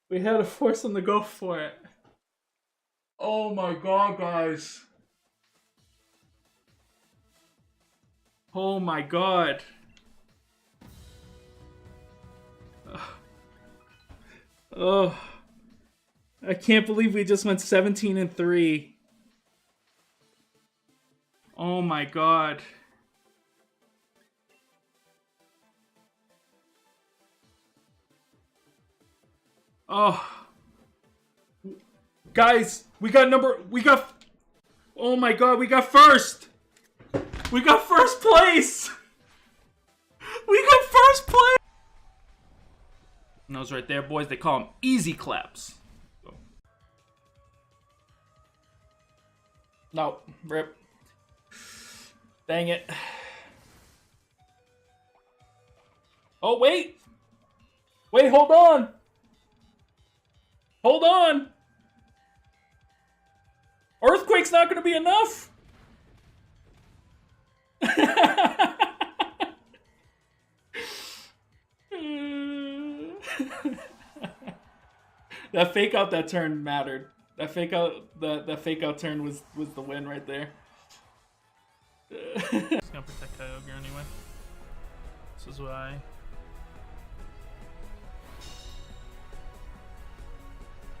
We had to force him to go for it. Oh my god, guys. Oh my god. Oh. I can't believe we just went 17-3. Oh my god. Oh. Guys, we got oh my god, we got first. We got first place. We got first place. And those right there, boys, they call them easy claps. No, rip. Dang it. Oh, wait. Wait, hold on. Hold on. Earthquake's not going to be enough. That fake out that turn mattered. That fake out that fake out turn was the win right there. Just gonna protect Kyogre anyway. This is why.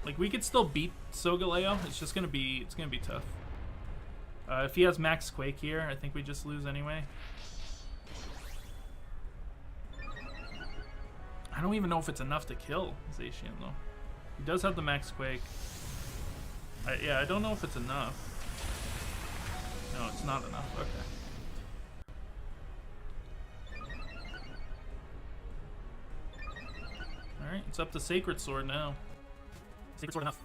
Like, we could still beat Solgaleo. It's gonna be tough. If he has Max Quake here, I think we just lose anyway. I don't even know if it's enough to kill Zacian though. He does have the Max Quake. Yeah, I don't know if it's enough. No, it's not enough. Okay. Alright, it's up to Sacred Sword now. Sacred Sword enough.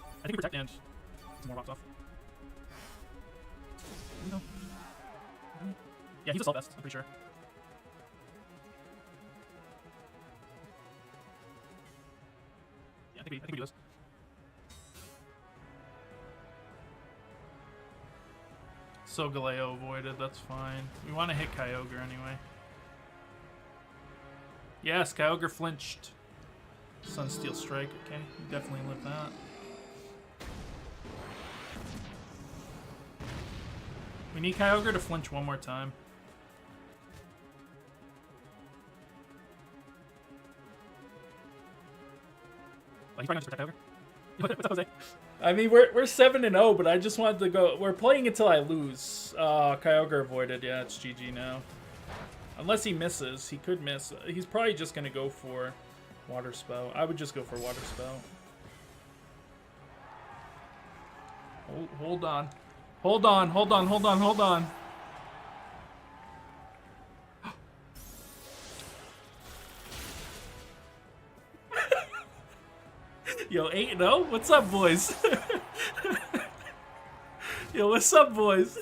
I think we protect damage. Some more walks off. No. Yeah, he's assault vest, I'm pretty sure. Yeah, I think we do this. Solgaleo avoided, that's fine. We want to hit Kyogre anyway. Yes, Kyogre flinched. Sunsteel Strike, okay. We definitely live that. We need Kyogre to flinch one more time. Like, he's probably gonna just protect Kyogre. What's up, Jose? I mean, we're 7-0, but I just wanted to go. We're playing until I lose. Kyogre avoided. Yeah, it's GG now. Unless he misses, he could miss. He's probably just gonna go for Water Spout. I would just go for Water Spout. Hold on. Hold on, hold on, hold on, hold on. Yo, 8-0? What's up, boys? Yo, what's up, boys?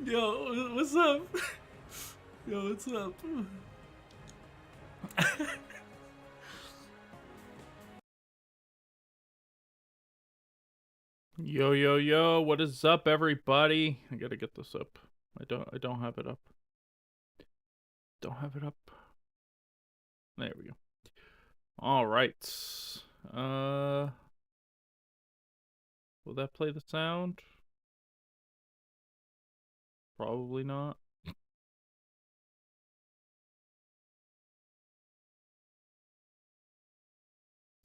Yo, what's up? Yo, what's up? Yo, yo, yo, what is up, everybody? I gotta get this up. I don't have it up. Don't have it up. There we go. All right. Will that play the sound? Probably not. It's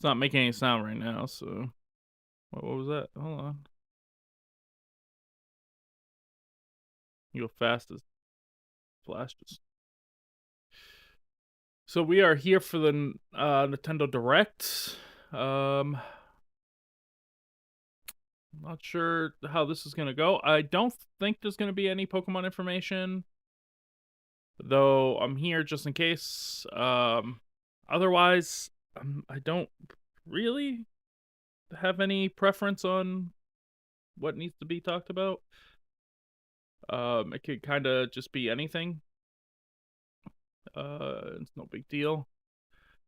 not making any sound right now, so... What was that? Hold on. You go fast as flashes. So we are here for the Nintendo Direct. Not sure how this is gonna go. I don't think there's gonna be any Pokemon information, though I'm here just in case. Otherwise, I don't really have any preference on what needs to be talked about. It could kind of just be anything. It's no big deal.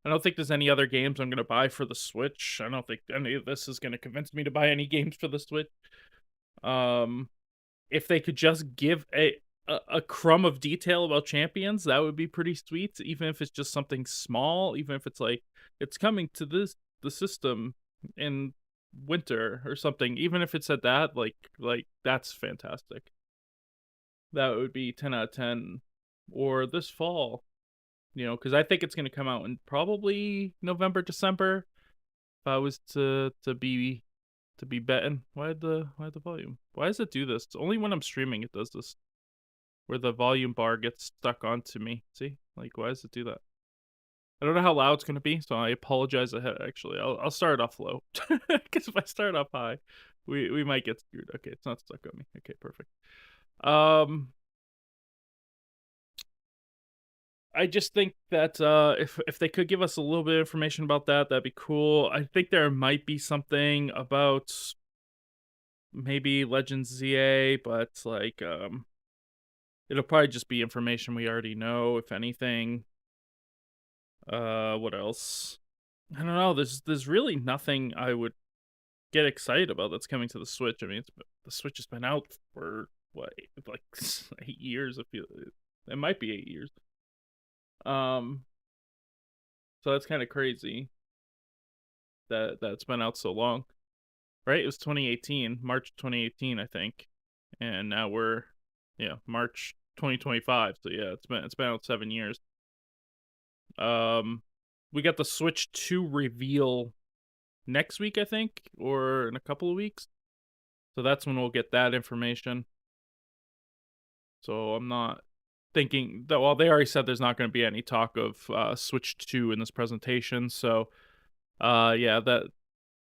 I don't think there's any other games I'm gonna buy for the Switch. I don't think any of this is gonna convince me to buy any games for the Switch. If they could just give a a crumb of detail about champions, that would be pretty sweet, even if it's just something small, even if it's like, it's coming to the system in winter or something, even if it said that, like that's fantastic. That would be 10 out of 10. Or this fall, because I think it's going to come out in probably November, December. If I was to be betting, why the volume? Why does it do this? It's only when I'm streaming it does this, where the volume bar gets stuck onto me. See, like, why does it do that? I don't know how loud it's going to be, so I apologize ahead. Actually, I'll start off low, because if I start off high, we might get screwed. Okay, it's not stuck on me. Okay, perfect. I just think that if they could give us a little bit of information about that, that'd be cool. I think there might be something about maybe Legends ZA, but like it'll probably just be information we already know, if anything. What else? I don't know. There's really nothing I would get excited about that's coming to the Switch. I mean, the Switch has been out for what, like 8 years. It might be 8 years. So that's kind of crazy that that's been out so long, right? It was 2018, March 2018, I think, and now we're March 2025. So yeah, it's been out 7 years. We got the Switch 2 reveal next week, I think, or in a couple of weeks. So that's when we'll get that information. So I'm not thinking that, well, they already said there's not going to be any talk of Switch 2 in this presentation. So yeah,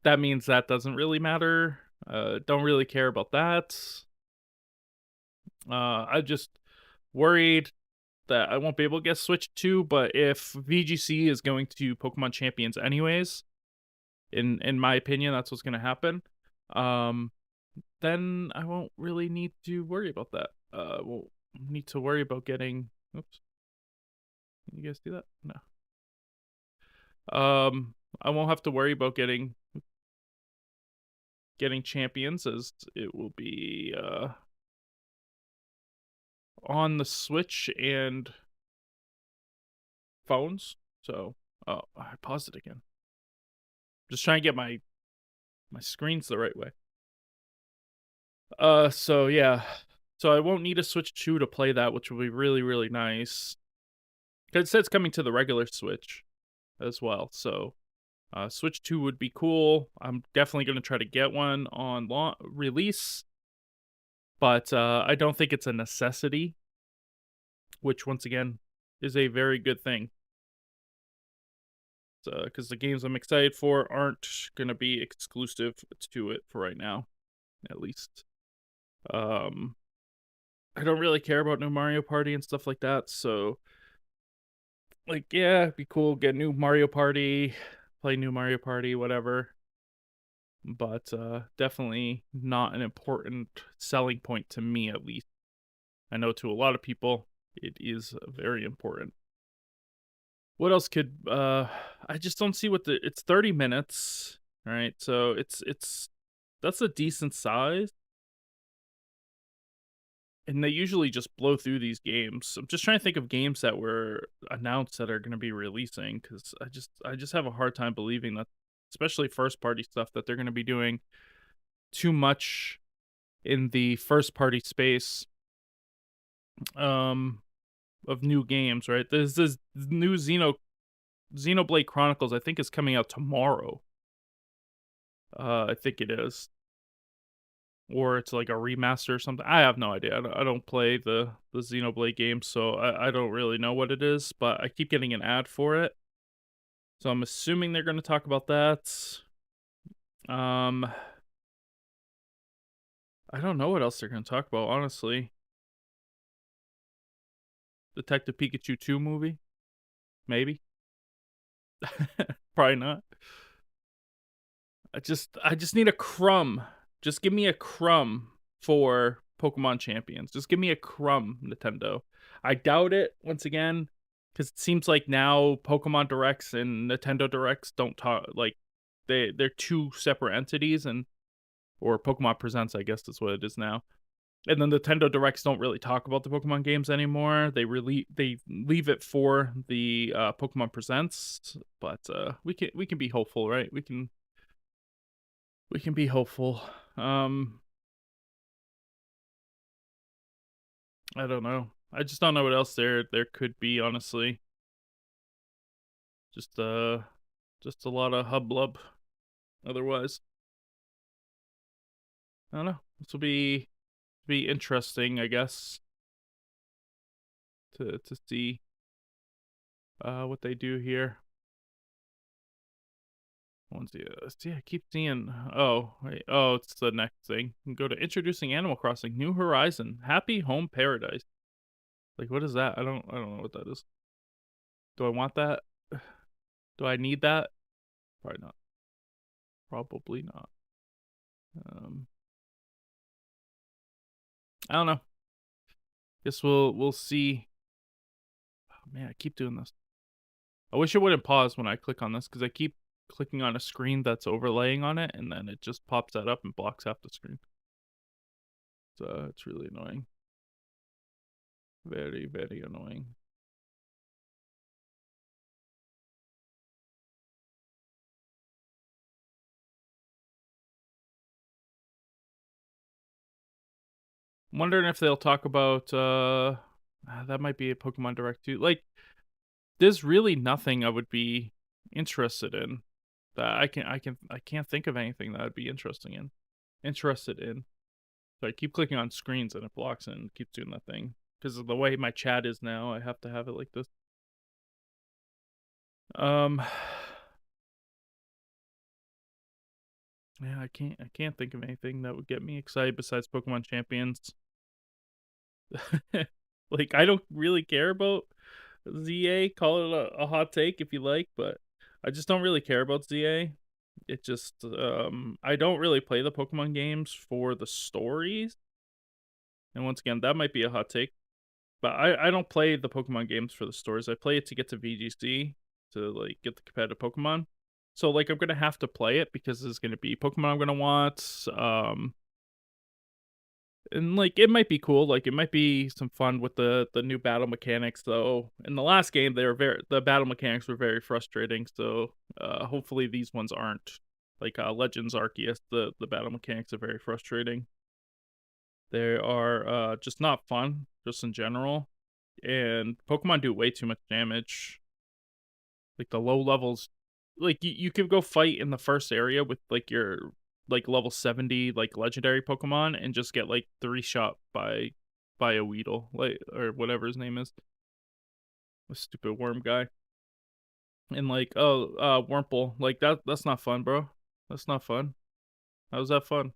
that means that doesn't really matter. Don't really care about that. I just worried that I won't be able to get Switch 2, but if VGC is going to Pokemon Champions anyways, in my opinion, that's what's going to happen, then I won't really need to worry about that. We'll need to worry about getting... Oops. Can you guys do that? No. I won't have to worry about getting champions, as it will be on the Switch and phones. So, oh, I paused it again. Just trying to get my screens the right way. So yeah. So I won't need a Switch 2 to play that, which will be really, really nice. Because it says it's coming to the regular Switch as well. So Switch 2 would be cool. I'm definitely going to try to get one on release. But I don't think it's a necessity, which once again is a very good thing. Because the games I'm excited for aren't going to be exclusive to it for right now, at least. I don't really care about new Mario Party and stuff like that, so like, yeah, it'd be cool, get new Mario Party, play new Mario Party, whatever. But definitely not an important selling point to me, at least. I know to a lot of people it is very important. What else could I just don't see what it's 30 minutes, right? So that's a decent size. And they usually just blow through these games. I'm just trying to think of games that were announced that are going to be releasing, because I just have a hard time believing that, especially first party stuff, that they're going to be doing too much in the first party space of new games, right? There's this new Xenoblade Chronicles, I think, is coming out tomorrow. I think it is. Or it's like a remaster or something. I have no idea. I don't play the Xenoblade games, so I don't really know what it is, but I keep getting an ad for it. So I'm assuming they're going to talk about that. I don't know what else they're going to talk about, honestly. Detective Pikachu 2 movie? Maybe. Probably not. I just need a crumb. Just give me a crumb for Pokemon Champions. Just give me a crumb, Nintendo. I doubt it, once again, because it seems like now Pokemon Directs and Nintendo Directs don't talk, like, they're two separate entities, or Pokemon Presents, I guess is what it is now. And then Nintendo Directs don't really talk about the Pokemon games anymore. They leave it for the Pokemon Presents, but we can be hopeful, right? We can be hopeful. I don't know. I just don't know what else there could be, honestly. Just a lot of hubbub. Otherwise, I don't know. This will be interesting, I guess, to see what they do here. See, I keep seeing. Oh, wait. Oh, it's the next thing. You can go to introducing Animal Crossing New Horizon Happy Home Paradise. Like, what is that? I don't know what that is. Do I want that? Do I need that? Probably not. Probably not. I don't know. Guess we'll see. Oh, man, I keep doing this. I wish it wouldn't pause when I click on this, because I keep clicking on a screen that's overlaying on it, and then it just pops that up and blocks half the screen. So it's really annoying. Very, very annoying. I'm wondering if they'll talk about that might be a Pokemon Direct too. Like, there's really nothing I would be interested in that I can't think of anything that I'd be interested in. So I keep clicking on screens and it blocks it and keeps doing that thing. Because of the way my chat is now, I have to have it like this. Yeah, I can't think of anything that would get me excited besides Pokemon Champions. Like, I don't really care about ZA. Call it a hot take if you like, but I just don't really care about ZA. It just I don't really play the Pokemon games for the stories. And once again, that might be a hot take, but I don't play the Pokemon games for the stories. I play it to get to VGC, to like get the competitive Pokemon. So like, I'm gonna have to play it because there's gonna be Pokemon I'm gonna want. And like, it might be cool. Like, it might be some fun with the new battle mechanics, though. In the last game, the battle mechanics were very frustrating. So hopefully these ones aren't. Like Legends Arceus, the battle mechanics are very frustrating. They are just not fun, just in general. And Pokemon do way too much damage. Like, the low levels, like you could go fight in the first area with like your like level 70 like legendary Pokemon and just get like 3-shot by a Weedle, like, or whatever his name is. A stupid worm guy. And like, Wurmple. Like, that's not fun, bro. That's not fun. How's that fun?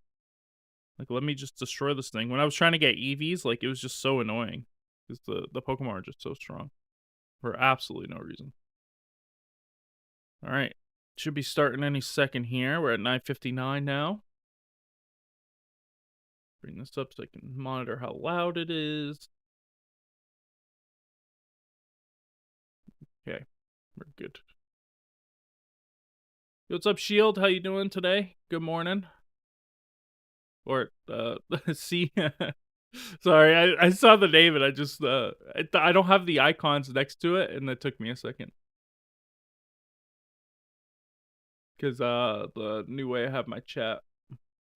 Like, let me just destroy this thing. When I was trying to get EVs, like, it was just so annoying. Because the Pokemon are just so strong. For absolutely no reason. Alright. Should be starting any second here. We're at 9:59 now. Bring this up so I can monitor how loud it is. Okay, we're good. What's up, Shield? How you doing today? Good morning. Or see, sorry, I saw the name and I just I don't have the icons next to it, and it took me a second. Because the new way I have my chat,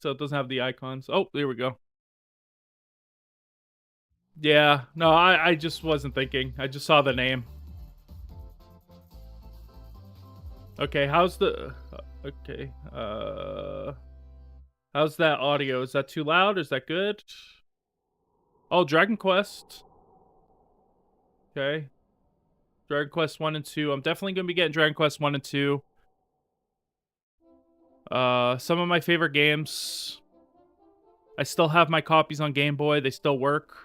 so it doesn't have the icons. Oh, there we go. Yeah, no, I just wasn't thinking. I just saw the name. Okay, how's the okay, how's that audio? Is that too loud? Is that good? Oh, Dragon Quest. Okay. Dragon Quest 1 and 2. I'm definitely going to be getting Dragon Quest 1 and 2. Some of my favorite games. I still have my copies on Game Boy. They still work.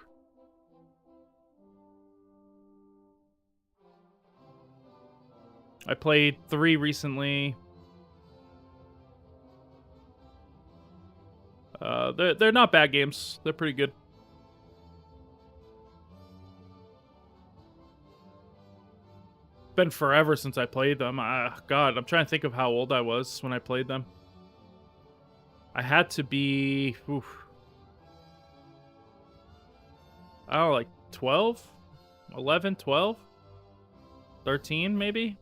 I played 3 recently. They're not bad games. They're pretty good. Been forever since I played them. God, I'm trying to think of how old I was when I played them. I had to be... Oof. I don't know, like 12, 11, 12, 13 maybe.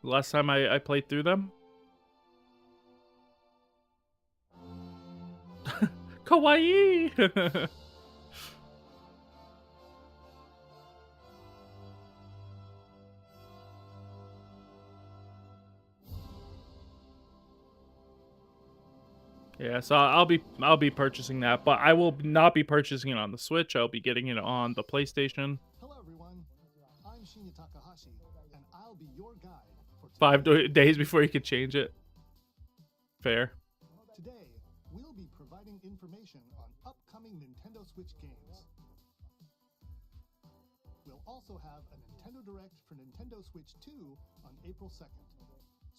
The last time I played through them. Kawaii. Yeah, so I'll be purchasing that, but I will not be purchasing it on the Switch. I'll be getting it on the PlayStation. Hello everyone, I'm Shinya Takahashi, and I'll be your guide for 5 days before you could change it. Fair. today. We'll be providing information on upcoming Nintendo Switch games. We'll also have a Nintendo Direct for Nintendo Switch 2 on April 2nd.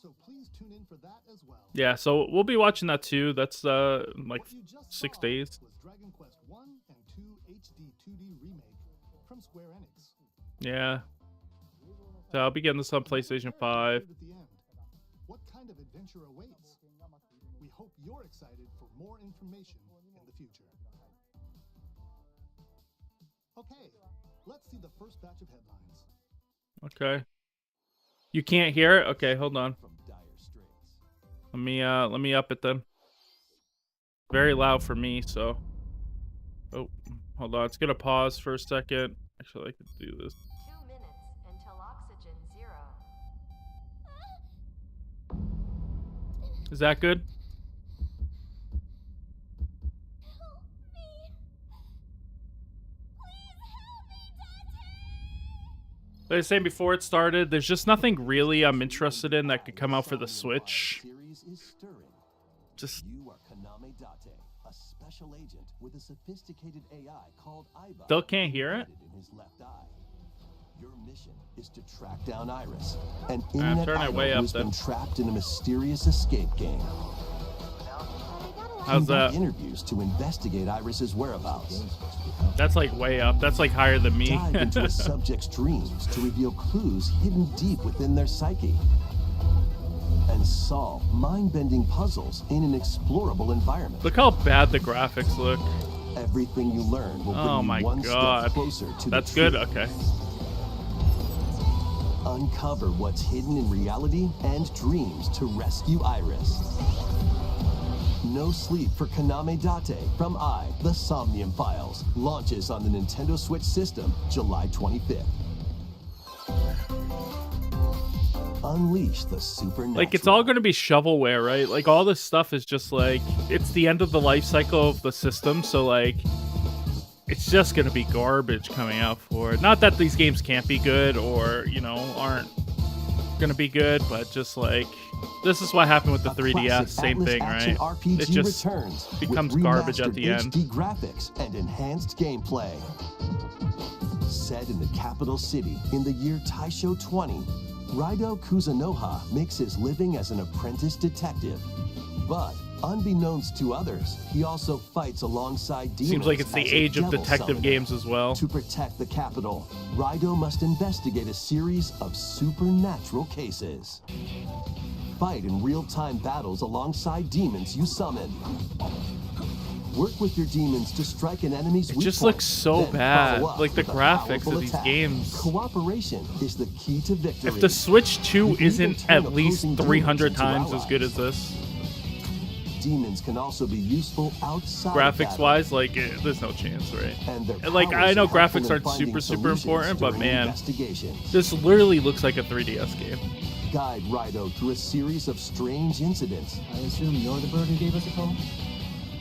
So please tune in for that as well. Yeah, so we'll be watching that too. That's like What you just 6 saw days. was Dragon Quest 1 and 2 HD 2D remake from Square Enix. Yeah. So I'll be getting this on PlayStation 5. At the end. What kind of adventure awaits? We hope you're excited for more information in the future. Okay, let's see the first batch of headlines. Okay. You can't hear it? Okay, hold on. Let me up it then. Very loud for me, so. Oh, hold on. It's gonna pause for a second. Actually, I could do this. 2 minutes until oxygen 0. Is that good? Like I was saying before it started, there's just nothing really I'm interested in that could come out for the Switch. Just You are Kaname Date, a special agent with a sophisticated AI called Aiba. Still can't hear it? embedded in his left eye. Your mission is to track down Iris, an I'm internet turning it idol way up who's then. been trapped in a mysterious escape game. How's Conduct that? interviews to investigate Iris's whereabouts. That's like way up. That's like higher than me. Dive into a subject's dreams to reveal clues hidden deep within their psyche. And solve mind-bending puzzles in an explorable environment. Look how bad the graphics look. Everything you learn will bring Oh you my one god. step closer to That's the good. truth. Okay. Uncover what's hidden in reality and dreams to rescue Iris. No Sleep for Kaname Date from The Somnium Files launches on the Nintendo Switch system July 25th. Unleash the supernatural. Like, it's all going to be shovelware, right? Like, all this stuff is just like, it's the end of the life cycle of the system, so like, it's just going to be garbage coming out for it. Not that these games can't be good or, you know, aren't going to be good, but just like, this is what happened with the A 3DS, classic same Atlas thing, action right? RPG It just returns becomes with garbage at remastered the end. HD graphics and enhanced gameplay. Set in the capital city in the year Taisho 20, Raido Kuzunoha makes his living as an apprentice detective. But unbeknownst to others, he also fights alongside demons. Seems like it's the as a age of devil detective summoner. games as well. To protect the capital, Raido must investigate a series of supernatural cases. Fight in real-time battles alongside demons you summon. Work with your demons to strike an enemy's It weak just point, looks so then bad. follow up Like, the with a graphics powerful of these attack. games. Cooperation is the key to victory. If the Switch 2 You can isn't even turn at least opposing 300 demons times into as good as allies. this, Demons can also be useful outside of graphics battle, wise, like, there's no chance, right? and their And, like, powers I know are helpful graphics in aren't finding super solutions important, but during man, investigations. this literally looks like a 3DS game. Guide Raido through a series of strange incidents I assume you're the bird who gave us a call?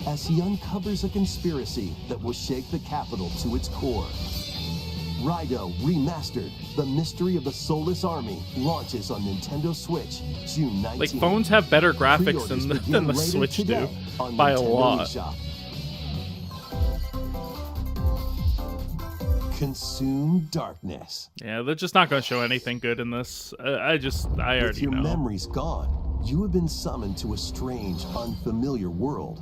as he uncovers a conspiracy that will shake the capital to its core. Raido Remastered, The Mystery of the Soulless Army, launches on Nintendo Switch June 19th. Like, phones have better graphics Pre-orders than begin the later Switch do, today on by a Nintendo lot. eShop. Consume darkness. Yeah, they're just not going to show anything good in this. I With already your know. memories gone, you have been summoned to a strange, unfamiliar world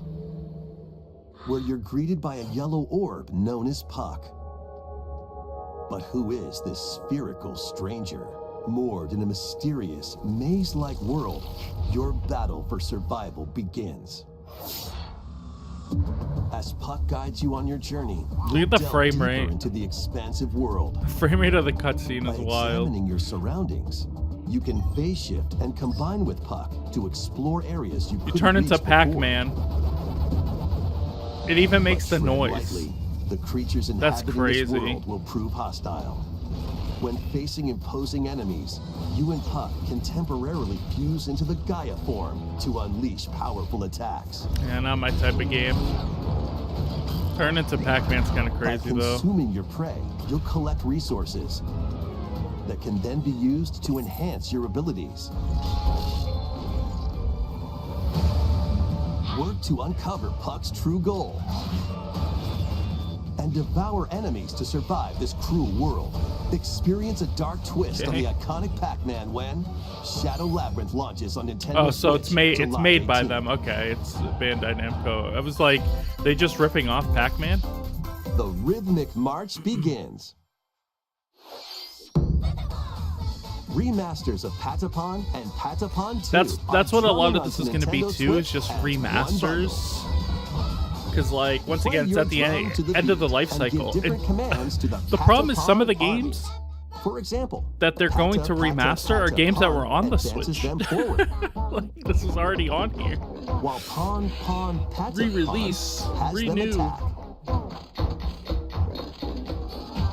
where you're greeted by a yellow orb known as Puck. But who is this spherical stranger? Moored in a mysterious, maze-like world, your battle for survival begins. as Puck guides you on your journey. Look at the delve frame deeper rate. into the expansive world. Frame rate of the cutscene By is wild. examining your surroundings, you can phase shift and combine with Puck to explore areas you You couldn't turn into reach before. Pac-Man. It even makes the But tread noise. lightly. The creatures That's inhabiting this crazy. world will prove hostile. When facing imposing enemies, you and Puck can temporarily fuse into the Gaia form to unleash powerful attacks. Yeah, not my type of game. Turn into Pac-Man's kind of By crazy though. consuming your prey, you'll collect resources that can then be used to enhance your abilities. Work to uncover Puck's true goal and devour enemies to survive this cruel world. Experience a dark twist on the iconic Pac-Man when Shadow Labyrinth launches on Nintendo Oh, so Switch it's made July by 18th. them. Okay, it's Bandai Namco. I was like, they just ripping off Pac-Man? The rhythmic march begins. Remasters of Patapon and Patapon 2. That's what a lot of are this joining is going to be Nintendo too. Is Switch just as one remasters. Because like once Play again, it's your at the drum end, to the end of the beat life and give cycle. different commands to The problem is some of the Patapon army. games For example, that they're going to remaster are games that were on the advances Switch. them forward, Like, this is already on here. while Pawn Patapon Re-release, has them renew. attack.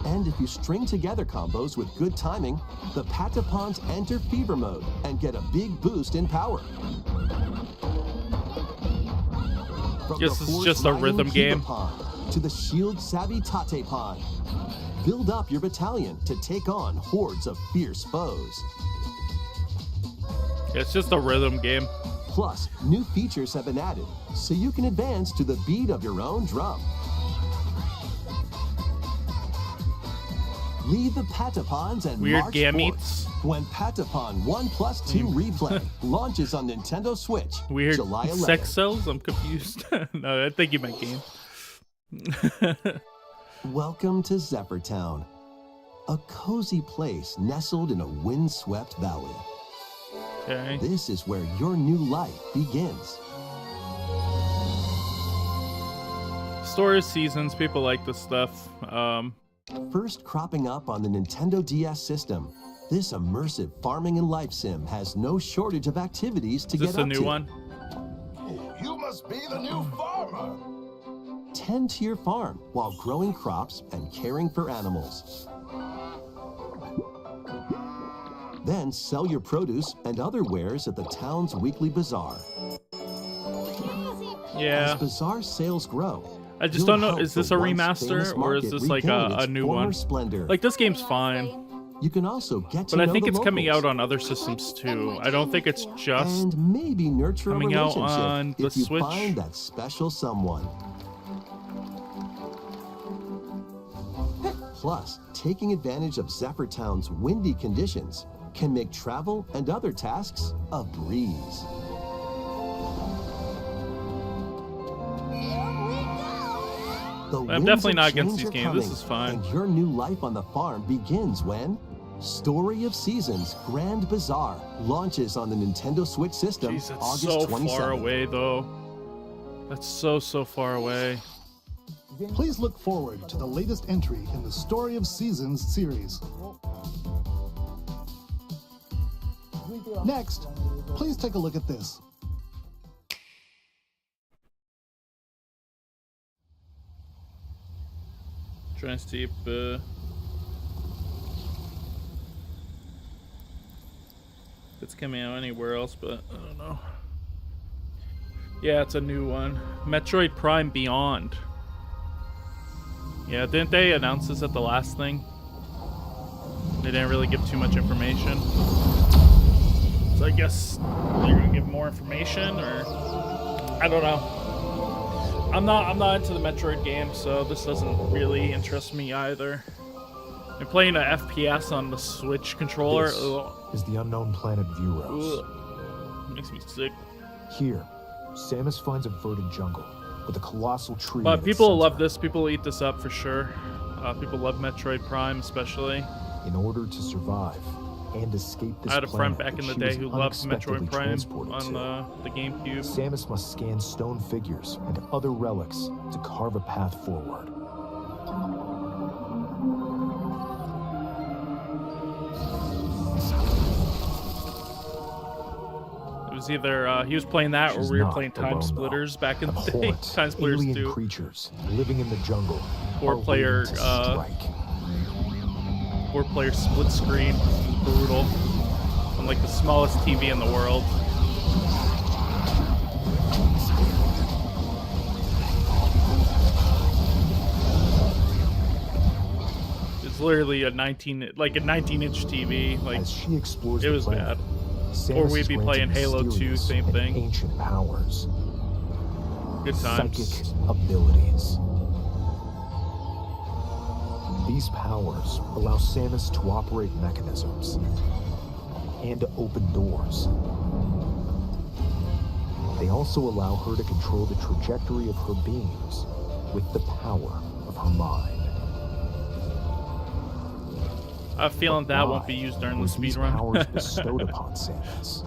And if you string together combos with good timing, the Patapons enter fever mode and get a big boost in power. From Guess the this is Force just a Riding rhythm game. Kibapon to the Shield Savvy Tatepon. Build up your battalion to take on hordes of fierce foes. It's just a rhythm game. Plus, new features have been added, so you can advance to the beat of your own drum. Leave the Patapons and Weird march gametes. forth when Patapon 1+2 Replay launches on Nintendo Switch Weird July 11th. sex cells? I'm confused. No, I think you meant game. Welcome to Zephyrtown, a cozy place nestled in a windswept valley. Okay. This is where your new life begins. Story seasons, people like this stuff. First cropping up on the Nintendo DS system, this immersive farming and life sim has no shortage of activities to Is get this up a new to. one? You must be the new farmer. Tend to your farm while growing crops and caring for animals. Then sell your produce and other wares at the town's weekly bazaar. Yeah. As bazaar sales grow, I just you'll don't know. help Is this the a once remaster famous or is market this like regain a its new former one? splendor. Like this game's fine, You can also get to but I know think the it's coming locals out on other systems too. I don't think it's just. and maybe nurture coming a out relationship on the if you Switch. find that special someone. Plus, taking advantage of Zephyrtown's windy conditions can make travel and other tasks a breeze. The I'm winds definitely of not against change these are games. This coming, is fine. And your new life on the farm begins when Story of Seasons Grand Bazaar launches on the Nintendo Switch system Jeez, that's August so 27th. far away though. That's so far away. Please look forward to the latest entry in the Story of Seasons series. Next, please take a look at this. Trying to see if it's coming out anywhere else, but I don't know. Yeah, it's a new one. Metroid Prime Beyond. Yeah, didn't they announce this at the last thing? They didn't really give too much information. So I guess they're gonna give more information, or I don't know. I'm not into the Metroid games, so this doesn't really interest me either. I'm playing a FPS on the Switch controller. This is the unknown planet Vuros. Ugh. Makes me sick. Here, Samus finds a verdant jungle with a colossal tree. But at its people love center. this. People eat this up for sure. People love Metroid Prime, especially. In order to survive, and escape this I had a friend planet back in that the she day was who loved unexpectedly Metroid Prime transported on to. the GameCube. Samus must scan stone figures and other relics to carve a path forward. It was either he was playing that or She's we were not playing Time alone, though. Splitters back in the day. Abhorrent, Time Splitters alien 2. creatures living in the jungle. are Four-player, waiting to strike. 4-player split screen. Brutal. On like the smallest TV in the world. It's literally a 19-inch TV. Like, As she explores it the was planet, bad. Samus Or we'd is be granted playing Halo 2, mysterious same and thing. Ancient powers, Good times. psychic abilities. These powers allow Samus to operate mechanisms and to open doors. They also allow her to control the trajectory of her beams with the power of her mind. I have a feeling But that won't why be used during the were these speedrun. powers bestowed upon Samus?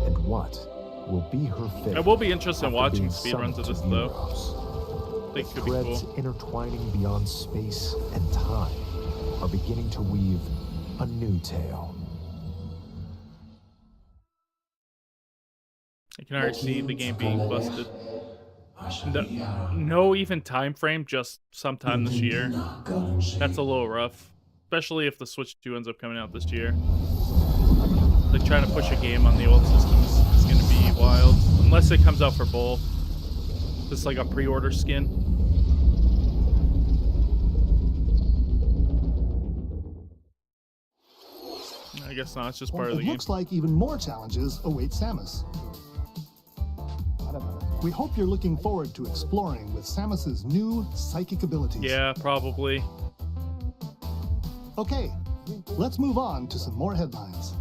And what will be her fate? I will be interested in after watching being speedruns of summoned this to though. Euros? I think it could be Threads cool. intertwining beyond space and time are beginning to weave a new tale. I can already see the game being busted. No even time frame, just sometime this year. That's a little rough. Especially if the Switch 2 ends up coming out this year. Like trying to push a game on the old systems is going to be wild. Unless it comes out for both. Just like a pre-order skin. I guess not, it's just part of the It game. looks like even more challenges await Samus. We hope you're looking forward to exploring with Samus's new psychic abilities. Yeah, probably. Okay, let's move on to some more headlines.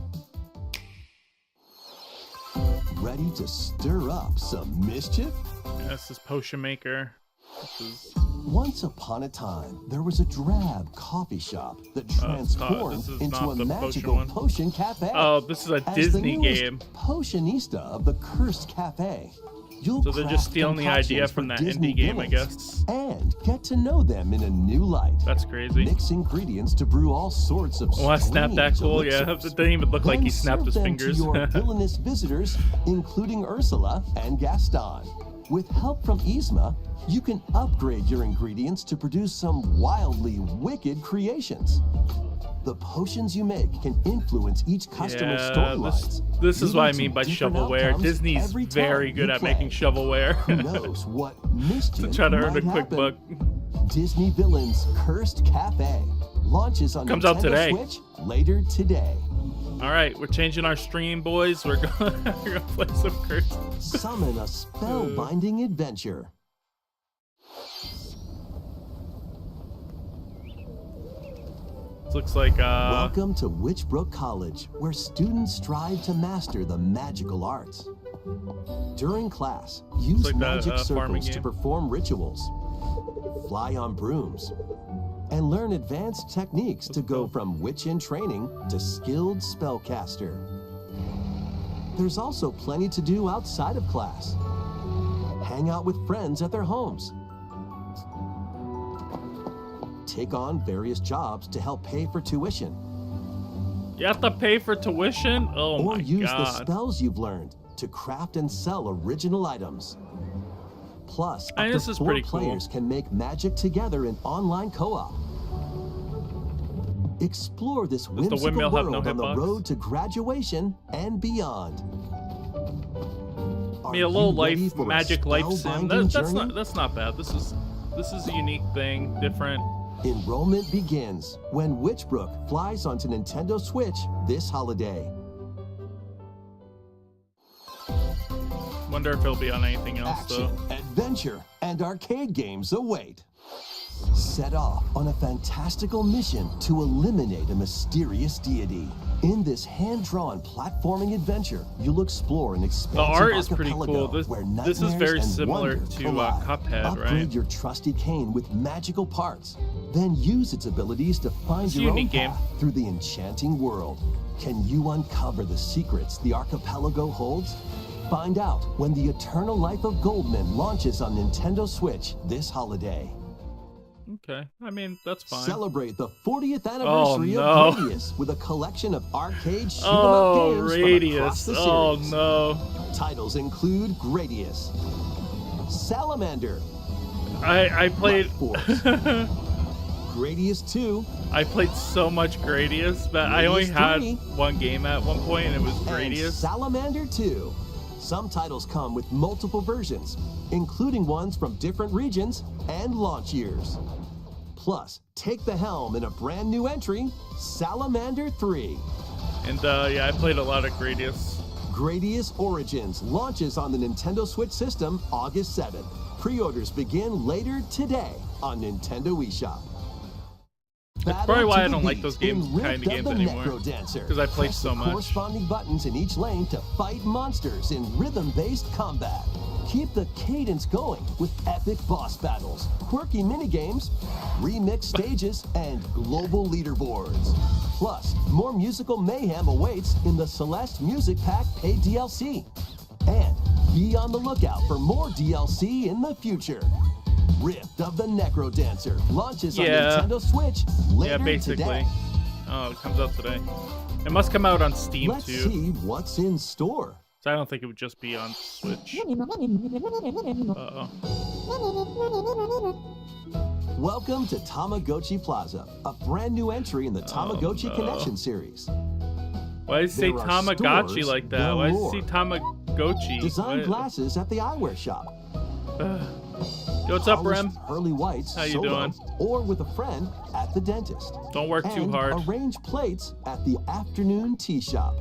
Ready to stir up some mischief? Yeah, this is Potion Maker. This is Once upon a time, there was a drab coffee shop that transformed this is into not a the potion magical one. potion cafe. Oh, this is a As Disney the newest game. Potionista of the Cursed Cafe. You'll So they're just craft stealing the idea concoctions from for that Disney indie game, I villains guess. And get to know them in a new light. That's crazy. Mix ingredients to brew all sorts of Oh, I snapped that strange cool. Yeah, it elixirs. didn't even look like he Then snapped serve his them fingers. to your villainous visitors, including Ursula and Gaston. With help from Yzma, you can upgrade your ingredients to produce some wildly wicked creations. The potions you make can influence each customer's Yeah, storylines. this is leading what I to mean by different shovelware. outcomes Disney's every very time good you at play. making shovelware. Who knows what mischief to try to earn a might quick happen. buck. Disney Villains Cursed Cafe launches on Comes Nintendo out today. Switch later today. All right, we're changing our stream, boys. We're gonna play some Cursed. Summon a spellbinding adventure. Looks like Welcome to Witchbrook College, where students strive to master the magical arts. During class, use like that, magic farming circles to game. perform rituals, fly on brooms, and learn advanced techniques to go cool. from witch in training to skilled spellcaster. There's also plenty to do outside of class. Hang out with friends at their homes. Take on various jobs to help pay for tuition. you have to pay for tuition. Oh Or my use the god! spells you've learned to craft and sell original items. Plus, I mean, up this to is 4 pretty cool. players can make magic together in online co-op. Explore this the whimsical windmill have world no on the hitbox? road to graduation and beyond. I mean, a Are low you ready life for a magic life sim. spellbinding That's journey? not bad. This is a unique thing, different. Enrollment begins when Witchbrook flies onto Nintendo Switch this holiday. Wonder if it'll be on anything else Action, though. adventure, and arcade games await. Set off on a fantastical mission to eliminate a mysterious deity. In this hand-drawn platforming adventure, you'll explore an expansive The art is pretty archipelago cool. where This is nightmares very and similar wonder to collide. Cuphead, Upgrade right? your trusty cane with magical parts, then use its abilities to find It's a your own unique game. path through the enchanting world. Can you uncover the secrets the archipelago holds? Find out when The Eternal Life of Goldman launches on Nintendo Switch this holiday. Okay, I mean, that's fine. Celebrate the 40th anniversary no. of Radius with a collection of arcade shoot 'em up Oh, games from across Radius. the Oh, series. no. Titles include Gradius, Salamander, I played... Force, Gradius 2, I played so much Gradius, but I only Gradius had 3, one game at one point, and it was and Gradius. Salamander 2. Some titles come with multiple versions, including ones from different regions and launch years. Plus, take the helm in a brand new entry, Salamander 3. And yeah, I played a lot of Gradius. Gradius Origins launches on the Nintendo Switch system August 7th. Pre-orders begin later today on Nintendo eShop. That's probably why I don't like those kind of games anymore. Because I played Press so the much. corresponding buttons in each lane to fight monsters in rhythm-based combat. Keep the cadence going with epic boss battles, quirky minigames, remix stages, and global leaderboards. Plus, more musical mayhem awaits in the Celeste Music Pack paid DLC. And be on the lookout for more DLC in the future. Rift of the Necro Dancer launches on Nintendo Switch later basically. today. Oh, it comes out today. It must come out on Steam Let's too. see what's in store. So I don't think it would just be on Switch. Uh-oh. Welcome to Tamagotchi Plaza, a brand new entry in the Tamagotchi no. Connection series. Why does it say There are Tamagotchi stores like that? Why does it say Tamagotchi? Design What? glasses at the eyewear shop. Yo, what's up, Polished Rem? Pearly whites How you solo, doing? or with a friend at the dentist. Don't work too And hard. arrange plates at the afternoon tea shop.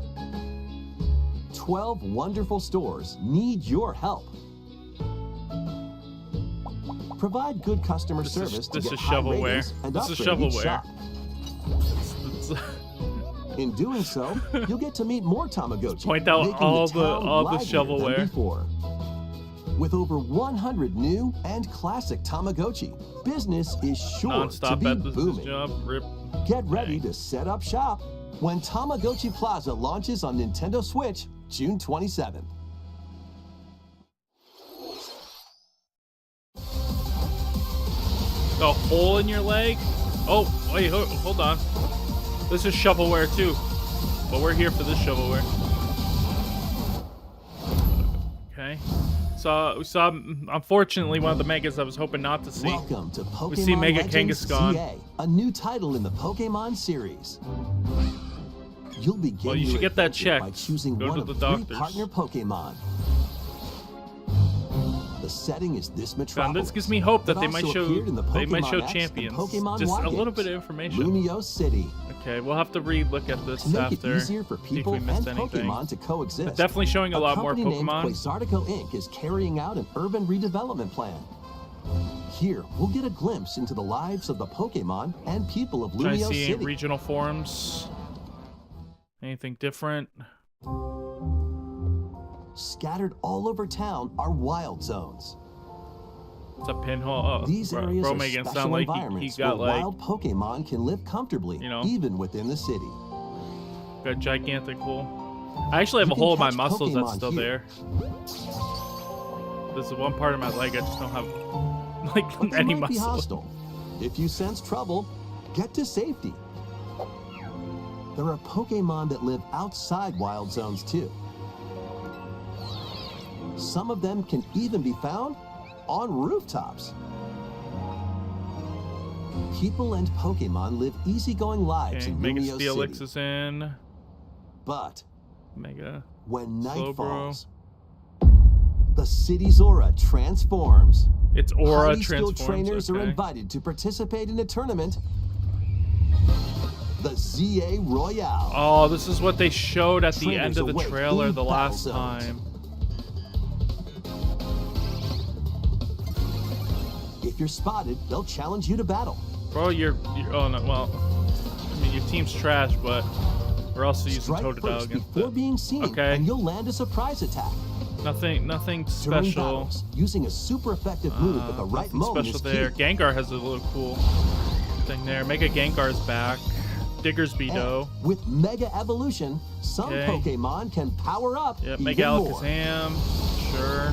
12 wonderful stores need your help. Provide good customer service to this get is high shovelware. ratings and This is upgrade each shovelware. shop. In doing so, you'll get to meet more Tamagotchi. Point out making all the the- town all the livelier than shovelware. before. With over 100 new and classic Tamagotchi, business is sure to Non-stop be at this booming. job. Rip. Get ready to set up shop when Tamagotchi Plaza launches on Nintendo Switch June 27th. A hole in your leg? Oh, wait, hold on. This is shovelware too. But we're here for this shovelware. Okay. So we saw, unfortunately, one of the megas I was hoping not to see. Welcome to Pokemon We see Mega Legends Kangaskhan. CA, a new title in the Pokemon series. You'll begin Well, you your should get that adventure by checked. choosing Go one to of the 3 doctors. partner Pokemon. The setting is this And metropolis. this gives me hope that but they might also show appeared in the might show Pokemon X and champions. Pokemon Just Y a little games. bit of information. Lumio City. Okay, we'll have to re-look at this To make after. it easier for see if people we and missed anything. Pokemon to coexist, But definitely showing a lot more company Pokemon. named Quasartico Inc. is carrying out an urban redevelopment plan. Here, we'll get a glimpse into the lives of the Pokemon and people of Trying to Lumio see City. regional forums. Anything different? Scattered all over town are wild zones. It's a pinhole. Oh, These areas are Bromagan special sound like he environments got where like wild Pokemon can live comfortably, you know. even within the city. a gigantic hole. I actually have You a can hole in my catch muscles that's Pokemon still here. there. This is one part of my leg I just don't have like But they any might be muscle. hostile. If you sense trouble, get to safety. There are Pokemon that live outside wild zones too. Some of them can even be found on rooftops. People and Pokemon live easygoing lives Okay, in Mega Lumio Steelix City. is in. But Mega. when night Slowbro. falls, the city's aura transforms. It's aura Highly skilled transforms. trainers are Okay. invited to participate in a tournament, the ZA Royale. Oh, this is what they showed at the Trainers end of the await trailer in the last battle zones. time. If If you're spotted, they'll challenge you to battle. Bro, you're oh no, well, I mean your team's trash, but we're also using Strike toe-to-toe first against before it. being seen, Okay. and you'll land a surprise attack. Nothing During special. battles, using a super effective move at the right Nothing moment special is there. key. Gengar has a little cool thing there. Mega Gengar's back. Diggersby though. And with Mega Evolution, some Okay. Pokemon can power up Yep, even Mega more. Alakazam. Sure.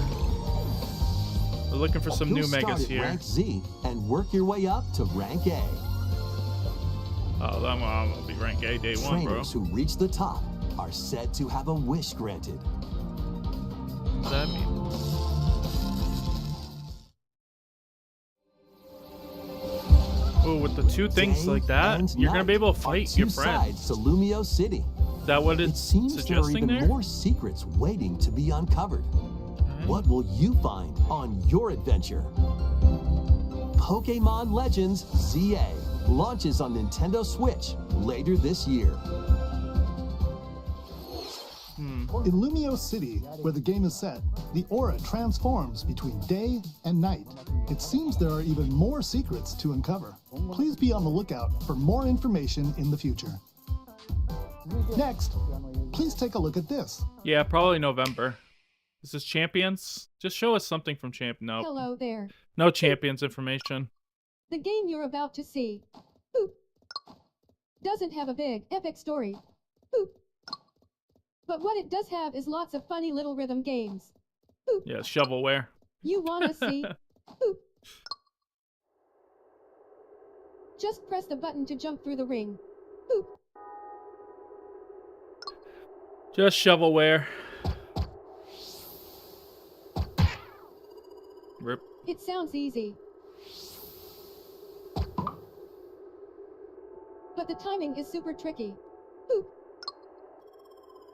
We're looking for some You'll new start Megas at here. rank Z and work your way up to rank A. Oh, I'm gonna be rank A day one, bro. Trainers who reach the top are said to have a wish granted. What does that mean? Oh, with the two things Day like that, and you're gonna night be able to are fight two your friends. sides to Lumio City. Is that what It it's seems there are suggesting even there? more secrets waiting to be uncovered. Okay. What will you find on your adventure? Pokemon Legends ZA launches on Nintendo Switch later this year. In Lumio City, where the game is set, the aura transforms between day and night. It seems there are even more secrets to uncover. Please be on the lookout for more information in the future. Next, please take a look at this. Yeah, probably November. This is Champions. Just show us something from No, Hello there. no Champions information. The game you're about to see, boop, doesn't have a big, epic story, boop. But what it does have is lots of funny little rhythm games. Boop. Yeah, shovelware. You wanna see? Boop. Just press the button to jump through the ring. Boop. Just shovelware. Rip. It sounds easy. But the timing is super tricky. Boop.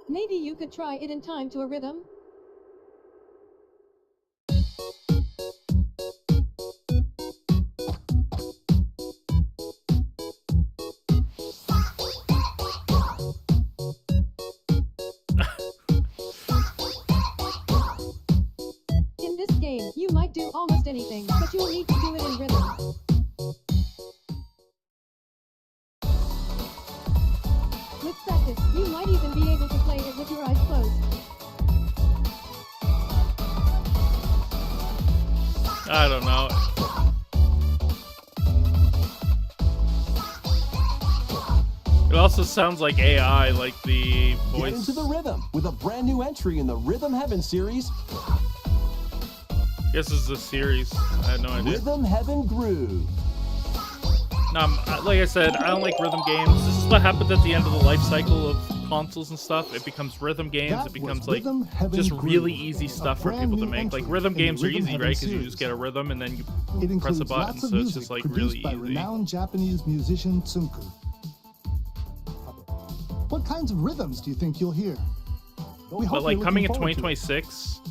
Maybe you could try it in time to a rhythm? In this game, you might do almost anything, but you'll need to do it in rhythm. With practice, you might even be able to play it with your eyes closed. I don't know. It also sounds like AI, like the Get voice. into the rhythm with a brand new entry in the Rhythm Heaven series, Guess this is a series. I had no idea. Rhythm Heaven Groove. No, like I said, I don't like rhythm games. This is what happens at the end of the life cycle of consoles and stuff. It becomes rhythm games. That It becomes was like Rhythm Heaven just really Groove, easy a stuff for brand people to new make. Like entry rhythm in the games are Rhythm easy, Heaven right? Because you series. just get a rhythm and then you It press a includes button. lots of So it's music just like produced really by easy. renowned Japanese musician Tsunku. What kinds of rhythms do you think you'll hear? We hope But like you're coming in looking forward to it. 2026,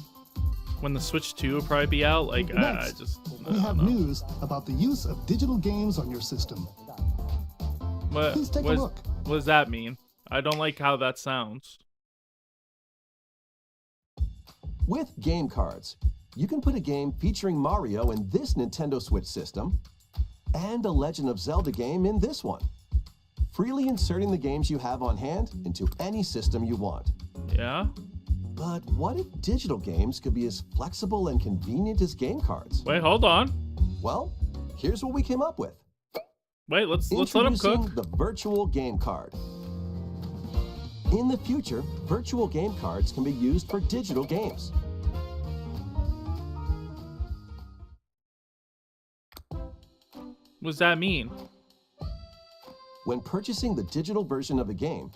when the Switch 2 will probably be out, like I Next, just we I have don't know. news about the use of digital games on your system. What, Please take a what, look. what does that mean? I don't like how that sounds. With game cards, you can put a game featuring Mario in this Nintendo Switch system and a Legend of Zelda game in this one, freely inserting the games you have on hand into any system you want. Yeah? But what if digital games could be as flexible and convenient as game cards? Wait, hold on. Well, here's what we came up with. Wait, let's let him Introducing cook. the virtual game card. In the future, virtual game cards can be used for digital games. What does that mean? When purchasing the digital version of a game,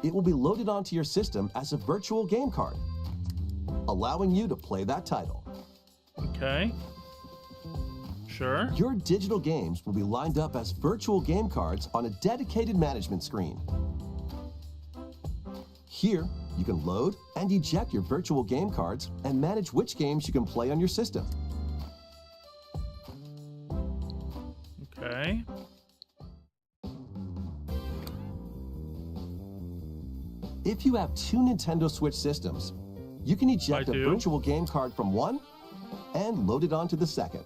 it will be loaded onto your system as a virtual game card, allowing you to play that title. Okay. Sure. Your digital games will be lined up as virtual game cards on a dedicated management screen. Here, you can load and eject your virtual game cards and manage which games you can play on your system. Okay. If you have two Nintendo Switch systems, you can eject I a do. virtual game card from one and load it onto the second.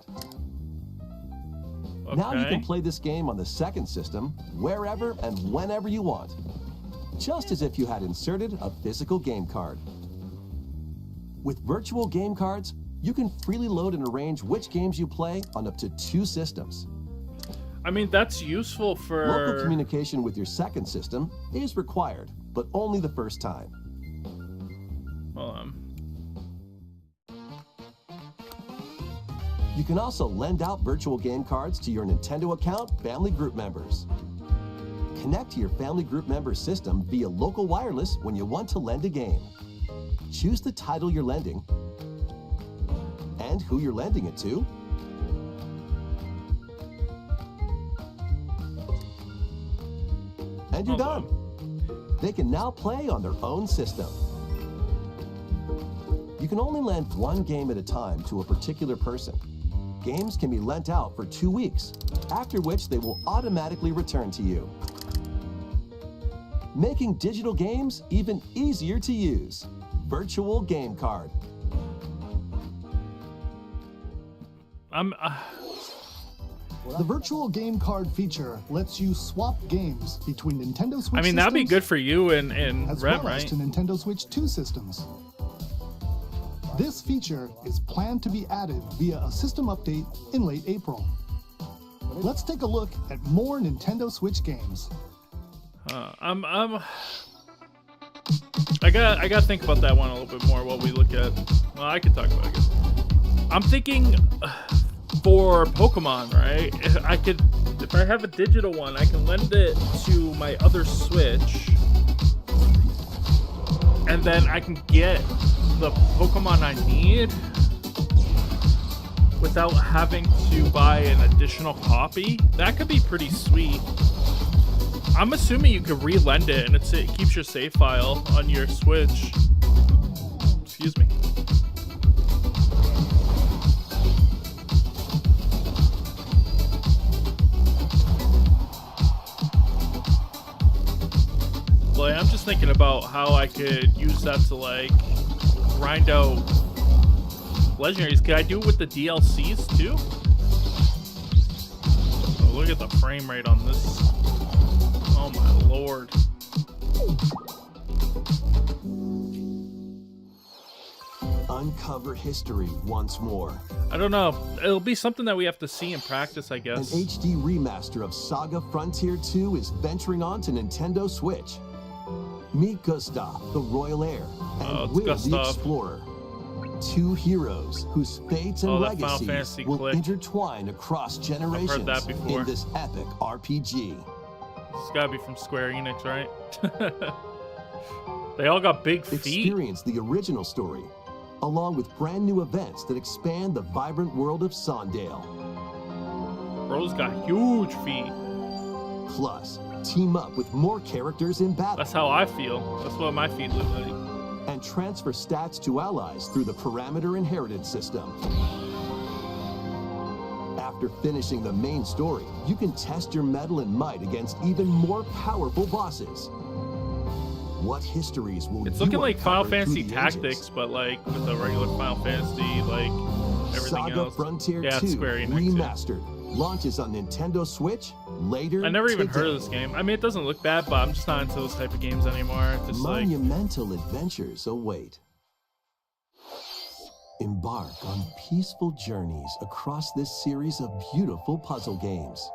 Now you Okay. can play this game on the second system wherever and whenever you want, just as if you had inserted a physical game card. With virtual game cards, you can freely load and arrange which games you play on up to 2 systems. I mean, that's useful for... Local communication with your second system is required, but only the first time. Hold on. You can also lend out virtual game cards to your Nintendo account family group members. Connect to your family group member system via local wireless when you want to lend a game. Choose the title you're lending and who you're lending it to. And you're done. They can now play on their own system. You can only lend one game at a time to a particular person. Games can be lent out for 2 weeks, after which they will automatically return to you. Making digital games even easier to use. Virtual Game Card. The virtual game card feature lets you swap games between Nintendo Switch I mean, that'd be systems good for you and as Rem, well as right? to Nintendo Switch 2 systems. This feature is planned to be added via a system update in late April. Let's take a look at more Nintendo Switch games. I gotta think about that one a little bit more while we look at. Well, I could talk about it. I guess. I'm thinking for Pokemon, right? If I have a digital one, I can lend it to my other Switch, and then I can get the Pokemon I need without having to buy an additional copy. That could be pretty sweet. I'm assuming you could re-lend it and it keeps your save file on your Switch. Excuse me. Like, I'm just thinking about how I could use that to like grind out legendaries. Could I do it with the DLCs too? Oh, look at the frame rate on this. Oh my lord. Uncover history once more. I don't know. It'll be something that we have to see in practice, I An guess. HD remaster of Saga Frontier 2 is venturing on to Nintendo Switch. Meet Gustav, the royal heir, and it's Will, the Gustav. explorer. 2 heroes whose fates and Oh, that Final legacies Fantasy will click. intertwine across generations that before. in this epic RPG. It's gotta be from Square Enix, right? They all got big feet. Experience the original story, along with brand new events that expand the vibrant world of Sondale. Bro's got huge feet. Plus, team up with more characters in battle. That's how I feel. That's what my feet look like. And transfer stats to allies through the parameter inheritance system. After finishing the main story, you can test your mettle and might against even more powerful bosses. What histories will It's you looking like Final uncover through Fantasy the Tactics, ages? but like with the regular Final Fantasy, like everything Saga else. Frontier Yeah, 2 it's Square Enix. Yeah. Remastered launches on Nintendo Switch later I never even today. heard of this game. I mean, it doesn't look bad, but I'm just not into those type of games anymore. It's just like, Monumental adventures await. Embark on peaceful journeys across this series of beautiful puzzle games.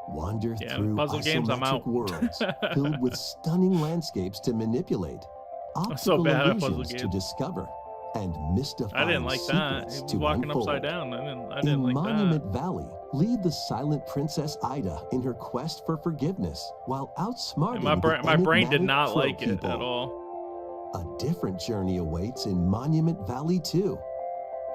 Wander Yeah, through puzzle games, I'm isometric out. worlds filled with stunning landscapes to manipulate, I'm so optical bad at puzzle illusions to games. discover, and mystifying I didn't like that. secrets It was to walking unfold. upside down. I didn't In like Monument that. Valley, lead the silent Princess Ida in her quest for forgiveness while outsmarting And my the brain did enigmatic not crow like it people. at all. A different journey awaits in Monument Valley 2.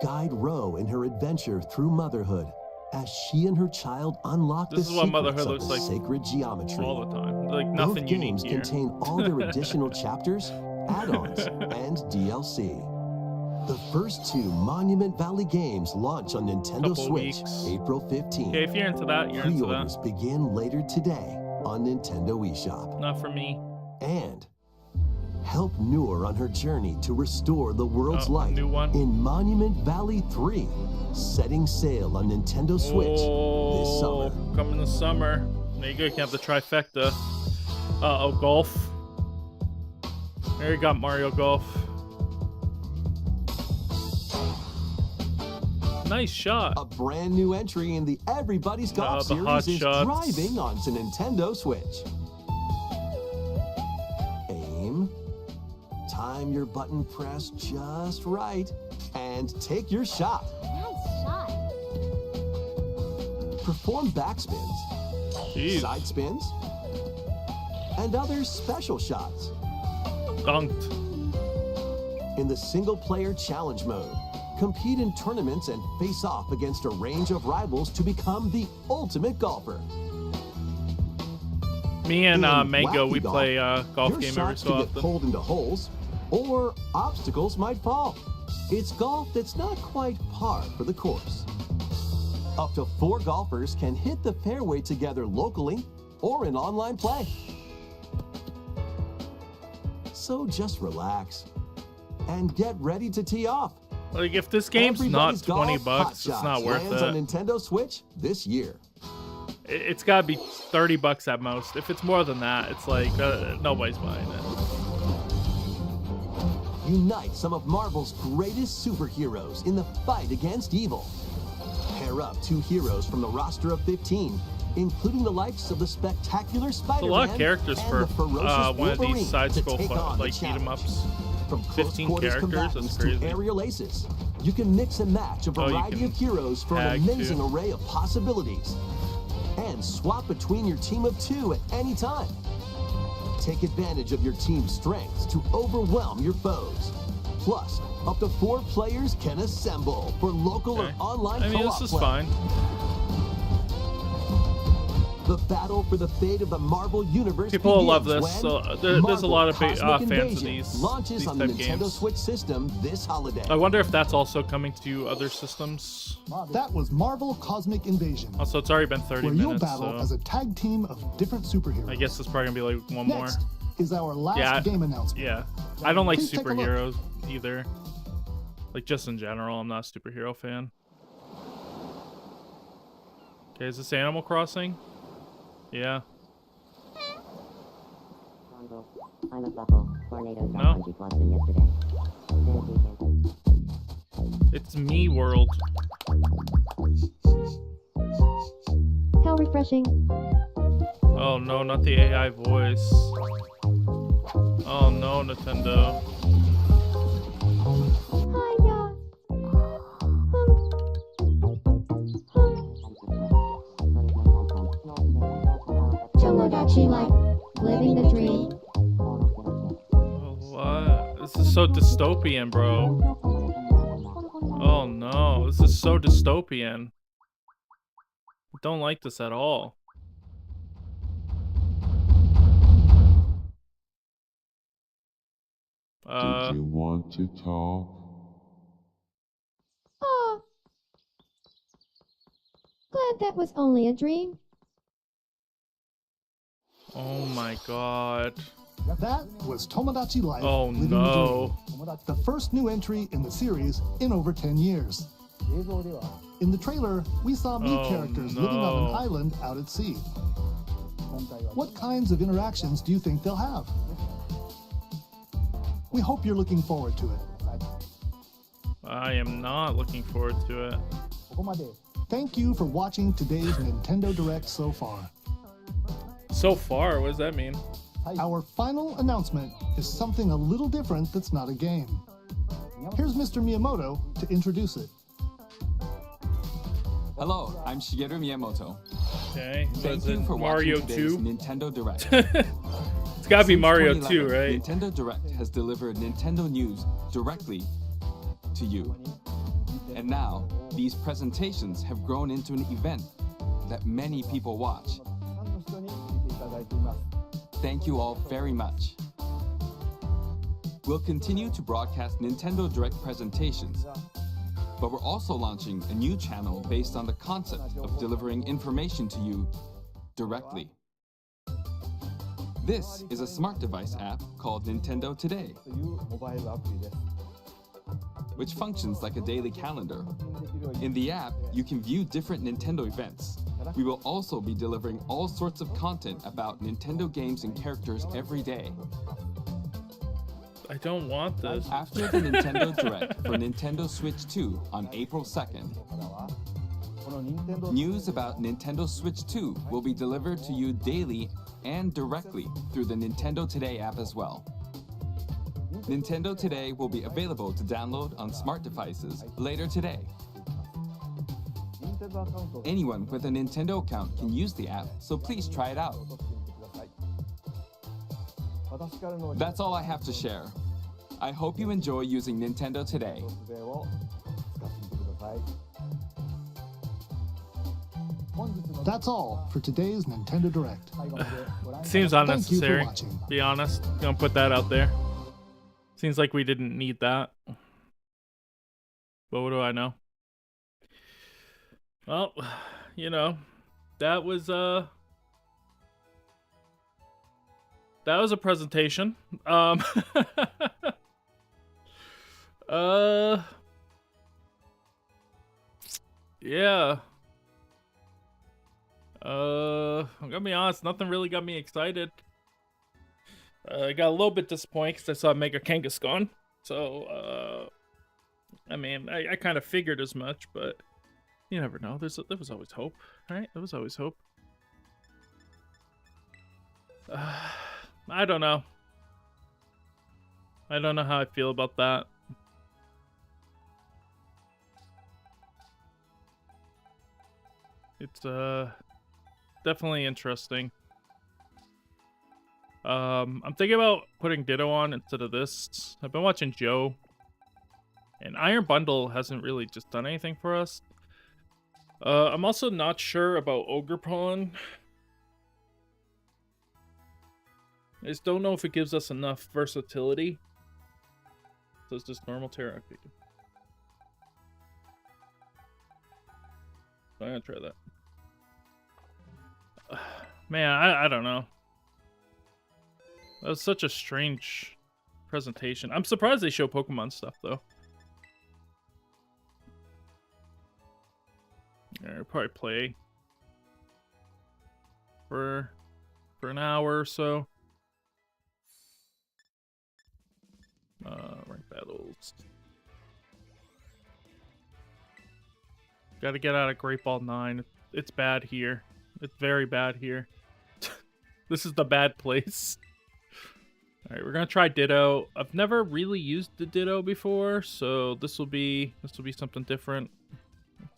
Guide Ro in her adventure through motherhood as she and her child unlock This the is what secrets motherhood of looks the like sacred geometry. All the time. Like Both nothing unique games here. contain all their additional chapters, add-ons, and DLC. The first 2 Monument Valley games launch on Nintendo Couple Switch weeks. April 15th. Okay, if you're into that, you're into Pre-orders that. begin later today on Nintendo eShop. Not for me. And Help Noor on her journey to restore the world's light new one. in Monument Valley 3, setting sail on Nintendo Switch this summer. Coming this summer. There you go. You can have the trifecta. Golf. There you got Mario Golf. Nice shot. A brand new entry in the Everybody's Golf the hot series is shots. driving onto Nintendo Switch. Aim. Time your button press just right. And take your shot. Nice shot. Perform backspins, Jeez. side spins, and other special shots. Dunked. In the single-player challenge mode, compete in tournaments and face off against a range of rivals to become the ultimate golfer. Me and In Mango, wacky we golf, play golf your game every shots so could get often. pulled into holes, or obstacles might fall. It's golf that's not quite par for the course. Up to 4 golfers can hit the fairway together locally or in online play. So just relax and get ready to tee off. Like, if this game's Everybody's not 20 Golf bucks, Hot it's Shots not worth lands on it. Nintendo Switch this year. It's gotta be 30 bucks at most. If it's more than that, it's like, nobody's buying it. Unite some of Marvel's greatest superheroes in the fight against evil. Pair up 2 heroes from the roster of 15, including the likes of the spectacular Spider-Man It's a lot of characters and for the ferocious one of Wolverine these side to scroll take on the like beat 'em challenge. ups. From close 15 quarters characters, that's combatants crazy. to aerial aces, you can mix and match a Oh, you variety can of heroes for an tag, amazing too. array of possibilities. And swap between your team of 2 at any time. Take advantage of your team's strengths to overwhelm your foes. Plus, up to 4 players can assemble for local Okay. or online I mean, co-op this is play. fine. The battle for the fate of the Marvel Universe People will love begins this. when So there's a lot of Marvel fans Cosmic of Invasion these launches on the type Nintendo games. Switch system this holiday. I wonder if that's also coming to other systems. That was Marvel Cosmic Invasion, Also, it's already been 30 where you'll minutes, battle as so a tag team of different superheroes. I guess it's probably gonna be like one more. Next is our last Yeah, game announcement. Yeah, I don't like Please take a look. superheroes either. Like, just in general, I'm not a superhero fan. Okay, is this Animal Crossing? Yeah. I'm a buckle. Tornadoes No. are plus than yesterday. It's Me World. How refreshing. Oh no, not the AI voice. Oh no, Nintendo. Hiya. Tomodachi life. Living the dream. Oh, what? This is so dystopian, bro. Oh no, this is so dystopian. I don't like this at all. Did you want to talk? Aw. Glad that was only a dream. Oh my god. That was Tomodachi Life. Oh Living no. the Dream, the first new entry in the series in over 10 years. In the trailer, we saw Mii Oh, characters living on no. an island out at sea. What kinds of interactions do you think they'll have? We hope you're looking forward to it. I am not looking forward to it. Thank you for watching today's Nintendo Direct so far. So far, what does that mean? Our final announcement is something a little different that's not a game. Here's Mr. Miyamoto to introduce it. Hello, I'm Shigeru Miyamoto. Okay, so Thank is you it for Mario watching today's 2? Nintendo Direct. It's gotta be Since Mario 2, 2011, right? Nintendo Direct has delivered Nintendo news directly to you. And now, these presentations have grown into an event that many people watch. Thank you all very much. We'll continue to broadcast Nintendo Direct presentations, but we're also launching a new channel based on the concept of delivering information to you directly. This is a smart device app called Nintendo Today, which functions like a daily calendar. In the app, you can view different Nintendo events. We will also be delivering all sorts of content about Nintendo games and characters every day. I don't want this. After the Nintendo Direct for Nintendo Switch 2 on April 2nd, news about Nintendo Switch 2 will be delivered to you daily and directly through the Nintendo Today app as well. Nintendo Today will be available to download on smart devices later today. Anyone with a Nintendo account can use the app, so please try it out. That's all I have to share. I hope you enjoy using Nintendo Today. That's all for today's Nintendo Direct. Seems Thank you unnecessary, for watching. be honest. Gonna put that out there. Seems like we didn't need that. But what do I know? Well, you know, that was a presentation. Yeah. I'm gonna be honest, nothing really got me excited. I got a little bit disappointed because I saw Mega Kangaskhan. So, I mean, I kind of figured as much, but you never know. There was always hope, right? There was always hope. I don't know. I don't know how I feel about that. It's definitely interesting. I'm thinking about putting Ditto on instead of this. I've been watching Joe, and Iron Bundle hasn't really just done anything for us. I'm also not sure about Ogre Pawn. I just don't know if it gives us enough versatility. So it's just normal Terra. Okay. So I'm gonna try that. Man, I don't know. That was such a strange presentation. I'm surprised they show Pokemon stuff though. I'll probably play for an hour or so. Rank battles. Gotta get out of Great Ball 9. It's bad here. It's very bad here. This is the bad place. Alright, we're gonna try Ditto. I've never really used the Ditto before, so this will be something different.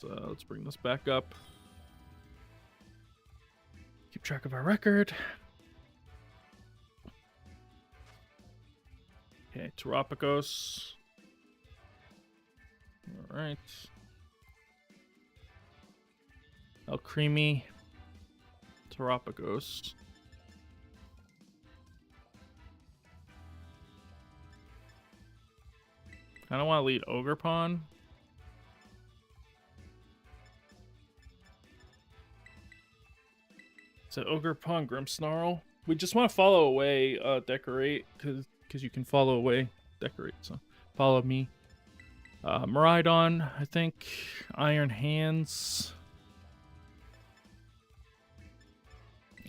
Let's bring this back up. Keep track of our record. Okay, Terapagos. Alright. El Creamy. Terapagos. I don't want to lead Ogre Pawn. So Ogre Pawn, Grimmsnarl. We just want to follow away, decorate, because you can follow away, decorate. So follow me. Miraidon, I think. Iron Hands.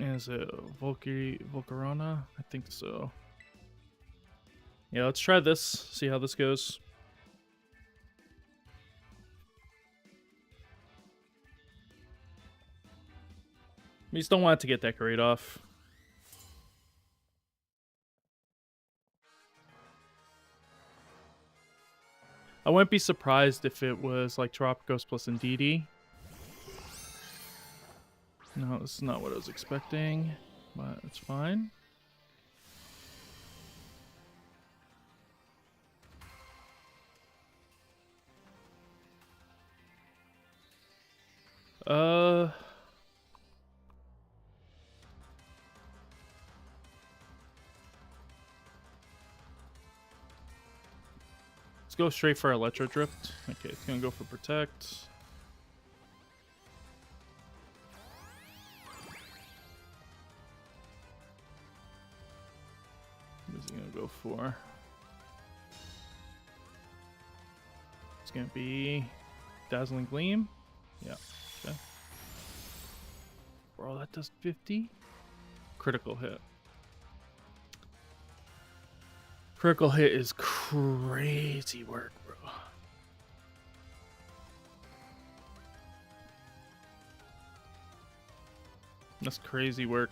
Is it Volcarona? I think so. Yeah, let's try this. See how this goes. We just don't want it to get decorate off. I wouldn't be surprised if it was like Terapagos plus Indeedee. No, this is not what I was expecting, but it's fine. Let's go straight for Electro Drift. Okay, it's gonna go for Protect. he gonna go for? It's gonna be Dazzling Gleam. Yeah. Okay. Bro, that does 50. Critical hit. Critical hit is crazy work, bro. That's crazy work.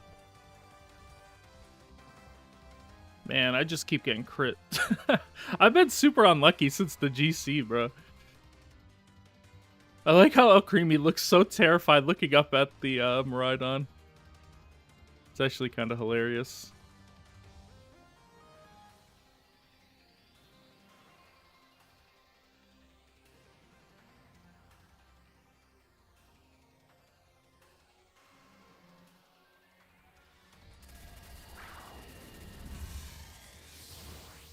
Man, I just keep getting crit. I've been super unlucky since the GC, bro. I like how El Creamy looks so terrified looking up at the Miraidon. It's actually kind of hilarious.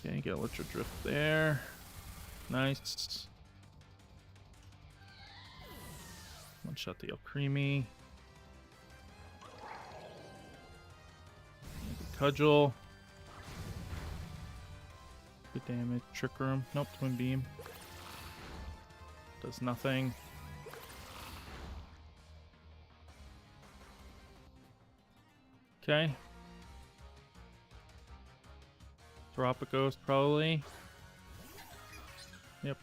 Okay, get Electro Drift there. Nice. One shot the El Creamy. Cudgel. Good damage. Trick Room. Nope, Twin Beam. Does nothing. Okay. Terapagos probably. Yep.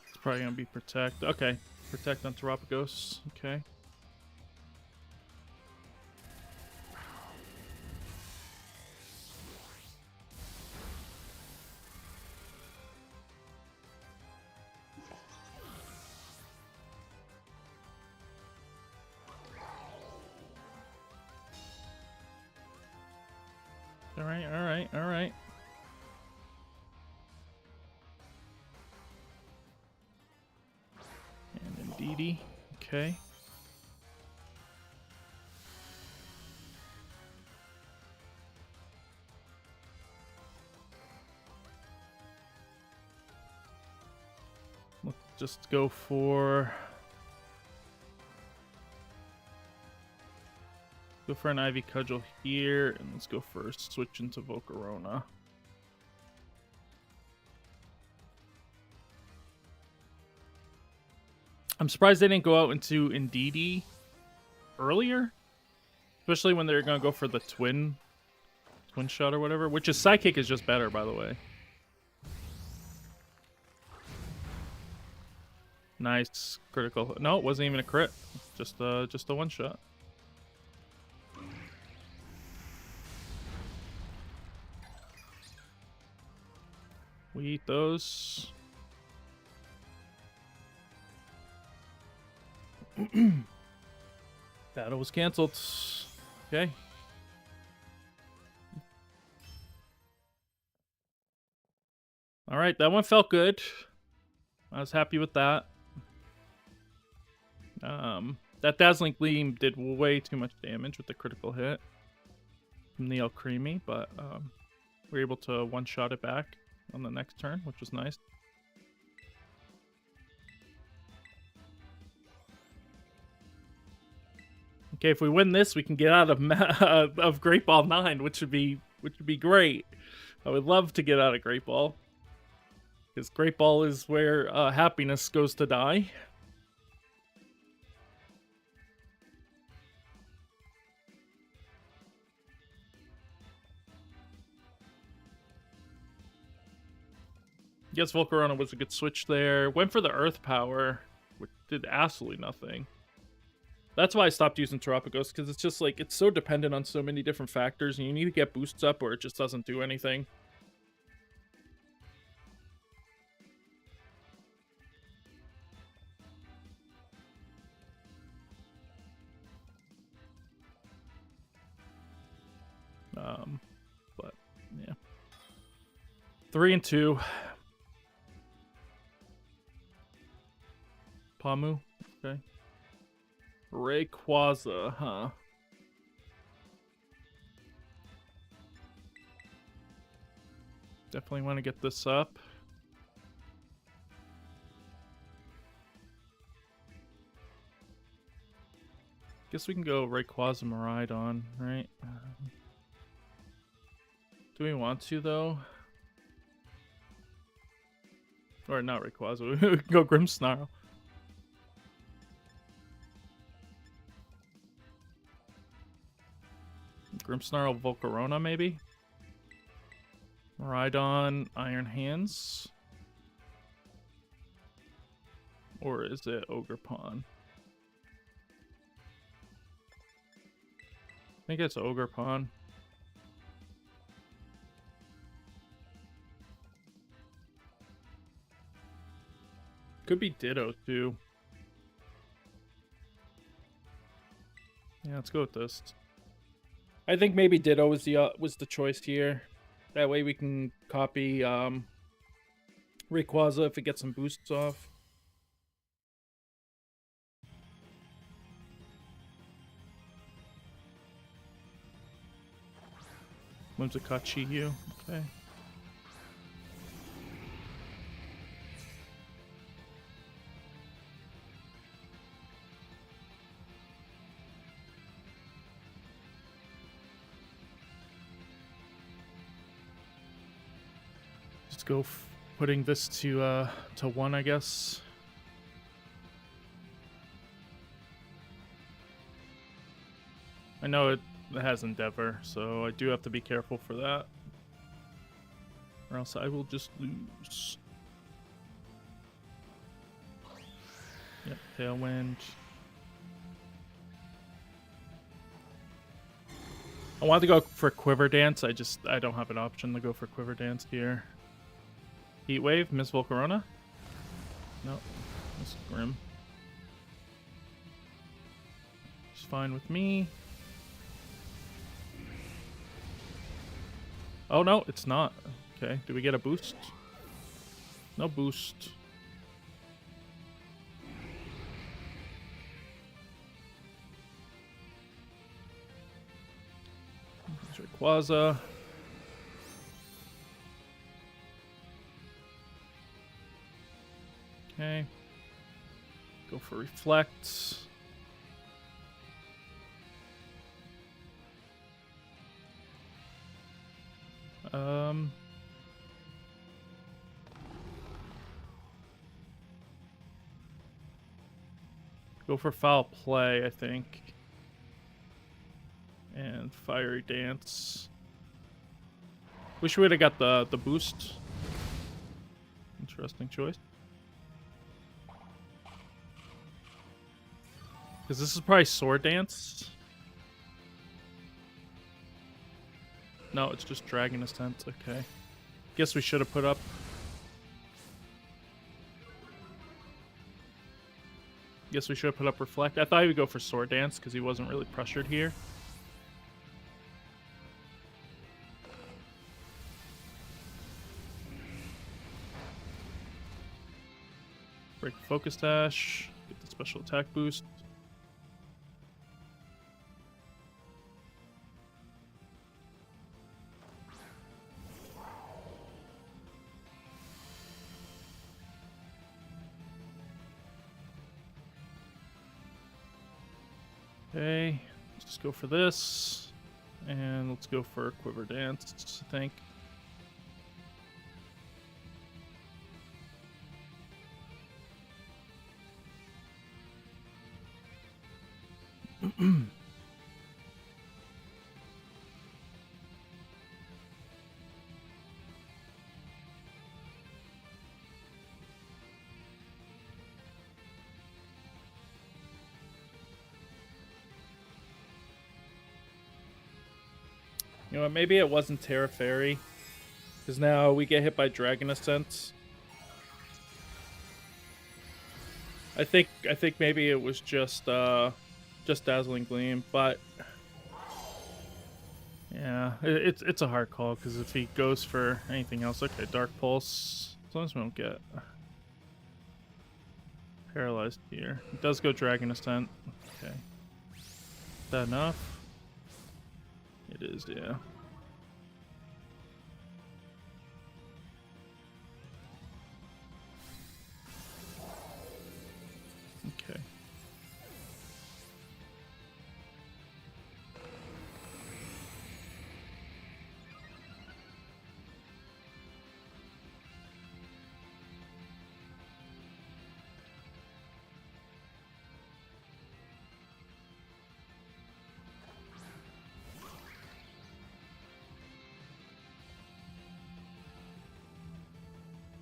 It's probably gonna be Protect. Okay. Protect on Terapagos. Okay. Alright, alright, alright. And Indeedee. Okay. Let's just go for... Go for an Ivy Cudgel here, and let's go for a switch into Volcarona. I'm surprised they didn't go out into Indeedee earlier, especially when they're gonna go for the twin shot or whatever. Which is Psychic is just better, by the way. Nice critical. No, it wasn't even a crit. Just a one shot. We eat those. Battle was canceled. Okay. All right, that one felt good. I was happy with that. That Dazzling Gleam did way too much damage with the critical hit from the El Creamy, but we were able to one-shot it back on the next turn, which was nice. Okay, if we win this, we can get out of Great Ball 9, which would be great. I would love to get out of Great Ball, because Great Ball is where happiness goes to die. Yes, Volcarona was a good switch there. Went for the Earth Power, which did absolutely nothing. That's why I stopped using Terapagos, because it's just like, it's so dependent on so many different factors, and you need to get boosts up or it just doesn't do anything. 3 and 2. Pamu. Okay. Rayquaza, huh? Definitely want to get this up. Guess we can go Rayquaza Miraidon, right? Do we want to, though? Or not Rayquaza, we can go Grimmsnarl. Grimmsnarl Volcarona, maybe? Miraidon Iron Hands? Or is it Ogerpon? I think it's Ogerpon. Could be Ditto too. Yeah, let's go with this. I think maybe Ditto was the choice here. That way we can copy Rayquaza if it gets some boosts off. Whimsicott-Chi-Yu. Okay. Just go putting this to 1, I guess. I know it has Endeavor, so I do have to be careful for that. Or else I will just lose. Yep, Tailwind. I wanted to go for Quiver Dance, I don't have an option to go for Quiver Dance here. Heat Wave, Miss Volcarona? Nope. Miss Grim. It's fine with me. Oh no, it's not. Okay, do we get a boost? No boost. There's Rayquaza. Okay. Go for Reflect. Go for Foul Play, I think. And Fiery Dance. Wish we would have got the boost. Interesting choice. Because this is probably Sword Dance. No, it's just Dragon Ascent. Okay. Guess we should have put up. Guess we should have put up Reflect. I thought he would go for Sword Dance because he wasn't really pressured here. Break Focus Dash. Get the special attack boost. Okay, let's just go for this. And let's go for Quiver Dance, I think. You know what, maybe it wasn't Terra Fairy. Because now we get hit by Dragon Ascent. I think maybe it was just Dazzling Gleam, but Yeah, it's a hard call because if he goes for anything else, okay, Dark Pulse. As long as we don't get paralyzed here. He does go Dragon Ascent. Okay. Is that enough? It is, yeah. Okay.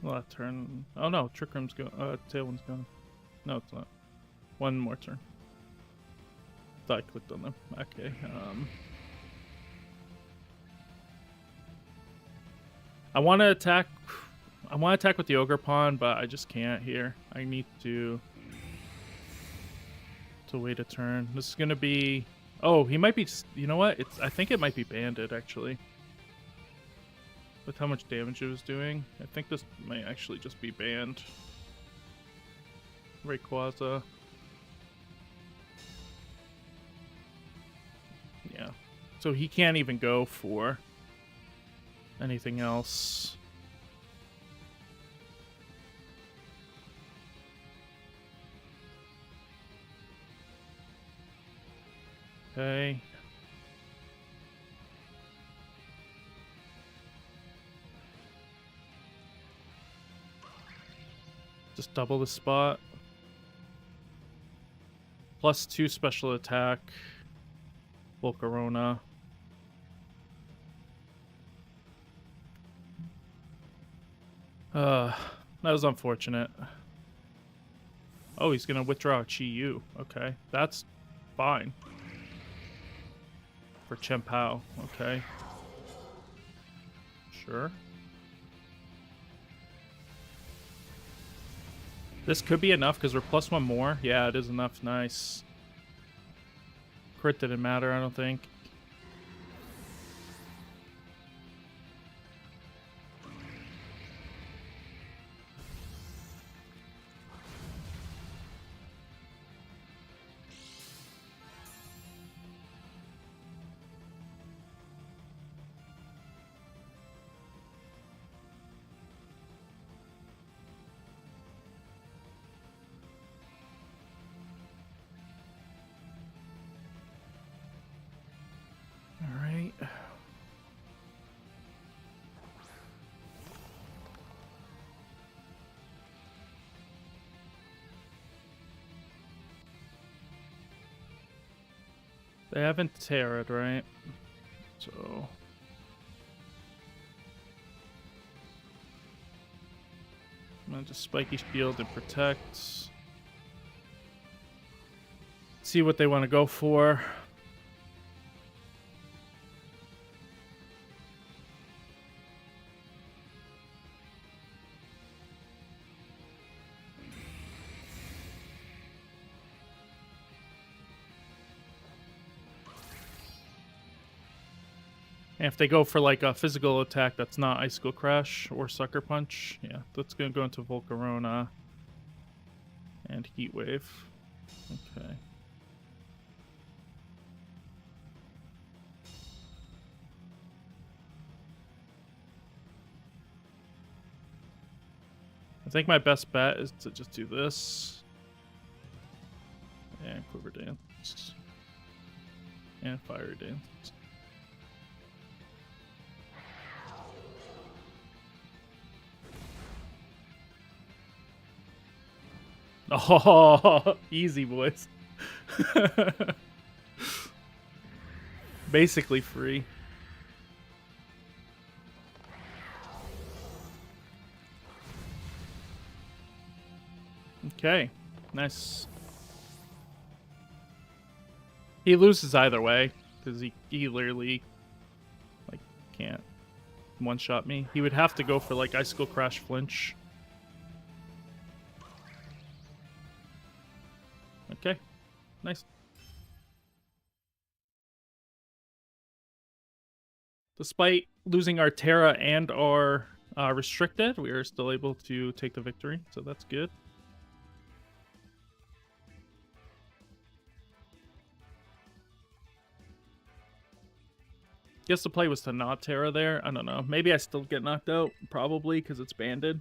Well, that turn. Oh no, Trick Room's go. Tailwind's gone. No, it's not. One more turn. Thought I clicked on them. Okay. I want to attack. I want to attack with the Ogre Pawn, but I just can't here. I need to wait a turn. This is gonna be. Oh, he might be. You know what? I think it might be banded actually. With how much damage it was doing, I think this might actually just be banned. Rayquaza. Yeah. So he can't even go for anything else. Okay. Just double the spot. +2 special attack. Volcarona. That was unfortunate. Oh, he's gonna withdraw a Chi-Yu. Okay, that's fine. For Chien-Pao. Okay. Sure. This could be enough because we're +1 more. Yeah, it is enough. Nice. Crit didn't matter, I don't think. They haven't terrored, right? So... I'm gonna just Spiky Shield and Protect. See what they want to go for. And if they go for like a physical attack that's not Icicle Crash or Sucker Punch, yeah, that's going to go into Volcarona and Heat Wave. Okay. I think my best bet is to just do this. And Quiver Dance. And Fire Dance. Oh, easy, boys. Basically free. Okay, nice. He loses either way, because he literally, like, can't one-shot me. He would have to go for, like, Icicle Crash Flinch. Okay, nice. Despite losing our Terra and our restricted, we are still able to take the victory, so that's good. Guess the play was to not Terra there. I don't know. Maybe I still get knocked out, probably, because it's banded.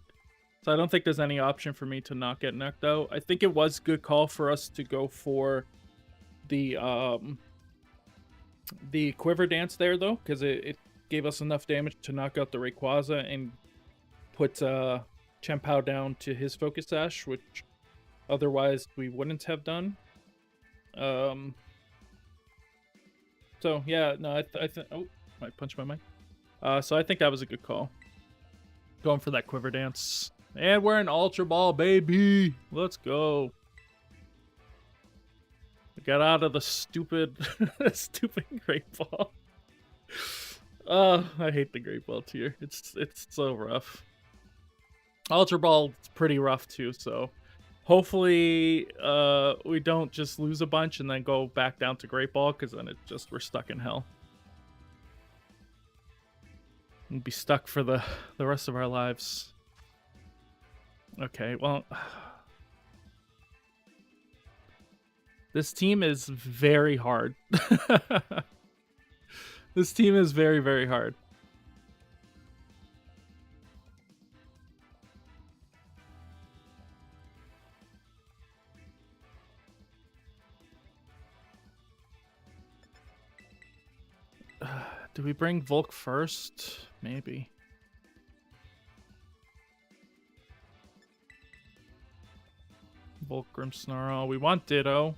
So I don't think there's any option for me to not get knocked out. I think it was good call for us to go for the Quiver Dance there, though, because it gave us enough damage to knock out the Rayquaza and put Chien-Pao down to his Focus Sash, which otherwise we wouldn't have done. So, yeah, no, I think... Oh, I punched my mic. So I think that was a good call. Going for that Quiver Dance. And we're in Ultra Ball, baby! Let's go. We got out of the stupid... stupid Great Ball. Oh, I hate the Great Ball tier. It's so rough. Ultra Ball is pretty rough, too, so... Hopefully, we don't just lose a bunch and then go back down to Great Ball, because then we're stuck in hell. We'll be stuck for the rest of our lives. Okay, well... This team is very hard. This team is very, very hard. Do we bring Volk first? Maybe. Volk, Grimmsnarl. We want Ditto.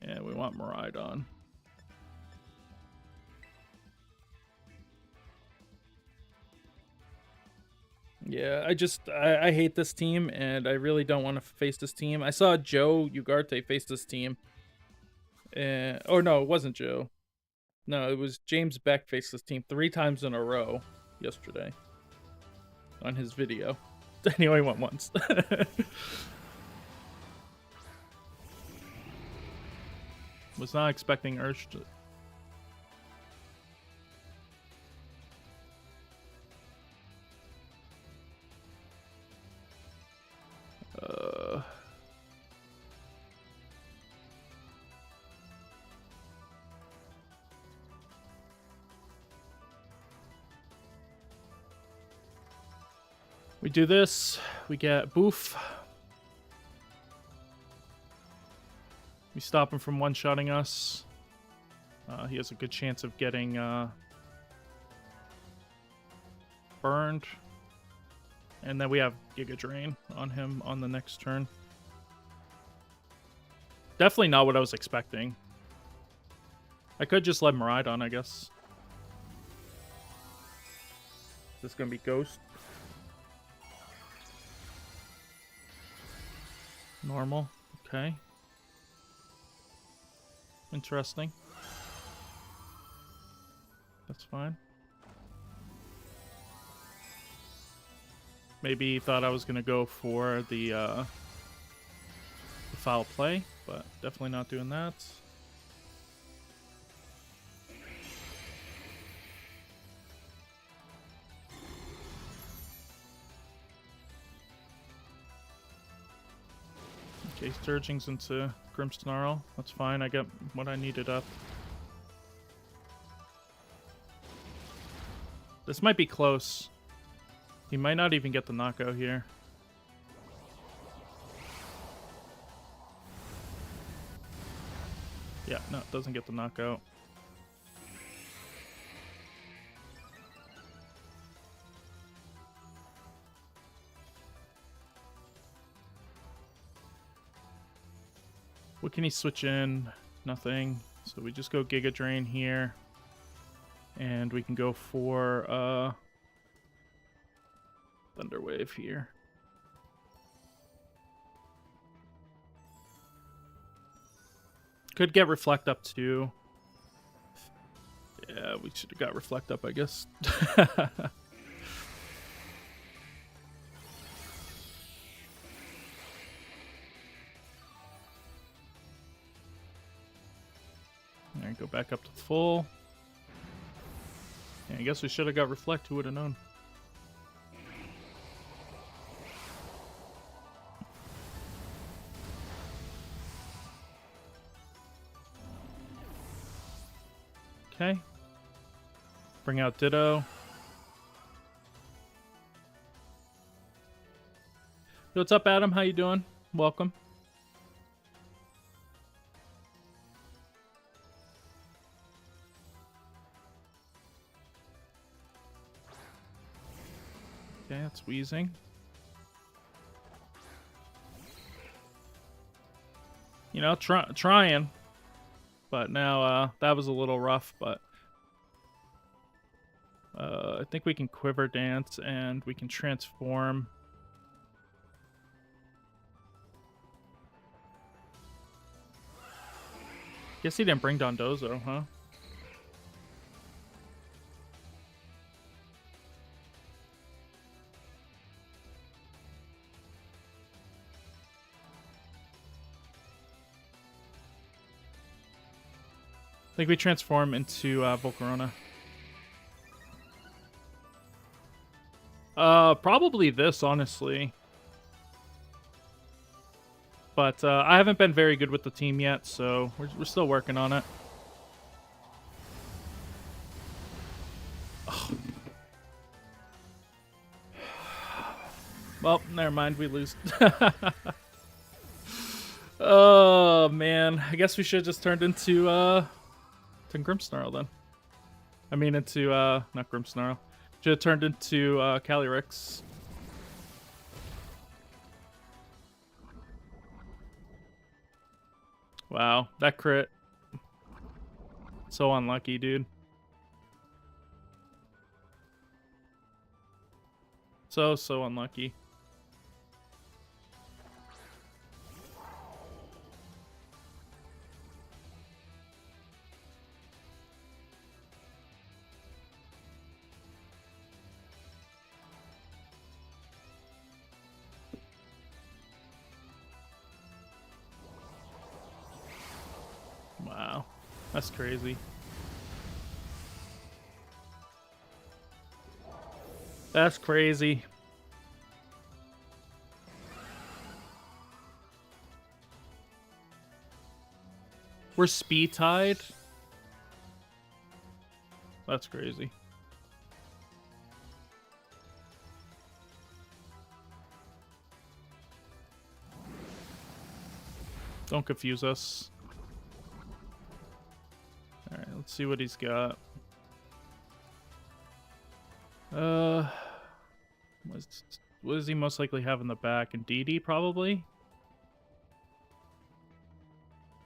Yeah, we want Miraidon. Yeah, I hate this team, and I really don't want to face this team. I saw Joe Ugarte face this team. Oh, no, it wasn't Joe. No, it was James Beck faced this team 3 times in a row yesterday on his video. Anyway, went once. Was not expecting Ursh to... We do this, we get Boof. We stop him from one-shotting us. He has a good chance of getting burned. And then we have Giga Drain on him on the next turn. Definitely not what I was expecting. I could just let Miraidon, I guess. This is going to be Ghost. Normal. Okay. Interesting. That's fine. Maybe he thought I was going to go for the foul play, but definitely not doing that. Okay, Sturging's into Grimmsnarl. That's fine, I got what I needed up. This might be close. He might not even get the knockout here. Yeah, no, it doesn't get the knockout. What can he switch in? Nothing. So we just go Giga Drain here. And we can go for Thunder Wave here. Could get Reflect Up too. Yeah, we should have got Reflect Up, I guess. Alright, go back up to full. Yeah, I guess we should have got Reflect. Who would have known? Okay. Bring out Ditto. Yo, what's up, Adam? How you doing? Welcome. Okay, that's Wheezing. You know, trying. But now, that was a little rough, but... I think we can Quiver Dance, and we can Transform. Guess he didn't bring Dondozo, huh? I think we transform into Volcarona. Probably this, honestly. But I haven't been very good with the team yet, so we're still working on it. Oh. Well, never mind, we lose. Oh, man. I guess we should have just turned into Grimmsnarl then. I mean, into, not Grimmsnarl. Should have turned into Calyrex. Wow, that crit. So unlucky, dude. So unlucky. Wow, that's crazy. That's crazy. We're speed tied. That's crazy. Don't confuse us. Alright, let's see what he's got. What does he most likely have in the back? And DD, probably?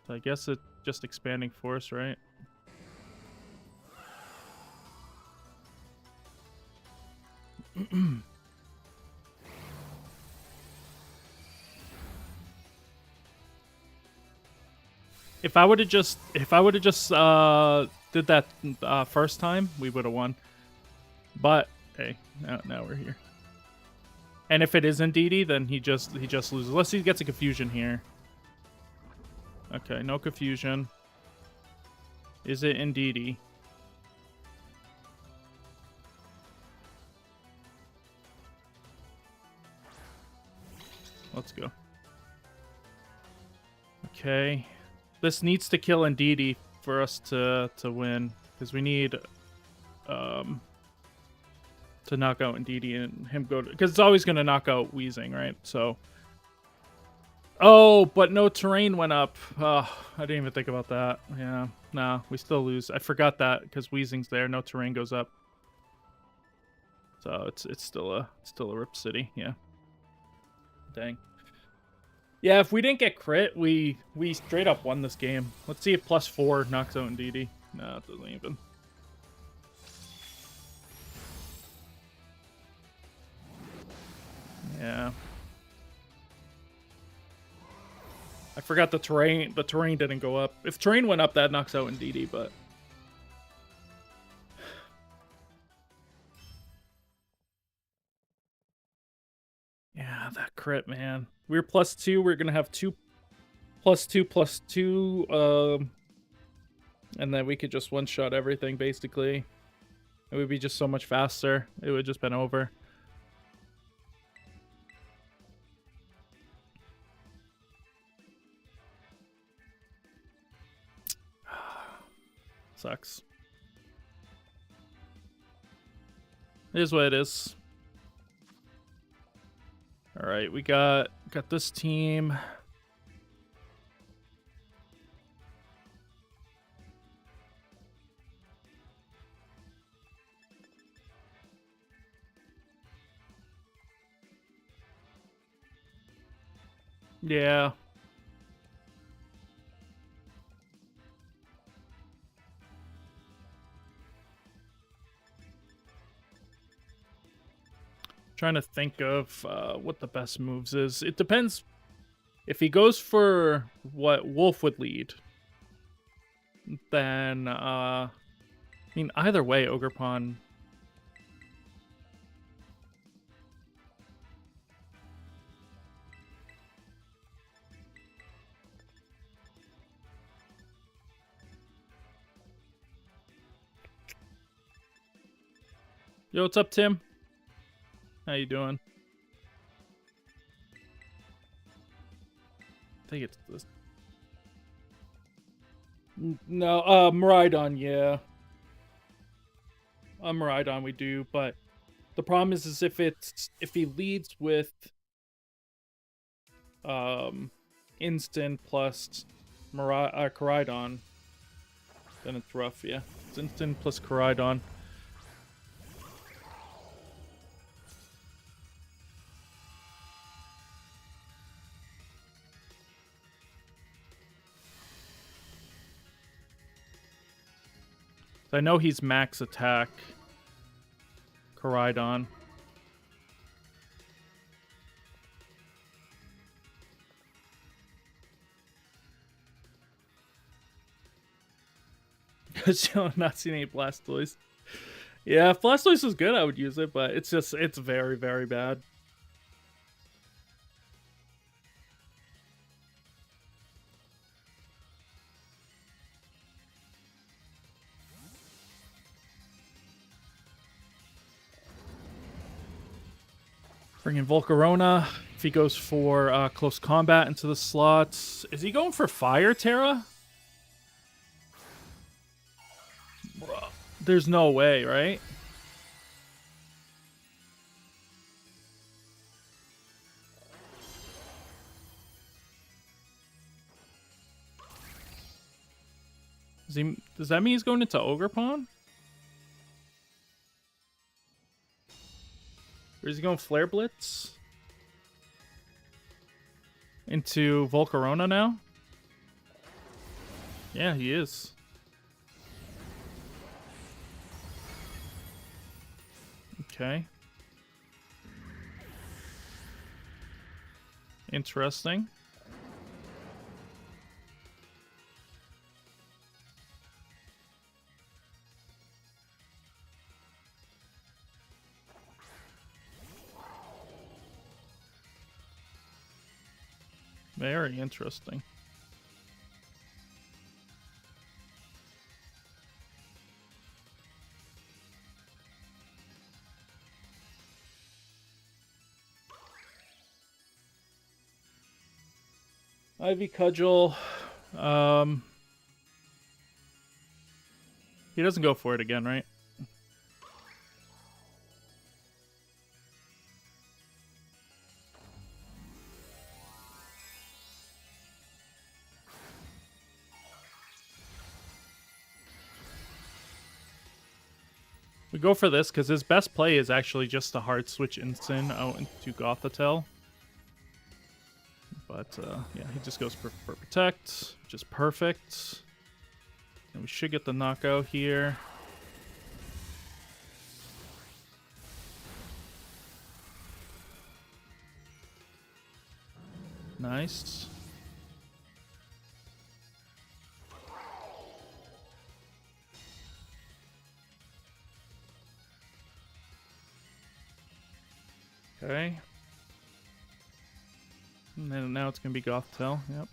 So I guess it's just expanding force, right? If I would have just did that first time, we would have won. But hey, now we're here. And if it isn't DD, then he just loses. Unless he gets a confusion here. Okay, no confusion. Is it in DD? Let's go. Okay. This needs to kill Ndidi for us to win, because we need to knock out Ndidi and him go to, because it's always going to knock out Wheezing, right? So, oh, but no terrain went up. Oh, I didn't even think about that. Yeah, nah, we still lose. I forgot that because Wheezing's there, no terrain goes up. So it's still a Rip City, yeah. Dang. Yeah, if we didn't get crit, we straight up won this game. Let's see if +4 knocks out Ndidi. No, it doesn't even. Yeah. I forgot the terrain. The terrain didn't go up. If terrain went up, that knocks out Ndidi, but... Yeah, that crit, man. We were +2. We're gonna have 2 +2 +2. And then we could just one-shot everything, basically. It would be just so much faster. It would just been over. Sucks. It is what it is. All right, we got this team. Yeah. Trying to think of what the best moves is. It depends. If he goes for what Wolf would lead, then I mean, either way, Ogerpon. Yo, what's up, Tim? How you doing? I think it's this. No, Miraidon, yeah. Miraidon we do, but the problem is if he leads with instant plus Koraidon, then it's rough, yeah. It's instant plus Koraidon. I know he's max attack. Koraidon. Still not seen any Blastoise. Yeah, if Blastoise was good, I would use it, but it's very, very bad. Bring in Volcarona. If he goes for close combat into the slots. Is he going for Fire Terra? Bruh. There's no way, right? Does that mean he's going into Ogerpon? Or is he going Flare Blitz? Into Volcarona now? Yeah, he is. Okay. Interesting. Very interesting. Ivy Cudgel. He doesn't go for it again, right? We go for this because his best play is actually just to hard switch Instant out into Gothitelle. But yeah, he just goes for Protect, which is perfect. And we should get the knockout here. Nice. Okay. And then now it's going to be Gothitelle. Yep.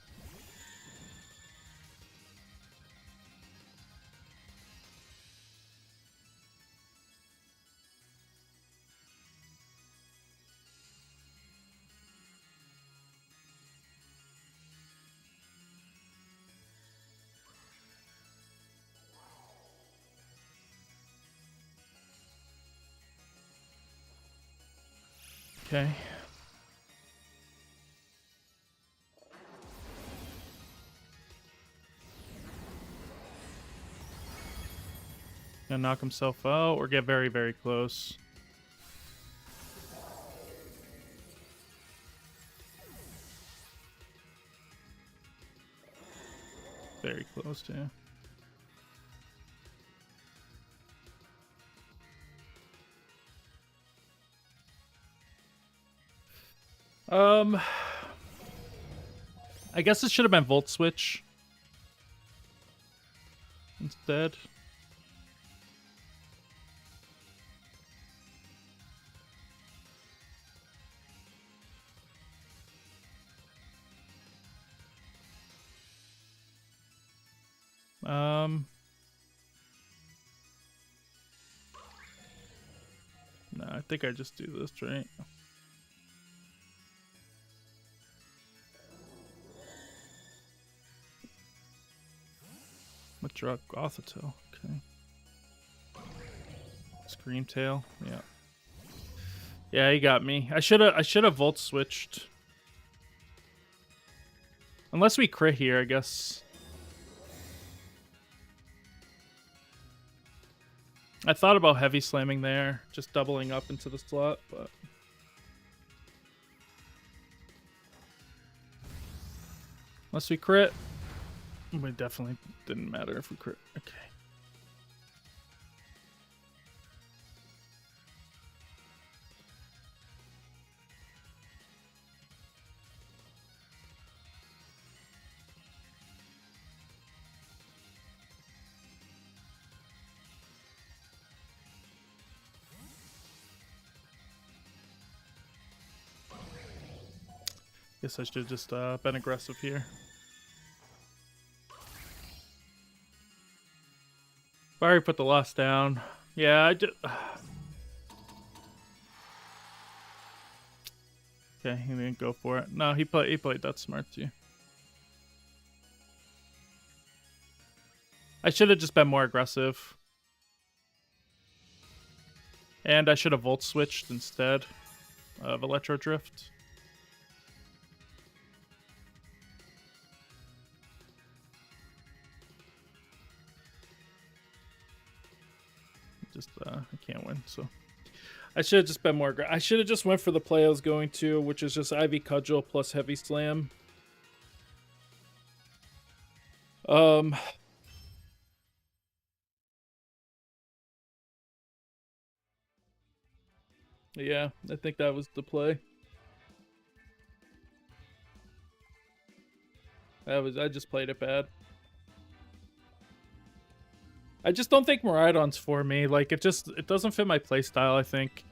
Okay. Gonna knock himself out or get very, very close. Very close, too. I guess it should have been Volt Switch instead. No, I think I just do this, right? Withdraw Gothitelle, okay. Screamtail, yeah. Yeah, he got me. I should have Volt switched. Unless we crit here, I guess. I thought about heavy slamming there, just doubling up into the slot, but unless we crit, it definitely didn't matter if we crit. Okay. Guess I should have just been aggressive here. I already put the loss down. Yeah, I did. Okay, he didn't go for it. No, he played that smart too. I should have just been more aggressive. And I should have Volt switched instead of Electro Drift. Just I can't win, so I should have just been more I should have just went for the play I was going to, which is just Ivy Cudgel plus Heavy Slam. Yeah, I think that was the play. I just played it bad. I just don't think Miraidon's for me. Like, it doesn't fit my playstyle, I think.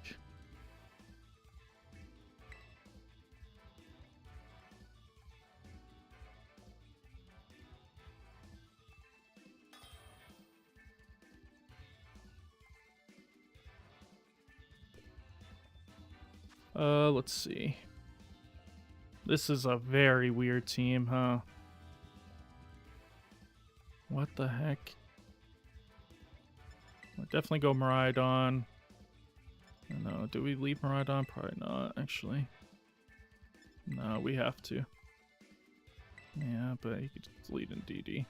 Let's see. This is a very weird team, huh? What the heck? I'll definitely go Miraidon. No, do we leave Miraidon? Probably not, actually. No, we have to. Yeah, but you could just lead in DD.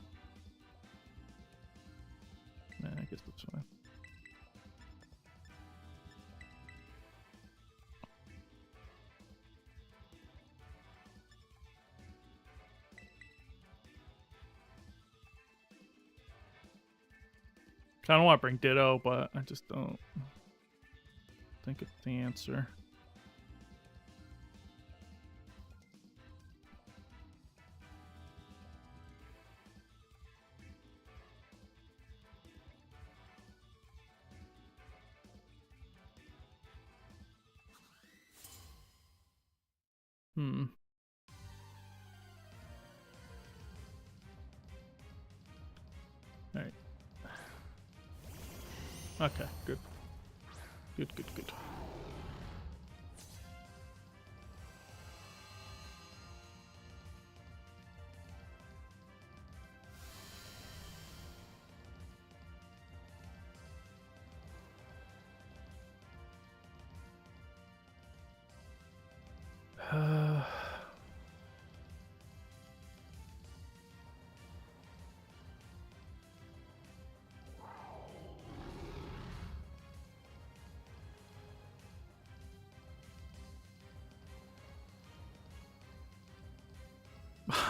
Nah, I guess that's fine. I don't want to bring Ditto, but I just don't think it's the answer. Alright. Okay, good. Good.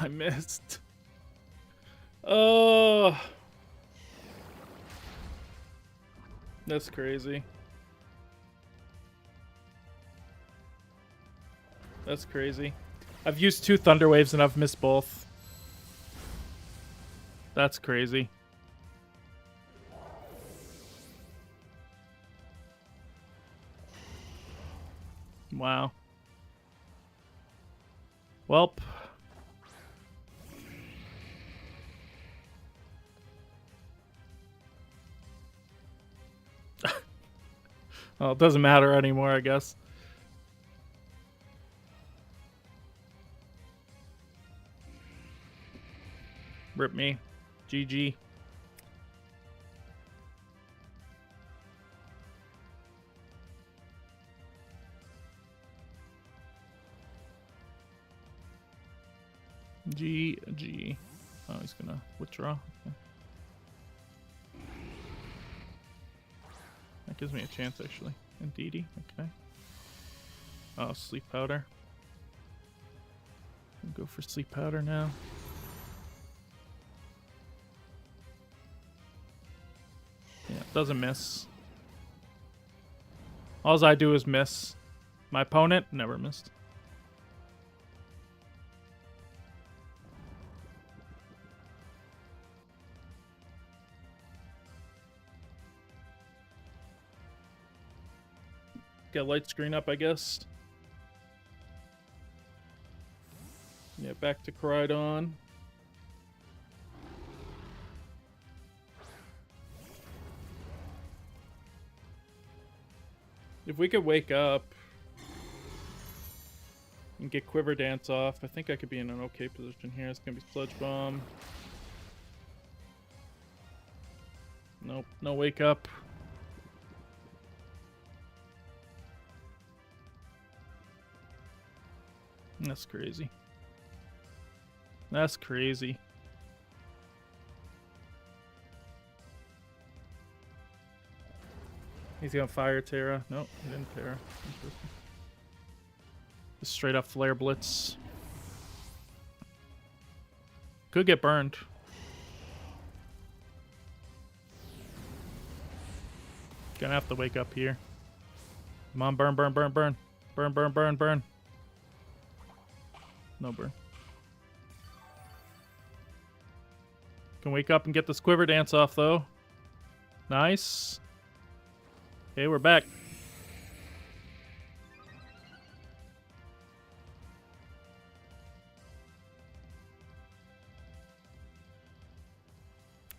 I missed. Oh. That's crazy. That's crazy. I've used 2 Thunder Waves and I've missed both. That's crazy. Wow. Welp. Well, it doesn't matter anymore, I guess. Rip me. GG. GG. Oh, he's gonna withdraw. Okay. That gives me a chance, actually. Indeedy. Okay. Oh, sleep powder. I'll go for sleep powder now. Yeah, doesn't miss. All I do is miss. My opponent never missed. Get light screen up, I guess. Yeah, back to Caly-I. If we could wake up and get Quiver Dance off, I think I could be in an okay position here. It's gonna be Sludge Bomb. Nope, no wake up. That's crazy. That's crazy. He's gonna fire Terra. Nope, he didn't Terra. Just straight up Flare Blitz. Could get burned. Gonna have to wake up here. Come on, burn, burn, burn, burn. Burn, burn, burn, burn. No burn. Can wake up and get this Quiver Dance off, though. Nice. Okay, we're back.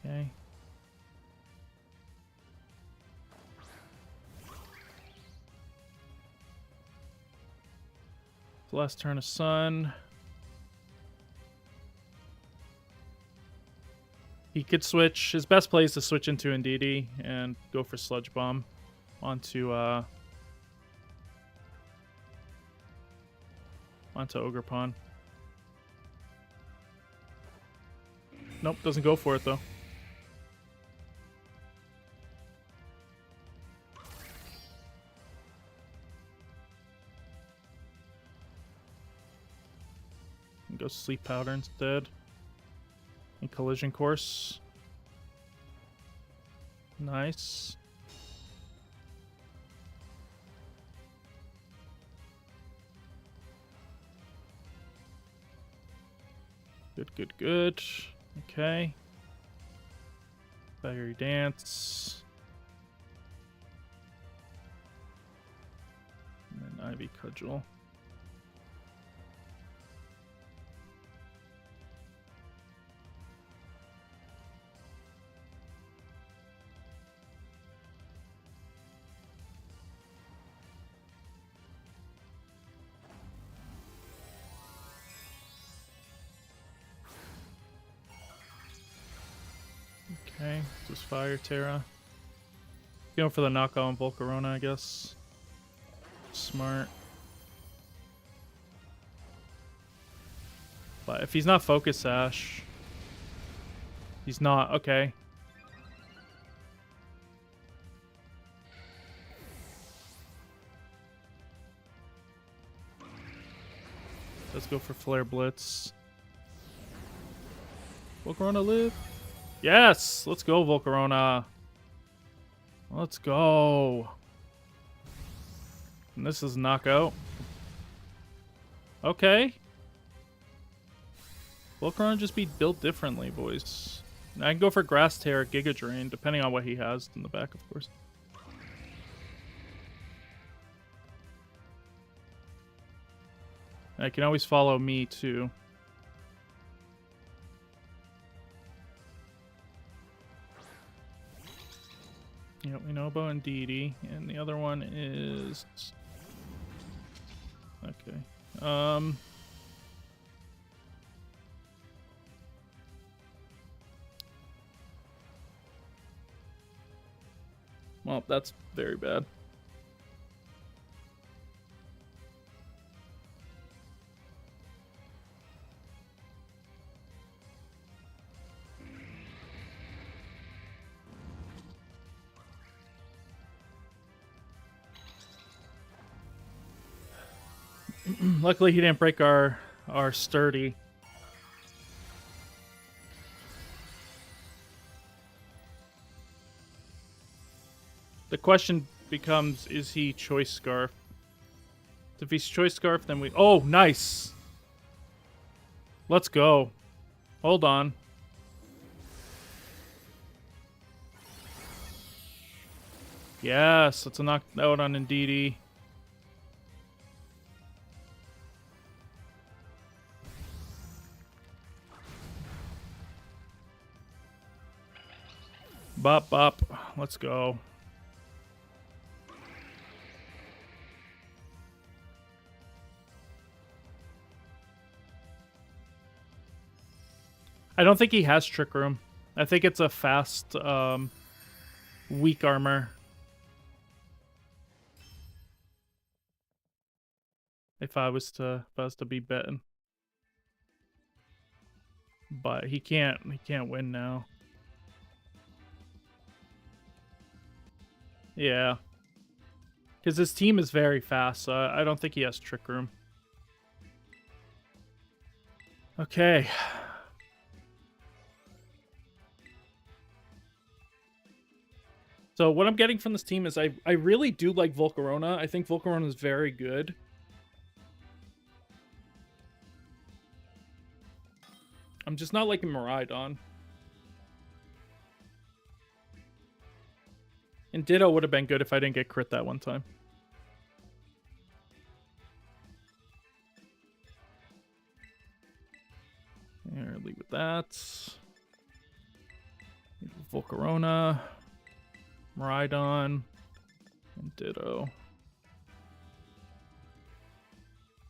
Okay. Last turn of Sun. He could switch. His best play is to switch into Indeedy and go for Sludge Bomb onto Ogerpon. Nope, doesn't go for it though. Go Sleep Powder instead. And Collision Course. Nice. Good, good, good. Okay. Fiery Dance. And then Ivy Cudgel. Okay, just Fire Terra. Going for the knockout on Volcarona, I guess. Smart. But if he's not Focus Sash... He's not, okay. Let's go for Flare Blitz. Volcarona live. Yes! Let's go, Volcarona. Let's go. And this is knockout. Okay. Volcarona just be built differently, boys. I can go for Grass Tear, Giga Drain, depending on what he has in the back, of course. I can always follow me, too. Yeah, we know about Indeedee, and the other one is... Okay. Well, that's very bad. Luckily, he didn't break our sturdy. The question becomes, is he Choice Scarf? If he's Choice Scarf, then we... Oh, nice! Let's go. Hold on. Yes, that's a knockout on Indeedee. Bop, bop. Let's go. I don't think he has Trick Room. I think it's a fast, weak armor. If I was to be betting. But he can't win now. Yeah. Because his team is very fast, so I don't think he has Trick Room. Okay. So what I'm getting from this team is I really do like Volcarona. I think Volcarona is very good. I'm just not liking Miraidon. And Ditto would have been good if I didn't get crit that one time. Here, leave with that. Volcarona. Miraidon. And Ditto.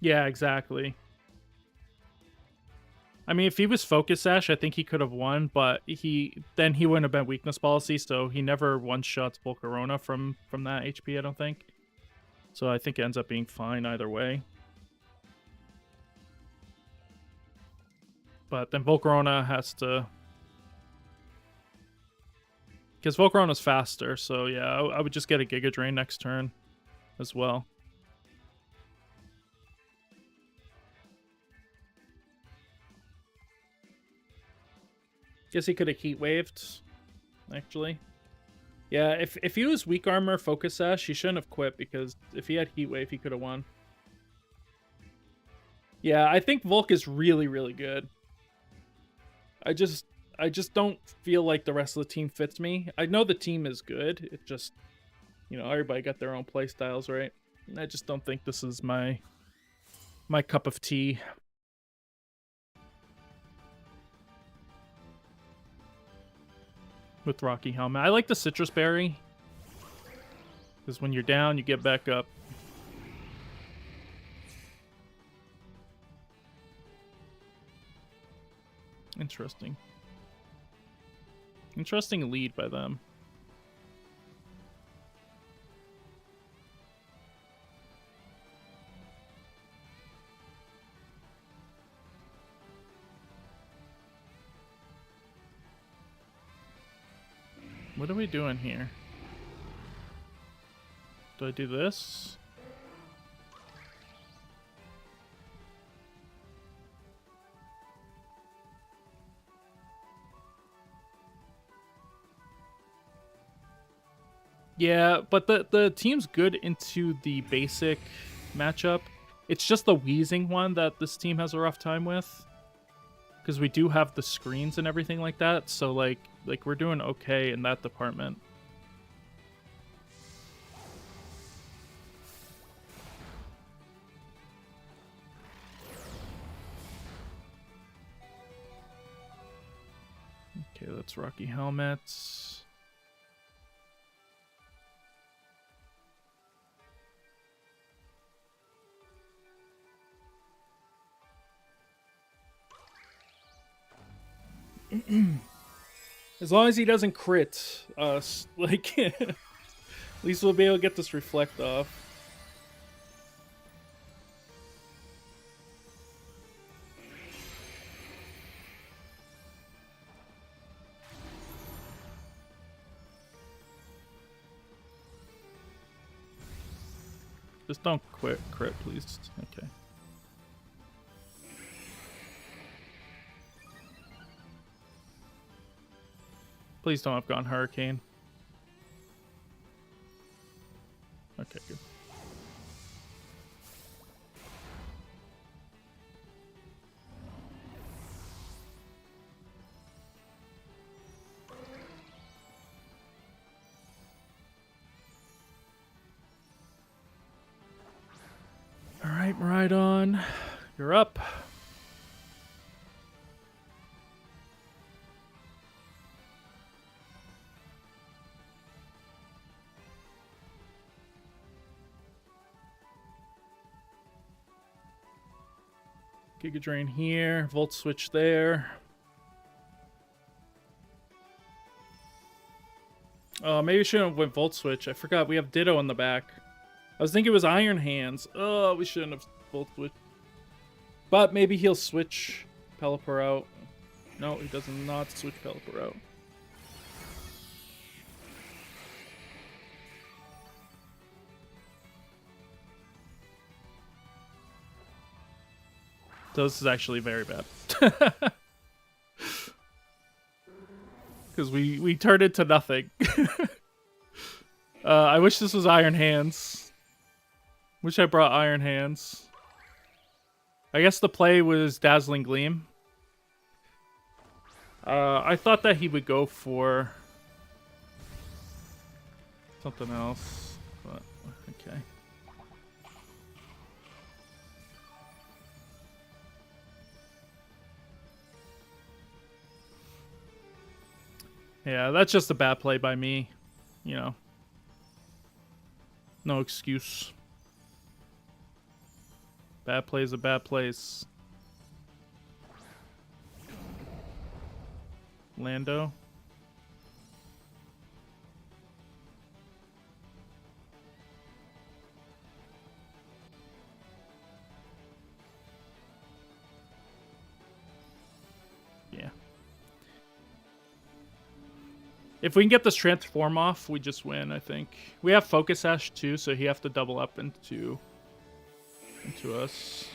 Yeah, exactly. I mean, if he was Focus Sash, I think he could have won, but then he wouldn't have been Weakness Policy, so he never one-shots Volcarona from that HP, I don't think. So I think it ends up being fine either way. But then Volcarona has to... Because Volcarona's faster, so yeah, I would just get a Giga Drain next turn as well. Guess he could have Heat Waved, actually. Yeah, if he was Weak Armor Focus Sash, he shouldn't have quit, because if he had Heat Wave, he could have won. Yeah, I think Volk is really, really good. I just don't feel like the rest of the team fits me. I know the team is good. It just, you know, everybody got their own play styles, right? And I just don't think this is my cup of tea. With Rocky Helmet. I like the Citrus Berry. Because when you're down, you get back up. Interesting. Interesting lead by them. What are we doing here? Do I do this? Yeah, but the team's good into the basic matchup. It's just the wheezing one that this team has a rough time with. Because we do have the screens and everything like that, so like we're doing okay in that department. Okay, let's Rocky helmets. As long as he doesn't crit us, like, at least we'll be able to get this reflect off. Just don't crit, please. Okay. Please don't have gone Hurricane. Okay, good. All right, Maridon, you're up. Giga Drain here, Volt Switch there. Oh, maybe I shouldn't have went Volt Switch. I forgot we have Ditto on the back. I was thinking it was Iron Hands. Oh, we shouldn't have Volt Switch. But maybe he'll switch Pelipper out. No, he does not switch Pelipper out. So this is actually very bad. Because we turned it to nothing. I wish this was Iron Hands. Wish I brought Iron Hands. I guess the play was Dazzling Gleam. I thought that he would go for something else, but okay. Yeah, that's just a bad play by me, you know. No excuse. Bad play is a bad place. Lando. Yeah. If we can get this transform off, we just win, I think. We have Focus Ash too, so he have to double up into us.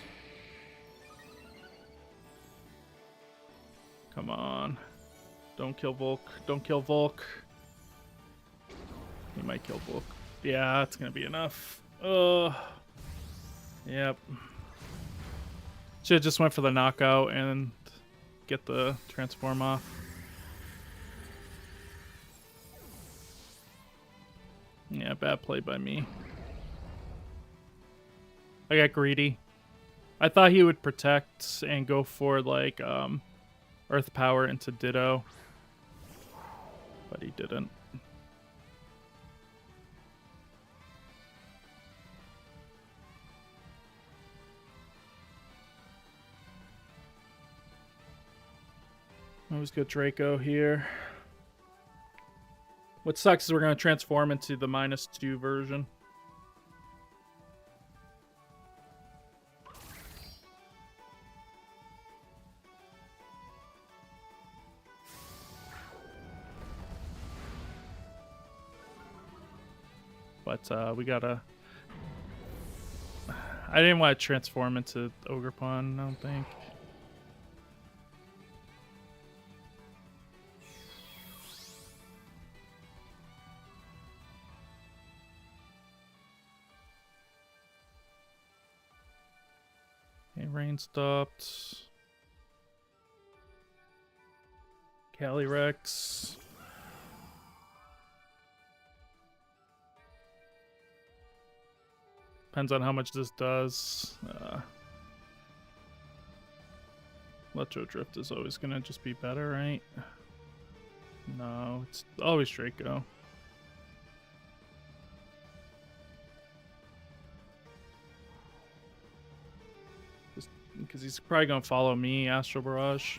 Come on. Don't kill Volk. Don't kill Volk. He might kill Volk. Yeah, it's gonna be enough. Yep. Should've just went for the knockout and get the transform off. Yeah, bad play by me. I got greedy. I thought he would protect and go for like Earth Power into Ditto, but he didn't. Always good Draco here. What sucks is we're going to transform into the -2 version. But we gotta... I didn't want to transform into Ogerpon, I don't think. Okay, rain stopped. Calyrex. Depends on how much this does. Electro Drift is always gonna just be better, right? No, it's always Draco. Just because he's probably gonna follow me, Astral Barrage.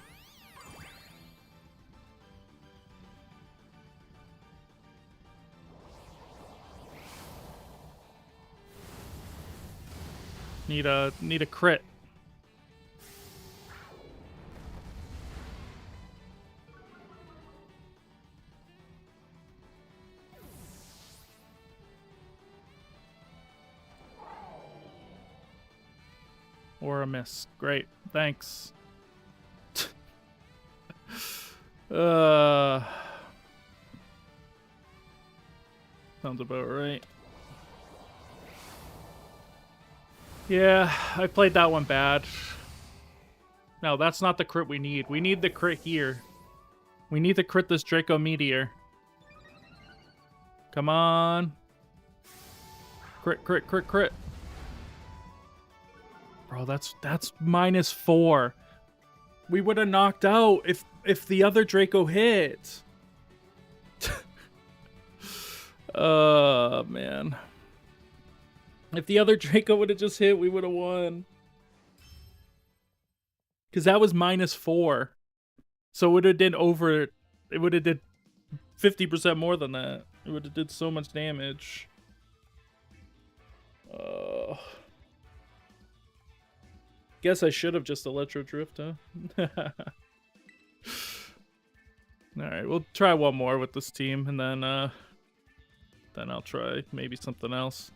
Need a crit. Or a miss. Great. Thanks. Sounds about right. Yeah, I played that one bad. No, that's not the crit we need. We need the crit here. We need to crit this Draco Meteor. Come on. Crit, crit, crit, crit. Bro, that's -4. We would have knocked out if the other Draco hit. Oh, man. If the other Draco would have just hit, we would have won. Because that was -4. So it would have did over... It would have did 50% more than that. It would have did so much damage. Guess I should have just Electro Drift, huh? Alright, we'll try one more with this team, and then I'll try maybe something else.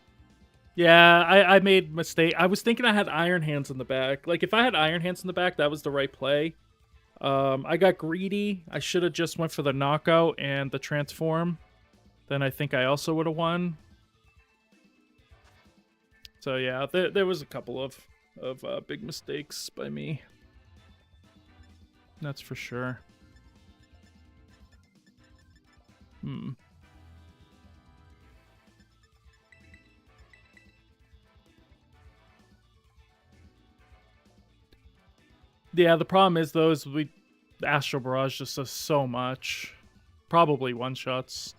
Yeah, I made a mistake. I was thinking I had Iron Hands in the back. Like, if I had Iron Hands in the back, that was the right play. I got greedy. I should have just went for the knockout and the transform. Then I think I also would have won. So yeah, there was a couple of big mistakes by me. That's for sure. Yeah, the problem is those the Astral Barrage just does so much. Probably one-shots.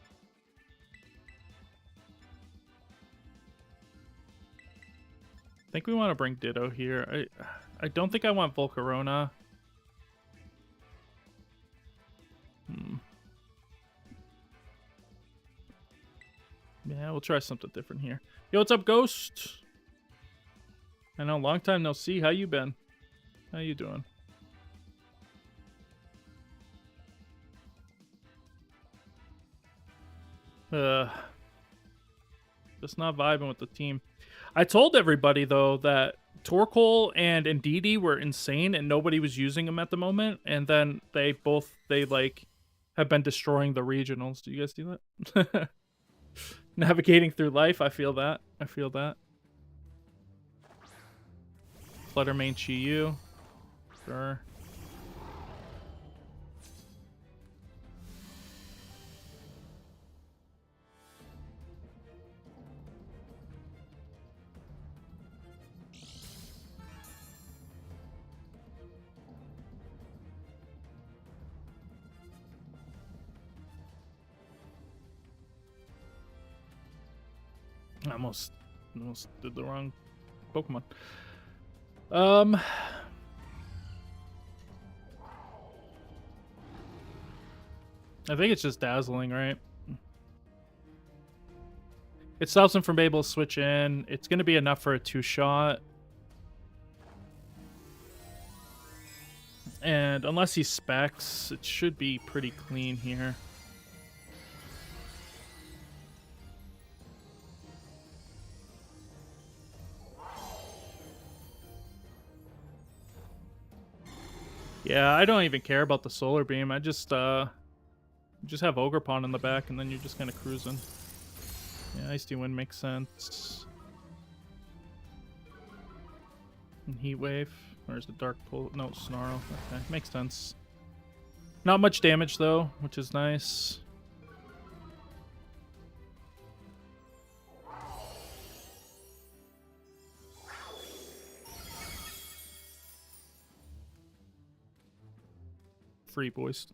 I think we want to bring Ditto here. I don't think I want Volcarona. Yeah, we'll try something different here. Yo, what's up, Ghost? I know, long time no see. How you been? How you doing? Just not vibing with the team. I told everybody, though, that Torkoal and Ndidi were insane and nobody was using them at the moment. And then they like, have been destroying the regionals. Do you guys see that? Navigating through life, I feel that. I feel that. Flutter main Chi-Yu. Sure. I almost did the wrong Pokemon. I think it's just Dazzling, right? It stops him from being able to switch in. It's going to be enough for a 2-shot. And unless he specs, it should be pretty clean here. Yeah, I don't even care about the Solar Beam. I just have Ogerpon in the back, and then you're just kind of cruising. Yeah, Icy Wind makes sense. And Heat Wave. Or is it Dark Pull? No, Snarl. Okay, makes sense. Not much damage though, which is nice. Free, boys.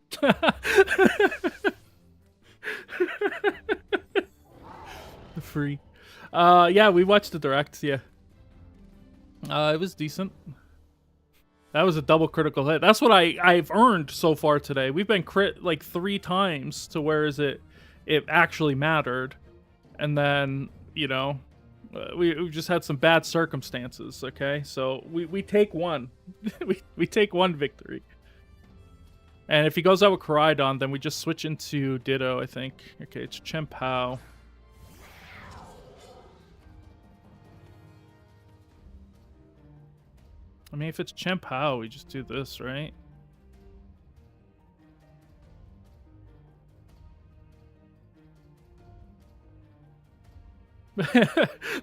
Free. Yeah, we watched the direct, yeah. It was decent. That was a double critical hit. That's what I've earned so far today. We've been crit like 3 times to where it actually mattered. And then, you know, we just had some bad circumstances, okay? So we take one. we take one victory. And if he goes out with Koraidon, then we just switch into Ditto, I think. Okay, it's Chen Pao. I mean, if it's Chen Pao, we just do this, right?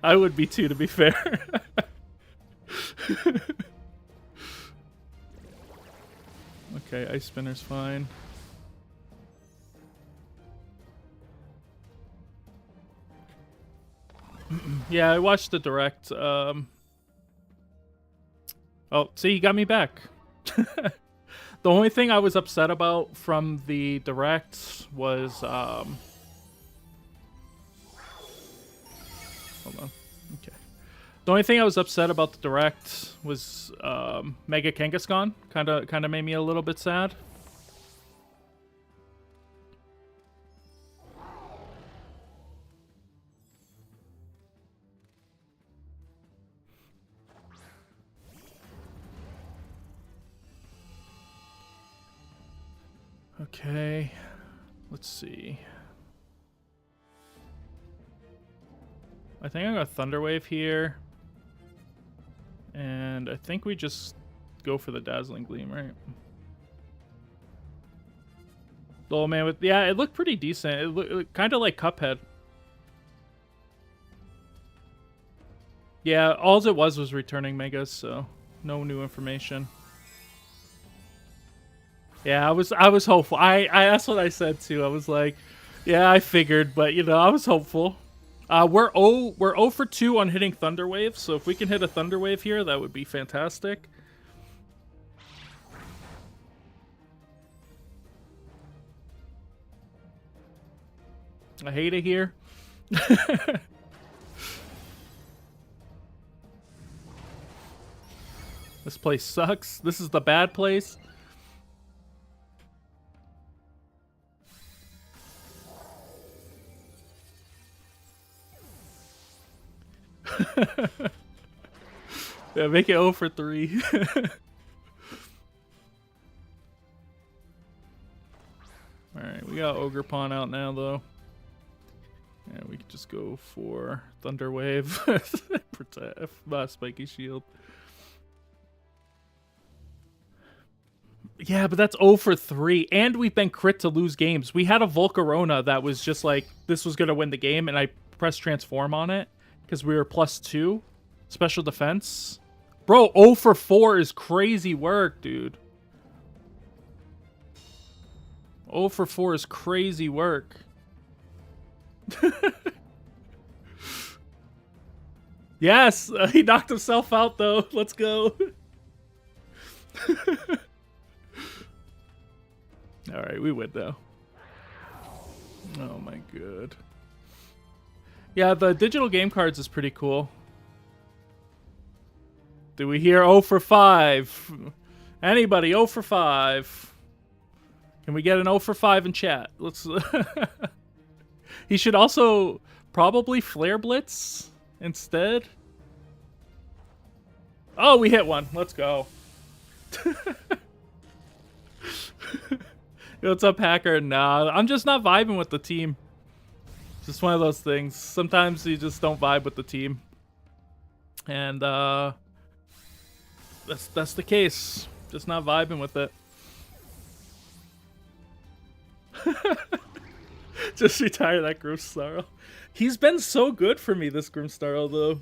I would be too, to be fair. Okay, Ice Spinner's fine. Yeah, I watched the direct. Oh, see, he got me back. The only thing I was upset about from the direct was, hold on. Okay. The only thing I was upset about the direct was Mega Kangaskhan. Kind of made me a little bit sad. Okay, let's see. I think I got Thunder Wave here. And I think we just go for the Dazzling Gleam, right? Oh man, yeah, it looked pretty decent. It looked kind of like Cuphead. Yeah, all it was returning Megas, so no new information. Yeah, I was hopeful. That's what I said too. I was like, yeah, I figured, but you know, I was hopeful. We're 0 for 2 on hitting Thunder Wave, so if we can hit a Thunder Wave here, that would be fantastic. I hate it here. This place sucks. This is the bad place. Yeah, make it 0 for 3. Alright, we got Ogre Pawn out now, though. And we can just go for Thunder Wave. Protect, Spiky Shield. Yeah, but that's 0 for 3. And we've been crit to lose games. We had a Volcarona that was just like, this was going to win the game, and I pressed Transform on it. Because we were +2 special defense. Bro, 0 for 4 is crazy work, dude. 0 for 4 is crazy work. Yes, he knocked himself out, though. Let's go. Alright, we win, though. Oh, my god. Yeah, the digital game cards is pretty cool. Do we hear 0 for 5? Anybody 0 for 5? Can we get an 0 for 5 in chat? Let's. He should also probably Flare Blitz instead. Oh, we hit one. Let's go. What's up, hacker? Nah, I'm just not vibing with the team. Just one of those things. Sometimes you just don't vibe with the team. And that's the case. Just not vibing with it. Just retire that Grimmsnarl. He's been so good for me, this Grimmsnarl, though.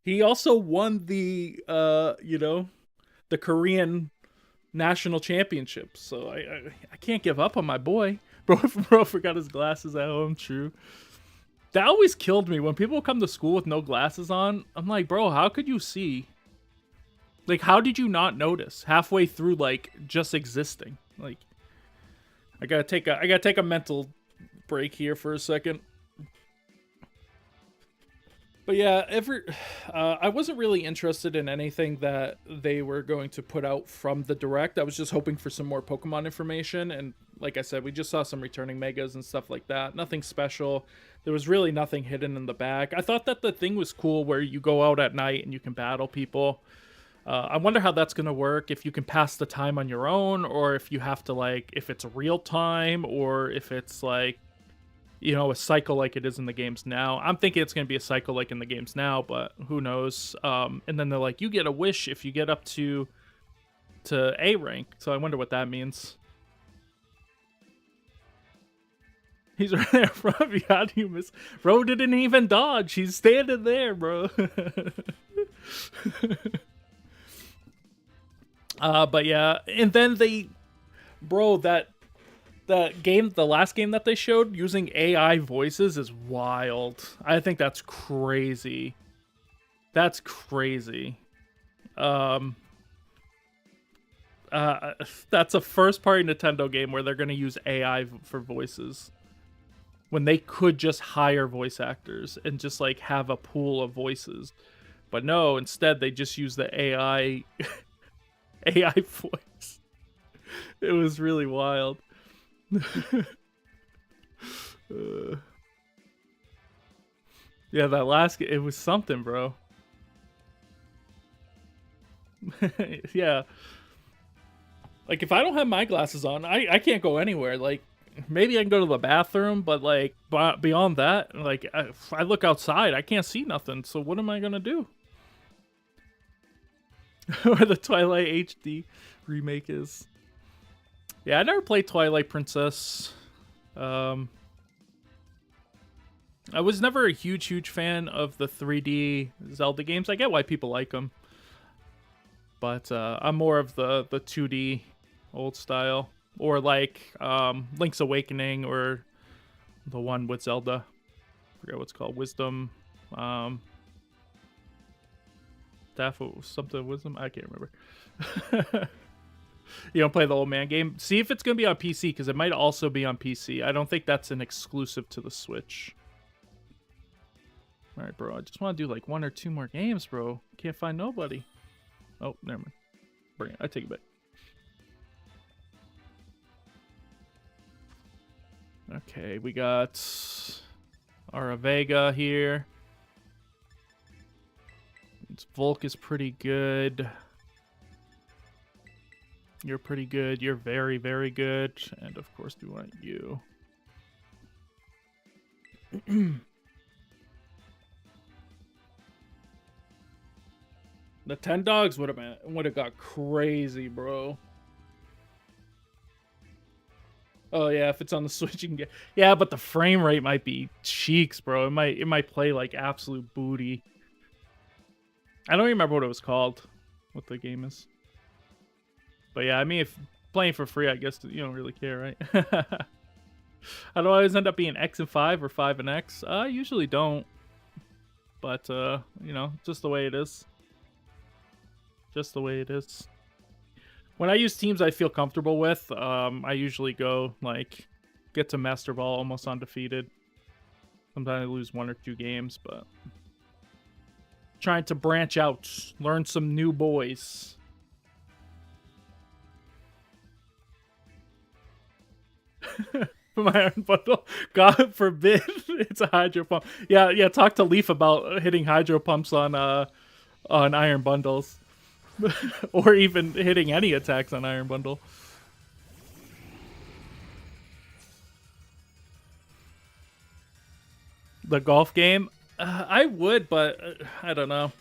He also won the the Korean national championship. So I can't give up on my boy. Bro forgot his glasses at home. True. That always killed me when people come to school with no glasses on. I'm like, bro, how could you see? Like, how did you not notice halfway through, like, just existing? Like, I gotta take a mental break here for a second. But yeah, I wasn't really interested in anything that they were going to put out from the Direct. I was just hoping for some more Pokemon information, and like I said, we just saw some returning Megas and stuff like that. Nothing special. There was really nothing hidden in the bag. I thought that the thing was cool where you go out at night and you can battle people. I wonder how that's going to work, if you can pass the time on your own, or if you have to, like, if it's real time, or if it's, like, you know, a cycle like it is in the games now. I'm thinking it's going to be a cycle like in the games now, but who knows. And then they're like, you get a wish if you get up to A rank. So I wonder what that means. He's right there in front of you. How do you miss? Bro didn't even dodge. He's standing there, bro. But yeah, and then the last game that they showed using AI voices is wild. I think that's crazy. That's crazy. That's a first-party Nintendo game where they're going to use AI for voices, when they could just hire voice actors and just, like, have a pool of voices. But no, instead they just use the AI voice. It was really wild. Yeah, that last it was something, bro. Yeah, like, if I don't have my glasses on, I can't go anywhere. Like, maybe I can go to the bathroom, but, like, beyond that, like, if I look outside, I can't see nothing. So what am I gonna do? Or the Twilight HD remake is. Yeah, I never played Twilight Princess. I was never a huge fan of the 3D Zelda games. I get why people like them, but I'm more of the 2D old style, or like Link's Awakening, or the one with Zelda. I forget what's called. Wisdom. Something Wisdom. I can't remember. You don't play the old man game. See if it's going to be on PC, because it might also be on PC. I don't think that's an exclusive to the Switch. All right, bro. I just want to do like 1 or 2 more games, bro. Can't find nobody. Oh, never mind. Bring it. I take it back. Okay, we got our Vega here. Volk is pretty good. You're pretty good. You're very, very good. And of course, we want you. The 10 dogs would have got crazy, bro. Oh yeah, if it's on the Switch, you can get. Yeah, but the frame rate might be cheeks, bro. It might play like absolute booty. I don't even remember what it was called, what the game is. But yeah, I mean, if playing for free, I guess you don't really care, right? How do I always end up being X and 5 or 5 and X? I usually don't. But, you know, just the way it is. Just the way it is. When I use teams I feel comfortable with, I usually go, like, get to Master Ball almost undefeated. Sometimes I lose 1 or 2 games, but... trying to branch out, learn some new boys. My Iron Bundle, God forbid, it's a Hydro Pump. Yeah. Talk to Leaf about hitting Hydro Pumps on Iron Bundles, or even hitting any attacks on Iron Bundle. The golf game, I would, but I don't know.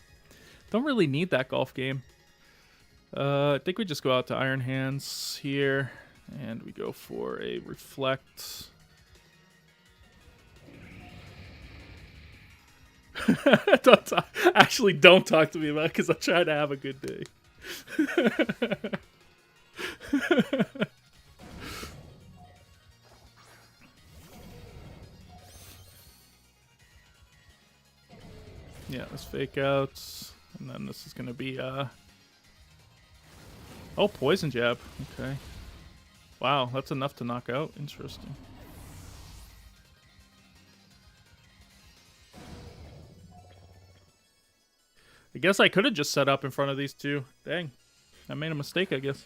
Don't really need that golf game. I think we just go out to Iron Hands here. And we go for a Reflect. Actually, don't talk to me about it because I'm trying to have a good day. Yeah, let's fake outs. And then this is going to be, oh, poison jab. Okay. Wow, that's enough to knock out. Interesting. I guess I could have just set up in front of these two. Dang. I made a mistake, I guess.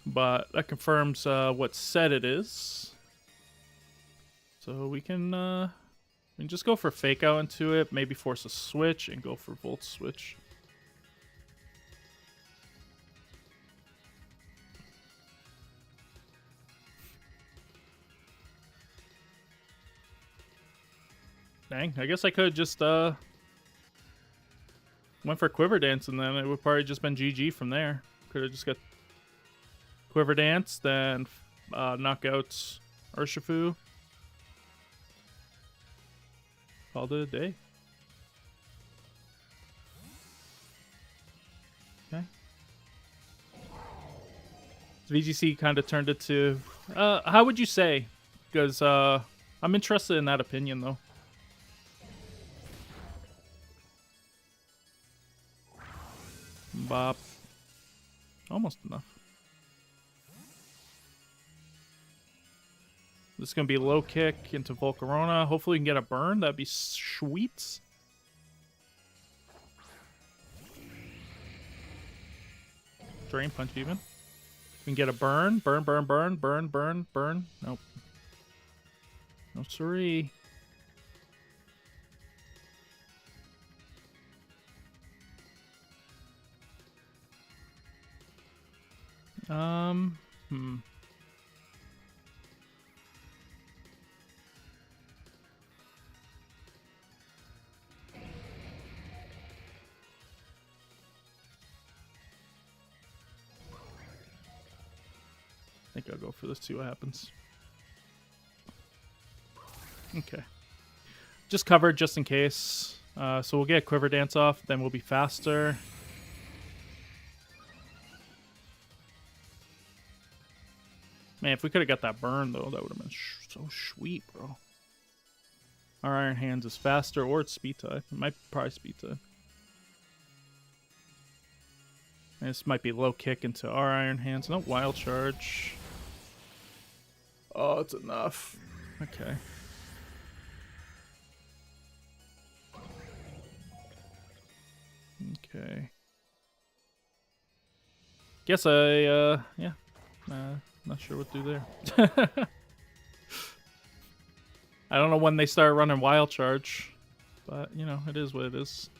But that confirms what set it is. So we can just go for fake out into it, maybe force a switch and go for volt switch. Dang, I guess I could have just went for Quiver Dance and then it would probably just been GG from there. Could have just got Quiver Dance, then knockouts Urshifu. Called it a day. Okay. VGC kind of turned it to... how would you say? Because I'm interested in that opinion, though. Bop. Almost enough. This is going to be low kick into Volcarona. Hopefully we can get a burn. That'd be sweet. Drain punch even. We can get a burn. Burn, burn, burn, burn, burn, burn. Nope. No siree. I think I'll go for this, see what happens. Okay. Just covered just in case. So we'll get Quiver Dance off, then we'll be faster. Man, if we could have got that burn, though, that would have been so sweet, bro. Our Iron Hands is faster, or it's speed type. It might probably speed type. And this might be low kick into our Iron Hands. No wild charge. Oh, it's enough. Okay. Okay. Guess I, yeah. Not sure what to do there. I don't know when they start running wild charge, but, you know, it is what it is.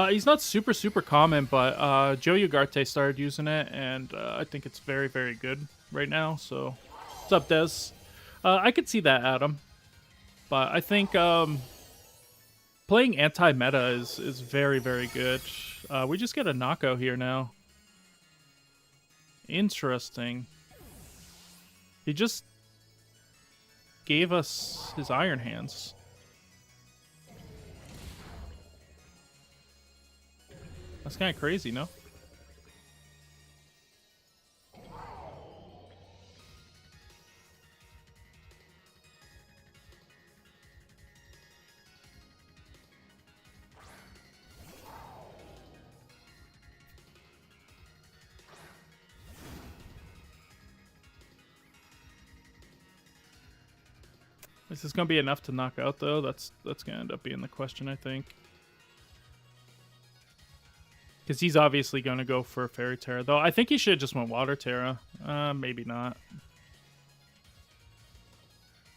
He's not super common, but Joe Ugarte started using it, and I think it's very, very good right now. So, what's up, Des? I could see that, Adam. But I think playing anti-meta is very, very good. We just get a knockout here now. Interesting. He just gave us his Iron Hands. That's kind of crazy, no? Is this going to be enough to knock out, though? That's going to end up being the question, I think. Because he's obviously going to go for Fairy Terra, though. I think he should have just went Water Terra. Maybe not.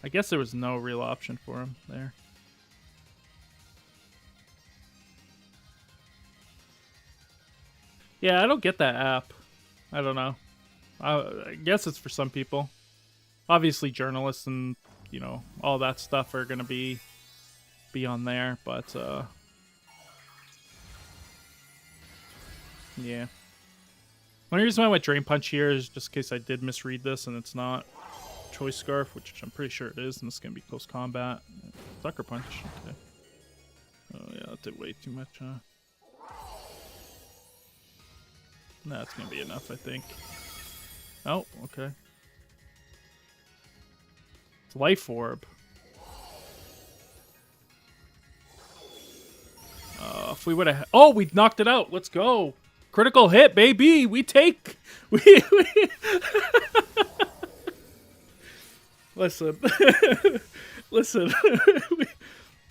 I guess there was no real option for him there. Yeah, I don't get that app. I don't know. I guess it's for some people. Obviously, journalists and, you know, all that stuff are gonna be on there, but yeah. One reason why I went Drain Punch here is just in case I did misread this and it's not Choice Scarf, which I'm pretty sure it is, and it's gonna be close combat. Sucker Punch. Okay. Oh yeah, that did way too much, huh? That's gonna be enough, I think. Oh, okay. It's Life Orb. If we would have... Oh, we knocked it out. Let's go. Critical hit, baby. We take... Listen. Listen.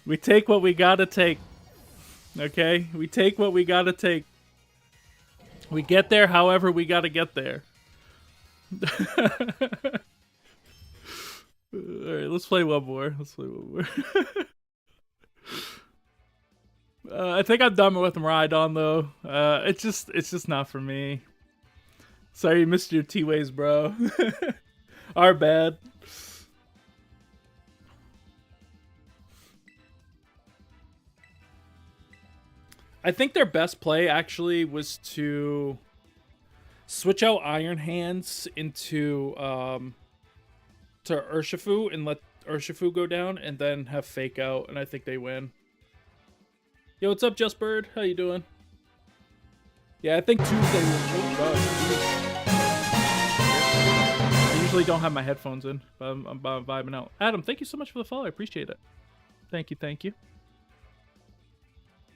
we take what we gotta take. Okay? We take what we gotta take. We get there however we gotta get there. Alright, let's play one more. I think I'm done with Rhydon though. It's just not for me. Sorry you missed your T-Ways, bro. Our bad. I think their best play actually was to switch out Iron Hands into to Urshifu and let Urshifu go down and then have Fake Out, and I think they win. Yo, what's up, Just Bird? How you doing? Yeah, I think Tuesday will... Oh, God. I usually don't have my headphones in, but I'm vibing out. Adam, thank you so much for the follow. I appreciate it. Thank you.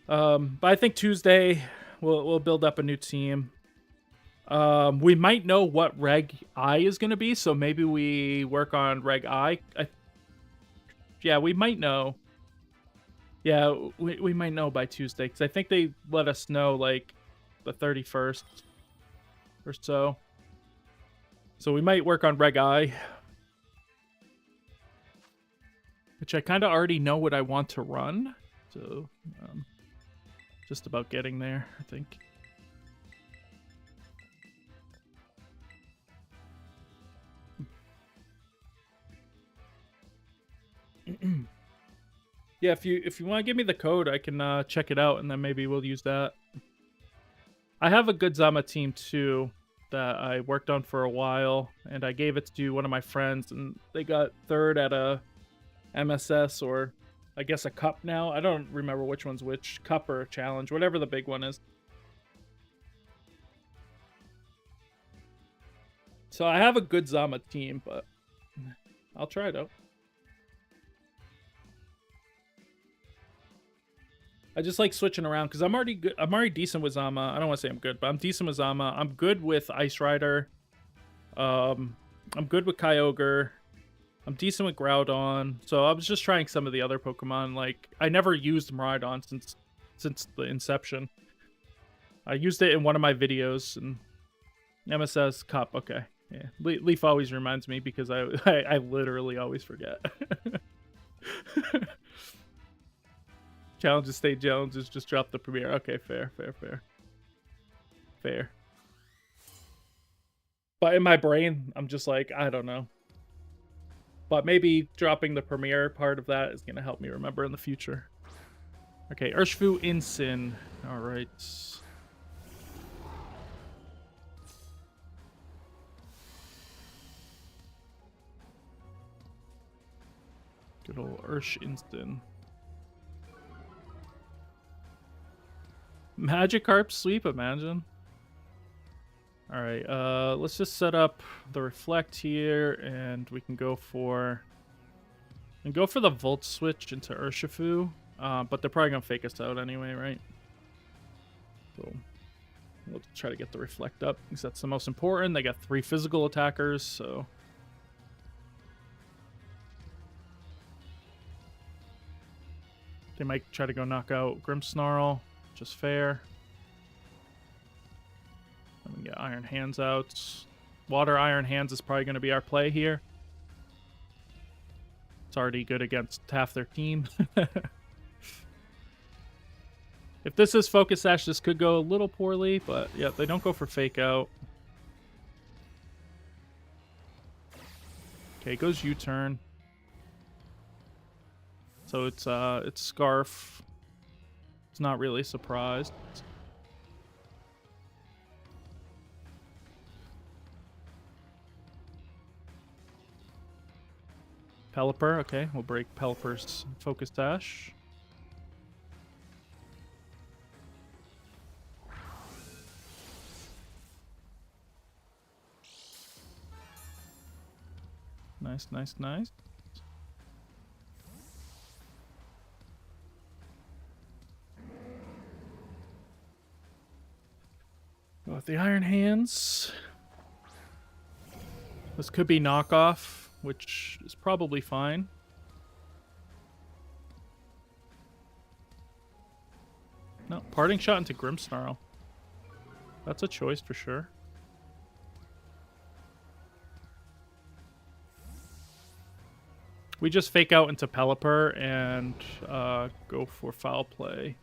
But I think Tuesday we'll build up a new team. We might know what Reg I is going to be, so maybe we work on Reg I. Yeah, we might know. Yeah, we might know by Tuesday, because I think they let us know, like, the 31st or so. So we might work on Reg I. Which I kind of already know what I want to run. So, just about getting there, I think. Yeah, if you want to give me the code, I can check it out, and then maybe we'll use that. I have a good Zama team too that I worked on for a while, and I gave it to one of my friends, and they got third at a MSS, or I guess a cup now. I don't remember which one's which, cup or challenge, whatever the big one is. So I have a good Zama team, but I'll try it out. I just like switching around because I'm already good. I'm already decent with Zama. I don't want to say I'm good, but I'm decent with Zama. I'm good with Ice Rider. I'm good with Kyogre. I'm decent with Groudon. So I was just trying some of the other Pokemon. Like, I never used Miraidon since the inception. I used it in one of my videos, and MSS Cup. Okay, yeah. Leaf always reminds me because I literally always forget. Challenges, state challenges, just drop the premiere. Okay, fair. But in my brain, I'm just like, I don't know. But maybe dropping the premiere part of that is going to help me remember in the future. Okay, Urshifu Incin. All right. Good old Incin. Magikarp sweep, imagine. Alright, let's just set up the Reflect here, and we can go for the Volt switch into Urshifu, but they're probably gonna fake us out anyway, right? So we'll try to get the Reflect up, because that's the most important. They got 3 physical attackers, so... They might try to go knock out Grimmsnarl. Just fair. Let me get Iron Hands out. Water Iron Hands is probably going to be our play here. It's already good against half their team. If this is Focus Sash, this could go a little poorly, but yeah, they don't go for Fake Out. Okay, goes U-turn. So it's Scarf. It's not really surprised. Pelipper, okay, we'll break Pelipper's Focus Dash. Nice, nice, nice. Go with the Iron Hands. This could be knockoff, which is probably fine. No, Parting Shot into Grimmsnarl. That's a choice for sure. We just Fake Out into Pelipper and go for Foul Play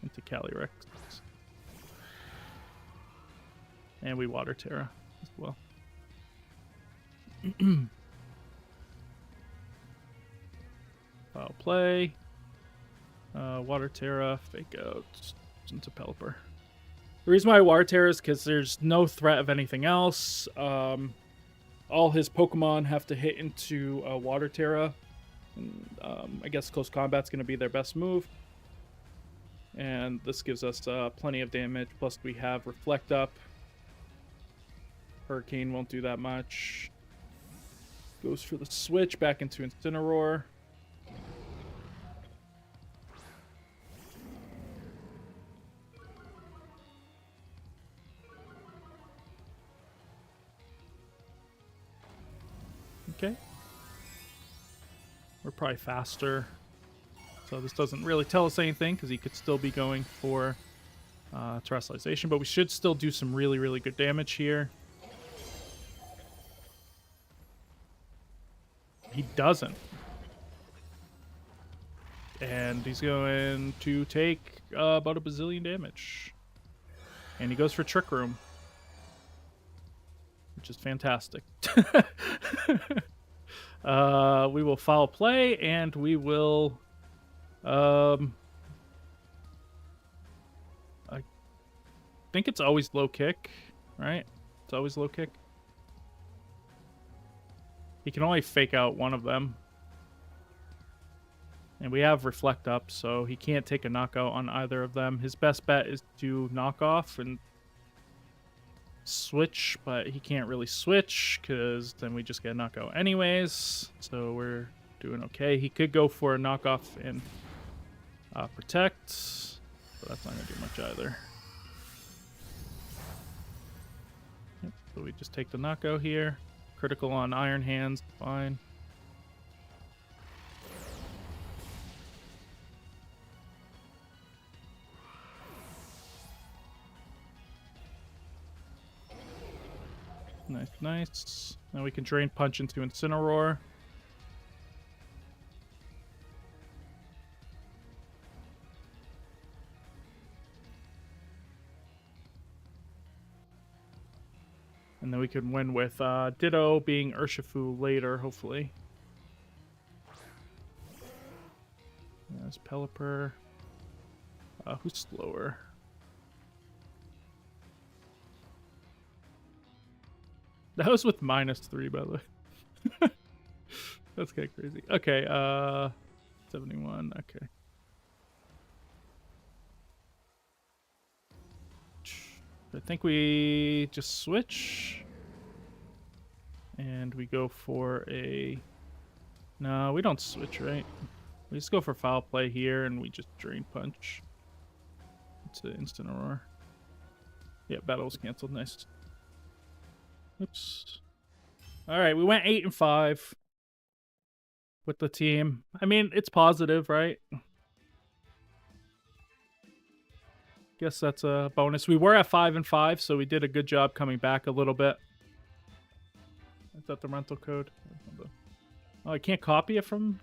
into Calyrex. And we Water Terra as well. Foul Play. Water Terra, Fake Out into Pelipper. The reason why I Water Terra is because there's no threat of anything else. All his Pokemon have to hit into Water Terra. And, I guess Close Combat's going to be their best move. And this gives us plenty of damage. Plus we have Reflect Up. Hurricane won't do that much. Goes for the switch back into Incineroar. Okay. We're probably faster. So this doesn't really tell us anything because he could still be going for Terrestrialization, but we should still do some really, really good damage here. He doesn't. And he's going to take about a bazillion damage. And he goes for Trick Room. Which is fantastic. We will Foul Play, and we will... I think it's always Low Kick, right? It's always Low Kick. He can only Fake Out one of them. And we have Reflect Up, so he can't take a knockout on either of them. His best bet is to knock off and switch, but he can't really switch because then we just get a knockout anyways. So we're doing okay. He could go for a knockoff and Protect, but that's not going to do much either. Yep, so we just take the knockout here. Critical on Iron Hands, fine. Nice, nice. Now we can Drain Punch into Incineroar. And then we can win with Ditto being Urshifu later, hopefully. There's Pelipper. Who's slower? That was with -3, by the way. That's kind of crazy. Okay, 71, okay. I think we just switch. And we go for a... No, we don't switch, right? We just go for Foul Play here, and we just Drain Punch. It's an Incineroar. Yeah, battle was canceled. Nice. Oops. Alright, we went 8-5 with the team. I mean, it's positive, right? Guess that's a bonus. We were at 5-5, so we did a good job coming back a little bit. Is that the rental code? Oh, I can't copy it from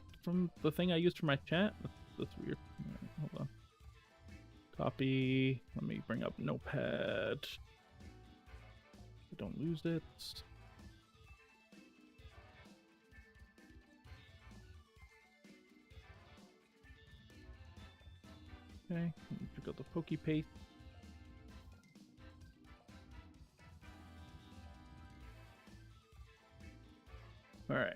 the thing I used for my chat? That's weird. Alright, hold on. Copy. Let me bring up Notepad. Don't lose it. Okay, pick up the pokey paste. All right.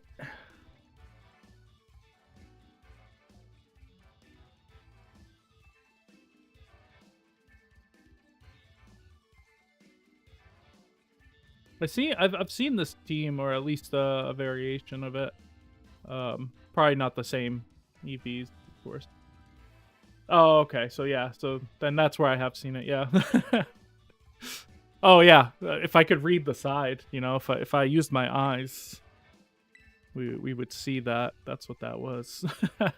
I've seen this team, or at least a variation of it. Probably not the same EVs, of course. Oh, okay. So yeah, so then that's where I have seen it. Yeah. Oh yeah. If I could read the side, you know, if I used my eyes, we would see that. That's what that was. All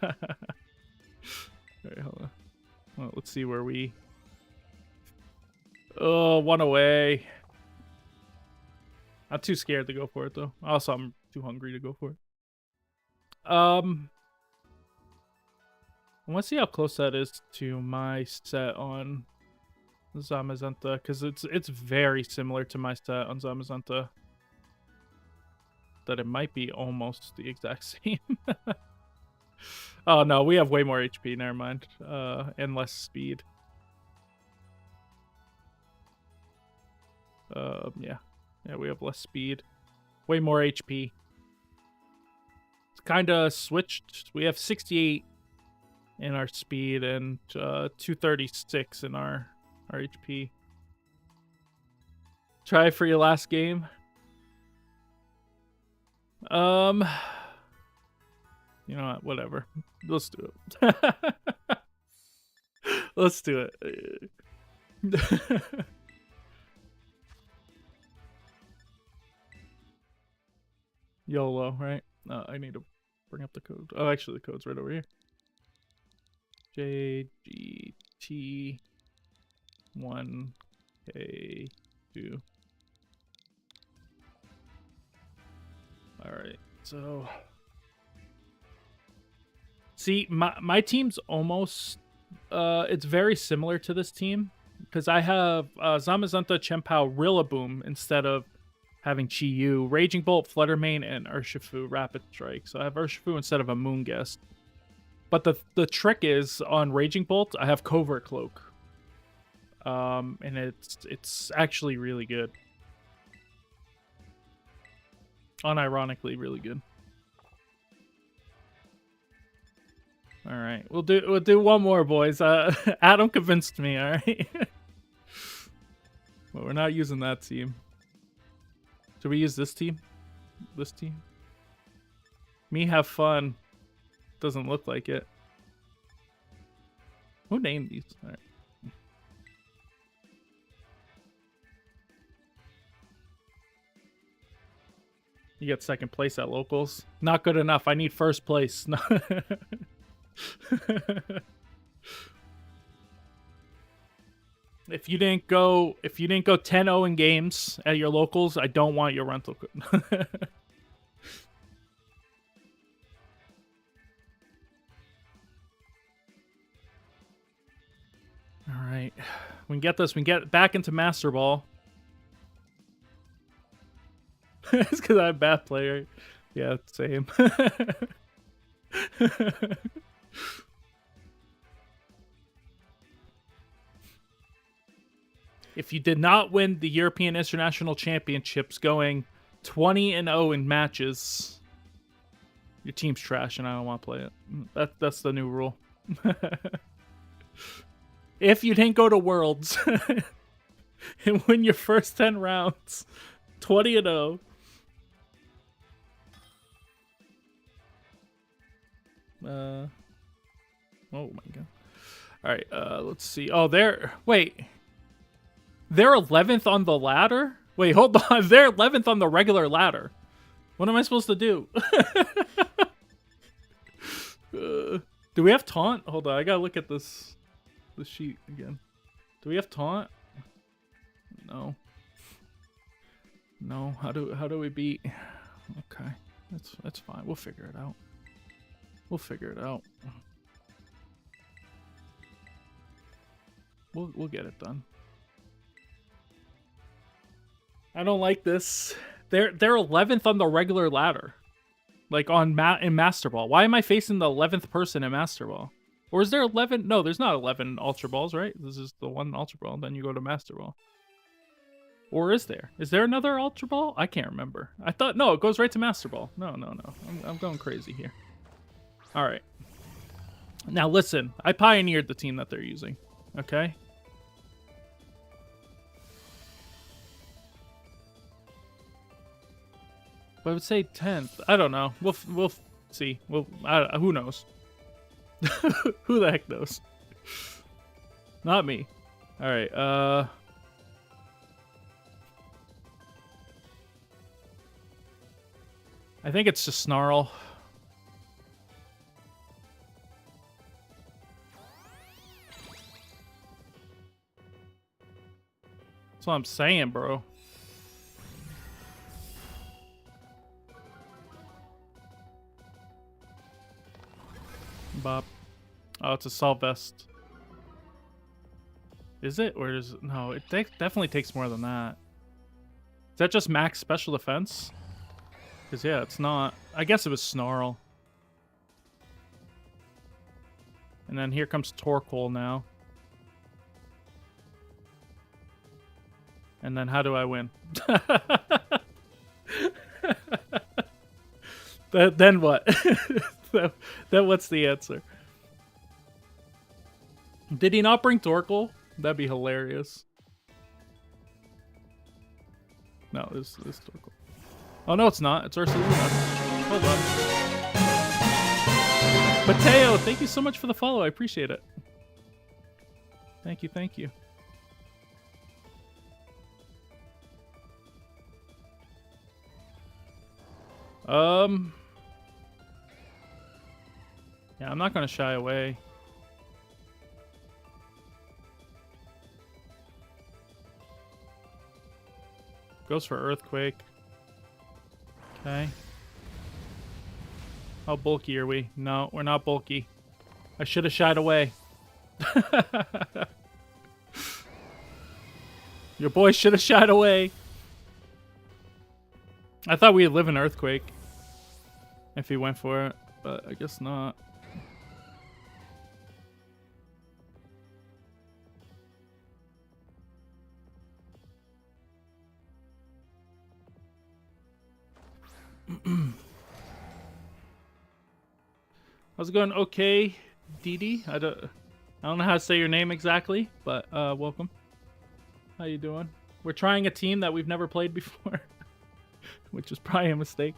right, hold on. Well, let's see where we. Oh, one away. I'm too scared to go for it though. Also, I'm too hungry to go for it. I want to see how close that is to my set on Zamazenta, because it's very similar to my set on Zamazenta. That it might be almost the exact same. Oh no, we have way more HP. Never mind. And less speed. Yeah, we have less speed. Way more HP. It's kind of switched. We have 68 in our speed and 236 in our HP. Try for your last game. You know what? Whatever. Let's do it. Let's do it. YOLO, right? I need to bring up the code. Oh, actually, the code's right over here. JGT1K2. Alright, so... See, my team's almost... it's very similar to this team. Because I have Zamazenta, Chien-Pao, Rillaboom instead of having Chi-Yu, Raging Bolt, Fluttermane, and Urshifu Rapid Strike. So I have Urshifu instead of a Moonguest. But the trick is, on Raging Bolt, I have Covert Cloak. And it's actually really good. Unironically really good. Alright, we'll do one more, boys. Adam convinced me, alright? But we're not using that team. Should we use this team? This team? Me have fun. Doesn't look like it. Who named these? All right. You get second place at locals. Not good enough. I need first place. If you didn't go 10-0 in games at your locals, I don't want your rental code. All right, we can get this. We can get back into Master Ball. It's because I'm a bad player. Yeah, same. If you did not win the European International Championships going 20-0 in matches, your team's trash and I don't want to play it. That's the new rule. If you didn't go to Worlds and win your first 10 rounds, 20-0. Oh my god. All right, let's see. Oh, wait. They're 11th on the ladder? Wait, hold on. They're 11th on the regular ladder. What am I supposed to do? Do we have taunt? Hold on, I gotta look at this sheet again. Do we have taunt? No. No. How do we beat? Okay. That's fine. We'll figure it out. We'll figure it out. We'll get it done. I don't like this. They're 11th on the regular ladder, like in Master Ball. Why am I facing the 11th person in Master Ball? Or is there 11? No, there's not 11 Ultra Balls, right? This is the one Ultra Ball. Then you go to Master Ball. Or is there? Is there another Ultra Ball? I can't remember. I thought no, it goes right to Master Ball. No. I'm going crazy here. All right. Now listen, I pioneered the team that they're using. Okay. But I would say 10th. I don't know. We'll see. Who knows? Who the heck knows? Not me. All right. I think it's just Snarl. That's what I'm saying, bro. Bop. Oh, it's a Assault Vest. Is it? Or is it? No, it definitely takes more than that. Is that just max special defense? Because, yeah, it's not. I guess it was Snarl. And then here comes Torkoal now. And then how do I win? Then what? Then what's the answer? Did he not bring Torkoal? That'd be hilarious. No, this is Torkoal. Oh no, it's not. It's Ursaluna. Hold on. Mateo, thank you so much for the follow. I appreciate it. Thank you, thank you. Yeah, I'm not gonna shy away. Goes for Earthquake. Okay. How bulky are we? No, we're not bulky. I should have shied away. Your boy should have shied away. I thought we'd live in Earthquake if he went for it, but I guess not. How's it going? Okay, Didi. I don't know how to say your name exactly, but welcome. How you doing? We're trying a team that we've never played before, which is probably a mistake.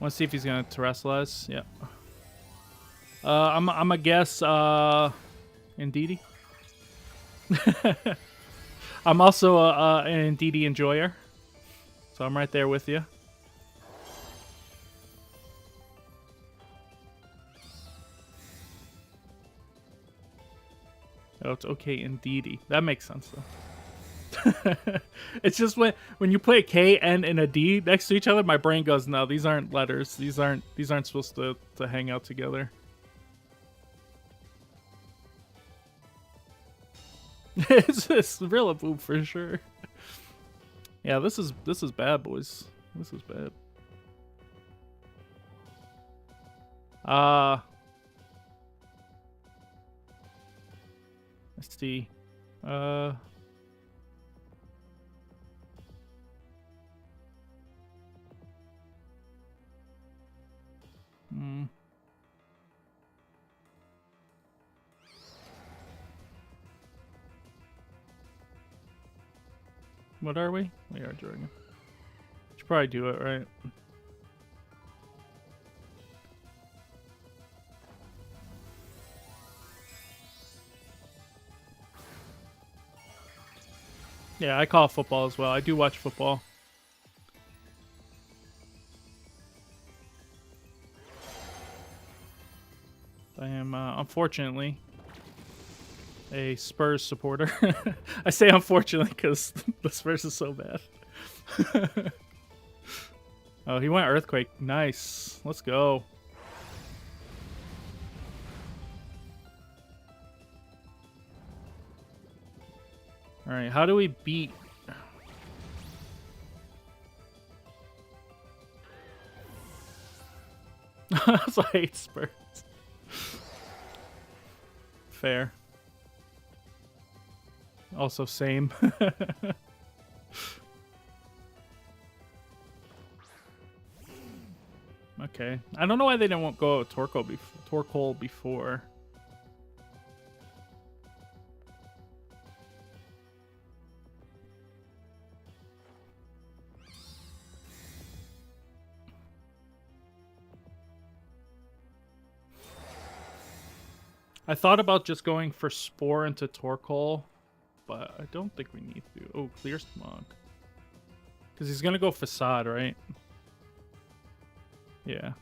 Want to see if he's gonna terrestrialize? Yeah. I'm a guess. Indeedy. I'm also an Indeedy enjoyer, so I'm right there with you. Oh, it's okay, Indeedy. That makes sense though. It's just when you put a K, N, and a D next to each other, my brain goes, no, these aren't letters. These aren't supposed to hang out together. It's just Rillaboom for sure. Yeah, this is bad, boys. This is bad. Let's see. What are we? We are Dragon. Should probably do it, right? Yeah, I call football as well. I do watch football. unfortunately, a Spurs supporter. I say unfortunately because the Spurs is so bad. Oh, he went Earthquake. Nice. Let's go. All right, how do we beat... So I hate Spurs. Fair. Also same. Okay. I don't know why they didn't go with Torkoal before. I thought about just going for Spore into Torkoal, but I don't think we need to. Oh, Clear Smog. Because he's going to go Facade, right? Yeah.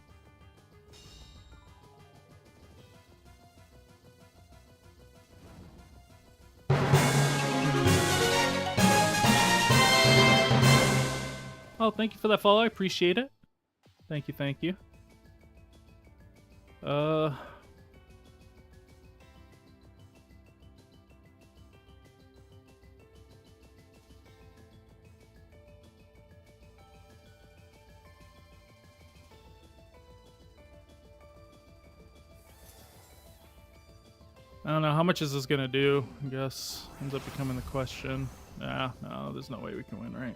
Oh, thank you for that follow. I appreciate it. Thank you, thank you. I don't know, how much is this gonna do? I guess ends up becoming the question. Nah, no, there's no way we can win, right?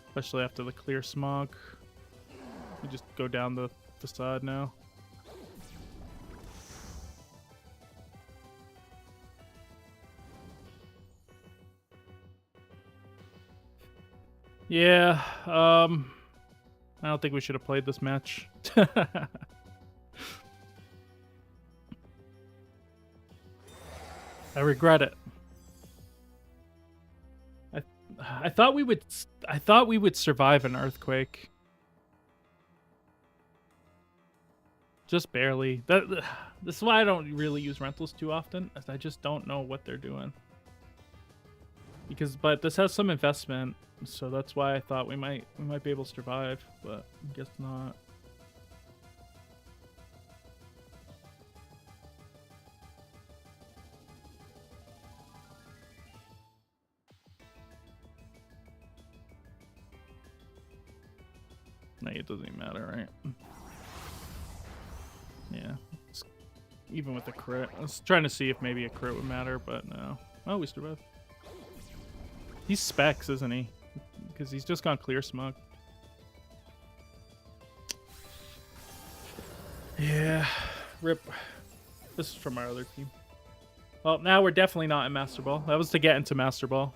Especially after the Clear Smog. We just go down the Facade now. Yeah, I don't think we should have played this match. I regret it. I thought we would survive an earthquake. Just barely. This is why I don't really use rentals too often, as I just don't know what they're doing. But this has some investment, so that's why I thought we might be able to survive, but I guess not. No, it doesn't even matter, right? Yeah. Even with the crit. I was trying to see if maybe a crit would matter, but no. Oh, we survived. He's Specs, isn't he? Because he's just gone Clear Smog. Yeah. Rip. This is from our other team. Well, now we're definitely not in Master Ball. That was to get into Master Ball.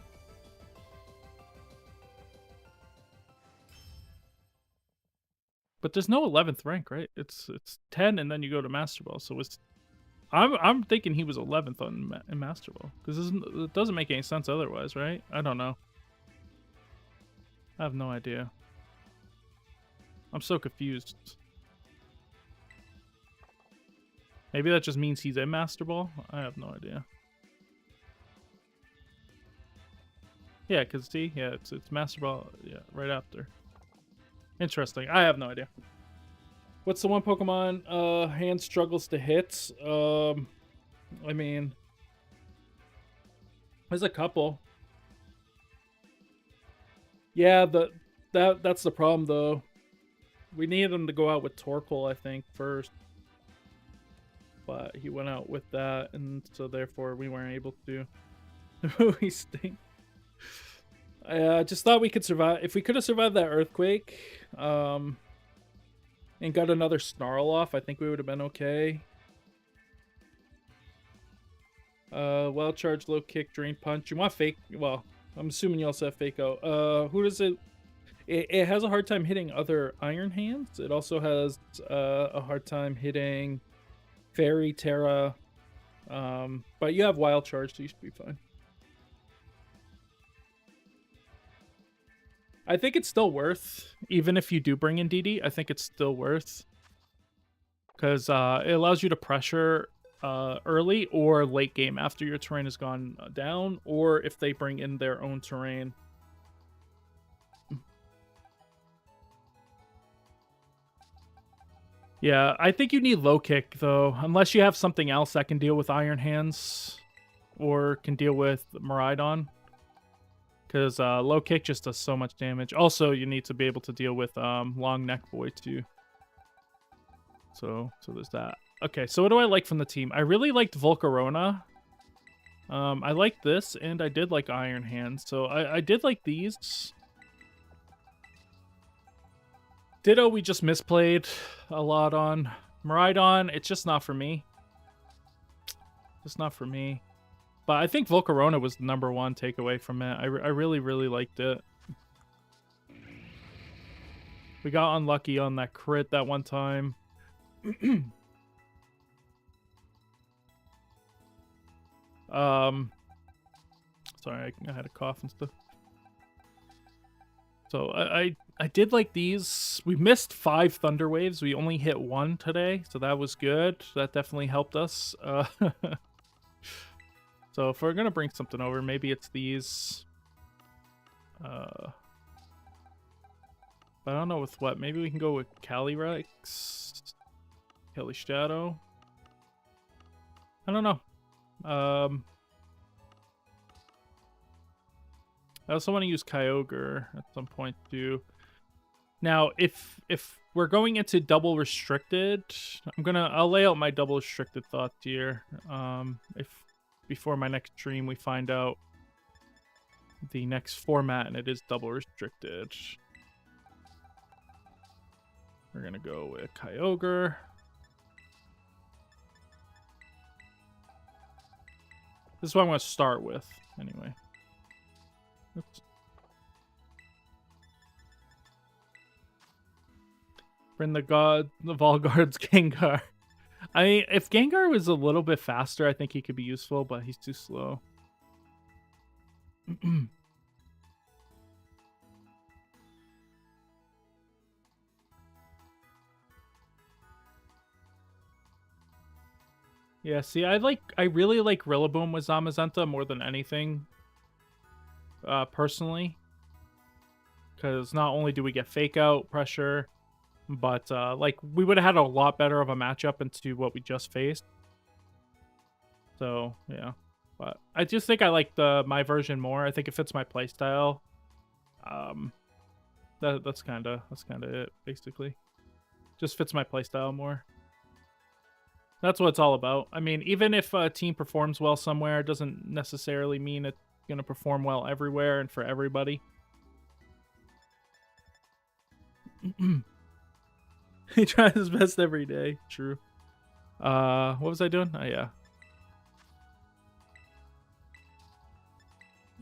But there's no 11th rank, right? It's 10 and then you go to Master Ball. So I'm thinking he was 11th in Master Ball, because it doesn't make any sense otherwise, right? I don't know. I have no idea. I'm so confused. Maybe that just means he's in Master Ball? I have no idea. Yeah, because see, yeah, it's Master Ball, yeah, right after. Interesting. I have no idea. What's the one Pokemon hand struggles to hit? I mean, there's a couple. Yeah, that's the problem though. We needed him to go out with Torkoal, I think, first. But he went out with that, and so therefore we weren't able to. We stink. I just thought we could survive. If we could have survived that earthquake, and got another Snarl off, I think we would have been okay. Well charge, low kick, drain punch. You want fake? Well, I'm assuming you also have fake out. Who does it? It has a hard time hitting other Iron Hands. It also has a hard time hitting Fairy, Terra. But you have Wild Charge, so you should be fine. I think it's still worth, even if you do bring in DD, I think it's still worth. Because it allows you to pressure early or late game after your terrain has gone down, or if they bring in their own terrain. Yeah, I think you need low kick, though, unless you have something else that can deal with Iron Hands or can deal with Miraidon. Because low kick just does so much damage. Also, you need to be able to deal with long neck boy, too. So there's that. Okay, so what do I like from the team? I really liked Volcarona. I like this, and I did like Iron Hands. So I did like these. Ditto, we just misplayed a lot on. Miraidon, it's just not for me. Just not for me. But I think Volcarona was the #1 takeaway from it. I really, really liked it. We got unlucky on that crit that one time. Sorry, I had a cough and stuff. So I did like these. We missed 5 Thunder Waves. We only hit 1 today, so that was good. That definitely helped us. So if we're gonna bring something over, maybe it's these. But I don't know with what. Maybe we can go with Caly-I, Caly Shadow. I don't know. I also want to use Kyogre at some point too. Now, if we're going into double restricted, I'll lay out my double restricted thoughts here. If before my next stream we find out the next format and it is double restricted. We're gonna go with Kyogre. This is what I'm gonna start with, anyway. Oops. Bring the Volguard's Gengar. I mean, if Gengar was a little bit faster, I think he could be useful, but he's too slow. Yeah, see, I really like Rillaboom with Zamazenta more than anything. Personally. Because not only do we get fake out pressure, but like we would have had a lot better of a matchup into what we just faced. So yeah, but I just think I like my version more. I think it fits my playstyle. That's kind of it basically. Just fits my playstyle more. That's what it's all about. I mean, even if a team performs well somewhere, it doesn't necessarily mean it's going to perform well everywhere and for everybody. He tries his best every day. True. What was I doing? Oh, yeah.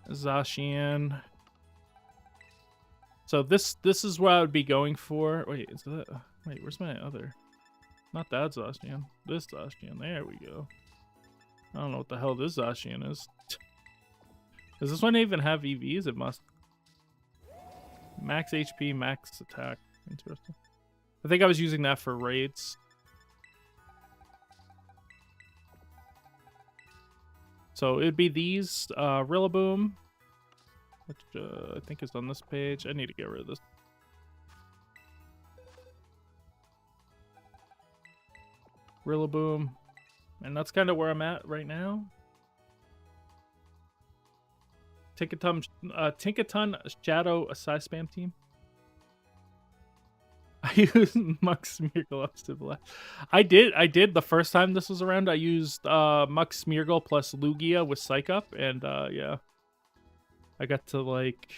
Zacian. So this is what I would be going for. Wait, is that... Wait, where's my other... Not that Zacian. This Zacian. There we go. I don't know what the hell this Zacian is. Does this one even have EVs? It must. Max HP, max attack. Interesting. I think I was using that for raids. So it'd be these. Rillaboom. Which I think is on this page. I need to get rid of this. Rillaboom. And that's kind of where I'm at right now. Tinkaton Shadow Asai Spam team. I used Mux Smeargle. I did the first time this was around. I used Mux Smeargle plus Lugia with Psych Up, and yeah. I got to like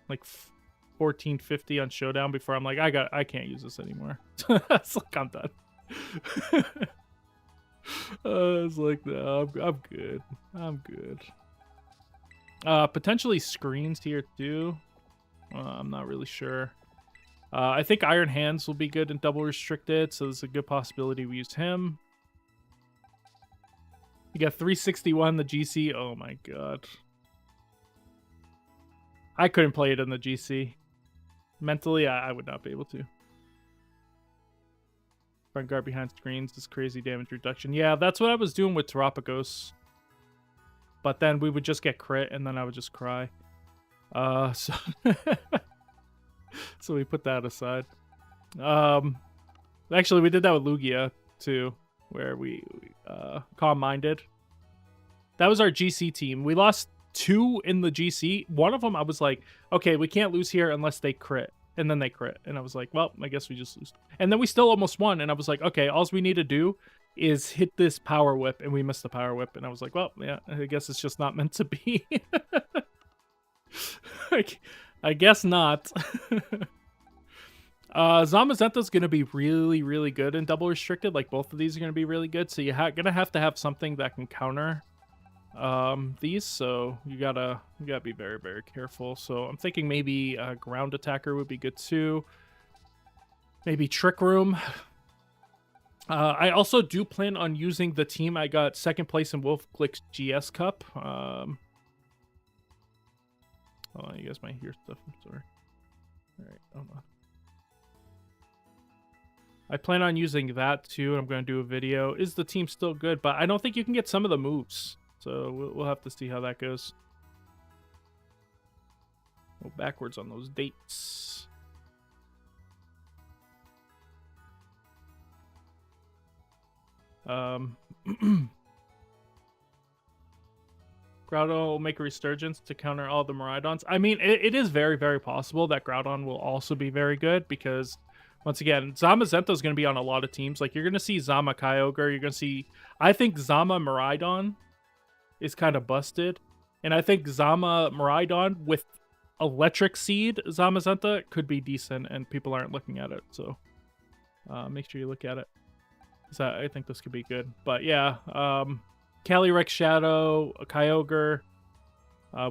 1450 on Showdown before I'm like, I can't use this anymore. It's like I'm done. It's like, no, I'm good. I'm good. Potentially screens here too. I'm not really sure. I think Iron Hands will be good in double restricted, so there's a good possibility we use him. You got 361 the GC. Oh my god. I couldn't play it in the GC. Mentally, I would not be able to. Front guard behind screens is crazy damage reduction. Yeah, that's what I was doing with Terapagos. But then we would just get crit, and then I would just cry. So so we put that aside. Actually, we did that with Lugia too, where we calm-minded. That was our GC team. We lost 2 in the GC. One of them, I was like, okay, we can't lose here unless they crit. And then they crit. And I was like, well, I guess we just lose. And then we still almost won. And I was like, okay, all we need to do is hit this power whip. And we missed the power whip. And I was like, well, yeah, I guess it's just not meant to be. I guess not. Zamazenta's going to be really, really good in double restricted. Like, both of these are going to be really good. So you're going to have something that can counter these. So you gotta be very, very careful. So I'm thinking maybe ground attacker would be good too. Maybe Trick Room. I also do plan on using the team I got second place in Wolf Click's GS Cup. Oh, you guys might hear stuff. I'm sorry. All right, hold on. I plan on using that too, and I'm going to do a video. Is the team still good? But I don't think you can get some of the moves. So we'll have to see how that goes. Go backwards on those dates. Groudon will make a resurgence to counter all the Miraidons. I mean, it is very, very possible that Groudon will also be very good because, once again, Zamazenta is going to be on a lot of teams. Like, you're going to see Zama Kyogre. You're going to see... I think Zama Miraidon is kind of busted. And I think Zama Miraidon with Electric Seed Zamazenta could be decent, and people aren't looking at it. So make sure you look at it. So I think this could be good. But yeah, Calyrex Shadow, Kyogre.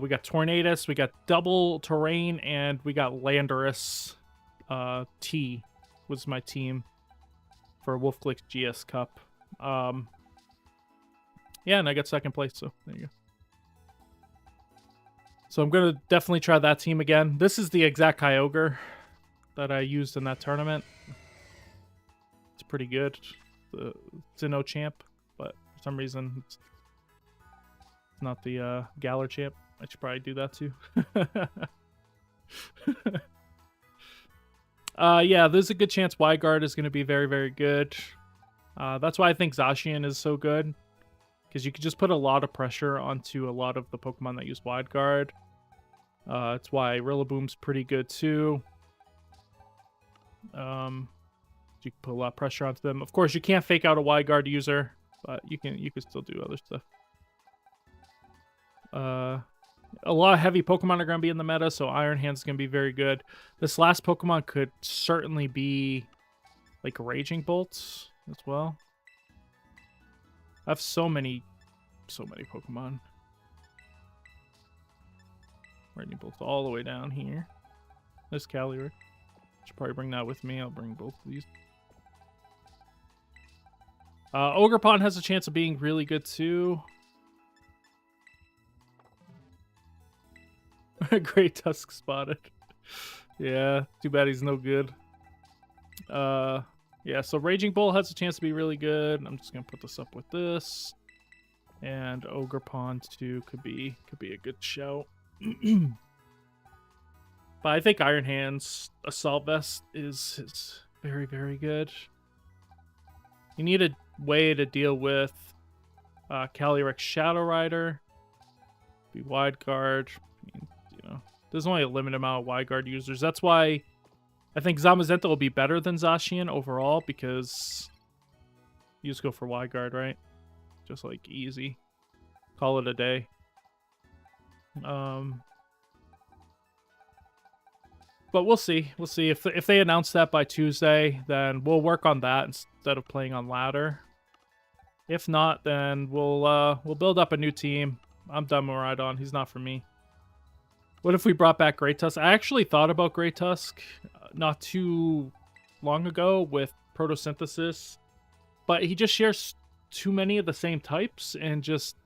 We got Tornadus, we got Double Terrain, and we got Landorus. T was my team for Wolfclick's GS Cup. Yeah, and I got second place, so there you go. So I'm going to definitely try that team again. This is the exact Kyogre that I used in that tournament. It's pretty good. The Sinnoh champ, but for some reason it's not the Galar champ. I should probably do that too. Yeah, there's a good chance Wyguard is going to be very, very good. That's why I think Zacian is so good. Because you could just put a lot of pressure onto a lot of the Pokemon that use Wide Guard. That's why Rillaboom's pretty good too. You can put a lot of pressure onto them. Of course, you can't fake out a Wide Guard user, but you can still do other stuff. A lot of heavy Pokemon are going to be in the meta, so Iron Hand's going to be very good. This last Pokemon could certainly be like Raging Bolts as well. I have so many Pokemon. Raging Bolts all the way down here. There's Calyrex. Should probably bring that with me. I'll bring both of these. Ogerpon has a chance of being really good too. Great Tusk spotted. Yeah, too bad he's no good. Yeah, so Raging Bull has a chance to be really good. I'm just gonna put this up with this. And Ogerpon too could be a good shout. But I think Iron Hand's Assault Vest is very, very good. You need a way to deal with Calyrex Shadow Rider. Be Wide Guard. I mean, you know, there's only a limited amount of Wide Guard users. That's why I think Zamazenta will be better than Zacian overall, because you just go for Wide Guard, right? Just like easy. Call it a day. But we'll see. We'll see if they announce that by Tuesday, then we'll work on that instead of playing on ladder. If not, then we'll build up a new team. I'm done with Miraidon. He's not for me. What if we brought back Great Tusk? I actually thought about Great Tusk not too long ago with Photosynthesis, but he just shares too many of the same types and just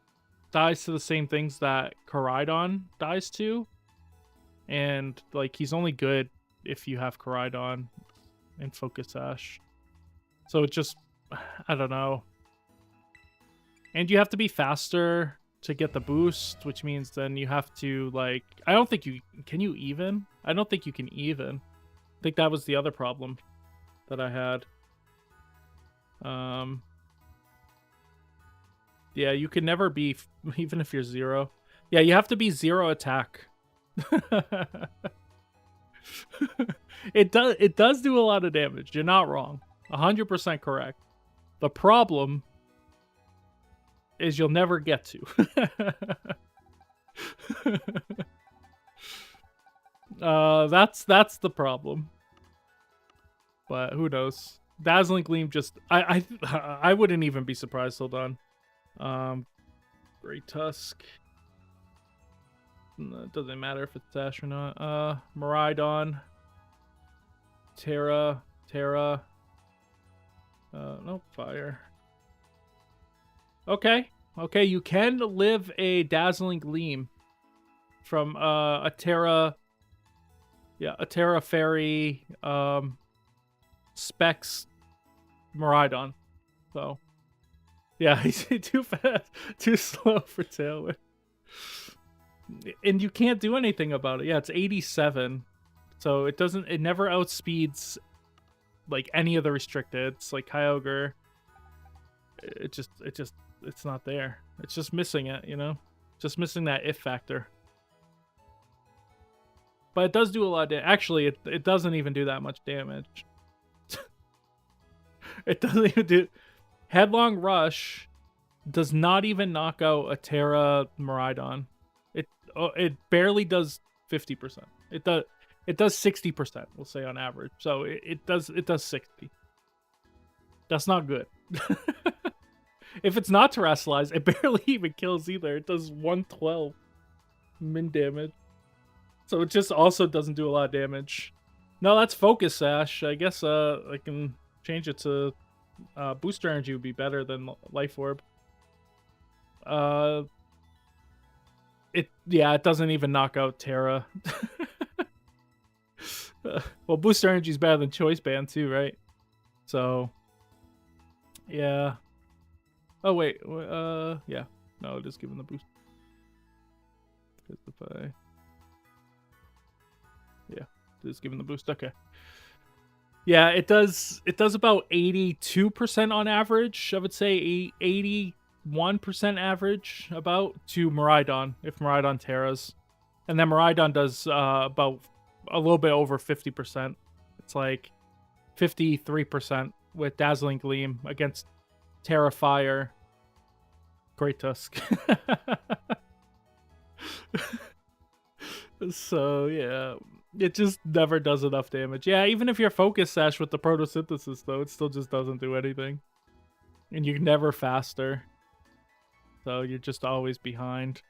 dies to the same things that Koraidon dies to. And like he's only good if you have Caridon and Focus Sash. So it just, I don't know. And you have to be faster to get the boost, which means then you have to like, I don't think you can you even? I don't think you can even. I think that was the other problem that I had. Yeah, you can never be even if you're 0. Yeah, you have to be 0 attack. It does do a lot of damage. You're not wrong. 100% correct. The problem is you'll never get to. That's the problem. But who knows? Dazzling Gleam just I wouldn't even be surprised. Hold on. Great Tusk. It doesn't matter if it's Sash or not. Miraidon. Terra. No, Fire. Okay, you can live a Dazzling Gleam from a Terra. Yeah, a Terra Fairy Specs Miraidon. So, yeah, he's too fast, too slow for Tailwind. And you can't do anything about it. Yeah, it's 87. So it never outspeeds like any of the restricted. It's like Kyogre. It's not there. It's just missing it, you know? Just missing that if factor. But it does do a lot of damage. Actually, it doesn't even do that much damage. It doesn't even do... Headlong Rush does not even knock out a Terra Miraidon. It barely does 50%. It does 60%, we'll say on average. So it does 60. That's not good. If it's not terrestrialized, it barely even kills either. It does 112 min damage. So it just also doesn't do a lot of damage. No, that's Focus Sash. I guess I can change it to Booster Energy would be better than Life Orb. It doesn't even knock out Terra. Well, Booster Energy is better than Choice Band too, right? So, yeah. Oh wait, yeah. No, it is giving the boost. Yeah, it is giving the boost. Okay. Yeah, it does. It does about 82% on average. I would say 81% average about to Miraidon if Miraidon Terras, and then Miraidon does about a little bit over 50%. It's like 53% with Dazzling Gleam against Terra Fire. Great Tusk. So yeah, it just never does enough damage. Yeah, even if you're Focus Sash with the Photosynthesis though, it still just doesn't do anything. And you're never faster. So you're just always behind.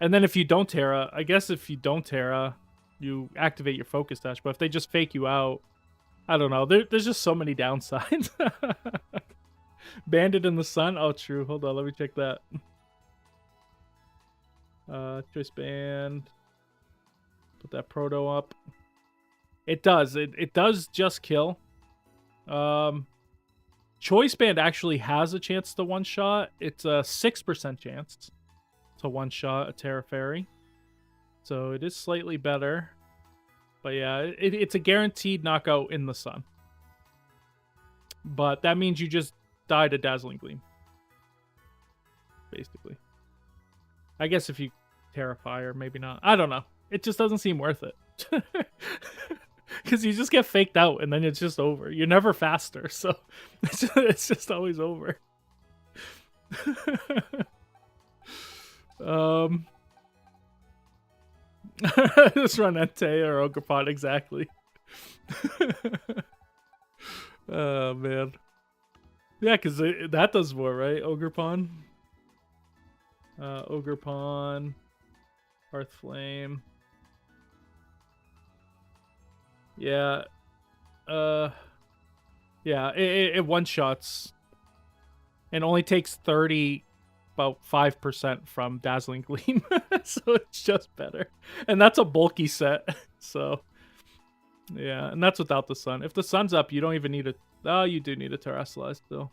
And then if you don't Terra, I guess if you don't Terra, you activate your Focus Sash. But if they just fake you out, I don't know. There's just so many downsides. Bandit in the Sun? Oh, true. Hold on, let me check that. Choice Band. Put that Proto up. It does. It does just kill. Choice Band actually has a chance to one-shot. It's a 6% chance to one-shot a Terra Fairy. So it is slightly better. But yeah, it's a guaranteed knockout in the sun. But that means you just die to Dazzling Gleam. Basically. I guess if you Terra Fire, maybe not. I don't know. It just doesn't seem worth it. Because you just get faked out and then it's just over. You're never faster, so it's just always over. Just run Entei or Ogerpon, exactly. Oh, man. Yeah, because that does more, right? Ogerpon. Ogerpon. Hearth Flame. Yeah. Yeah, it one-shots. And only takes 30 about 5% from Dazzling Gleam. So it's just better. And that's a bulky set. So yeah, and that's without the sun. If the sun's up, you don't even need a... Oh, you do need a Terrestrialize still.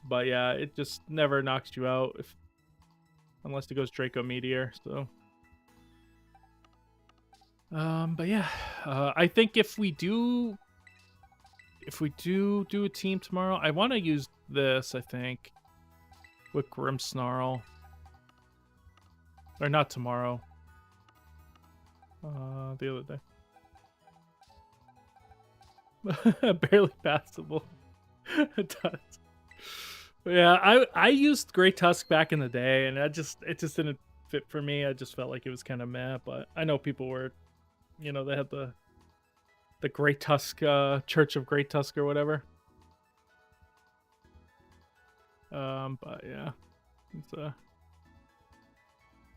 But yeah, it just never knocks you out unless it goes Draco Meteor, so... But yeah, I think if we do a team tomorrow, I want to use this, I think, with Grim Snarl. Or not tomorrow. The other day. Barely passable. It does. But yeah, I used Great Tusk back in the day, and it just didn't fit for me. I just felt like it was kind of meh, but I know people were, you know, they had the Great Tusk, Church of Great Tusk or whatever. But yeah, it's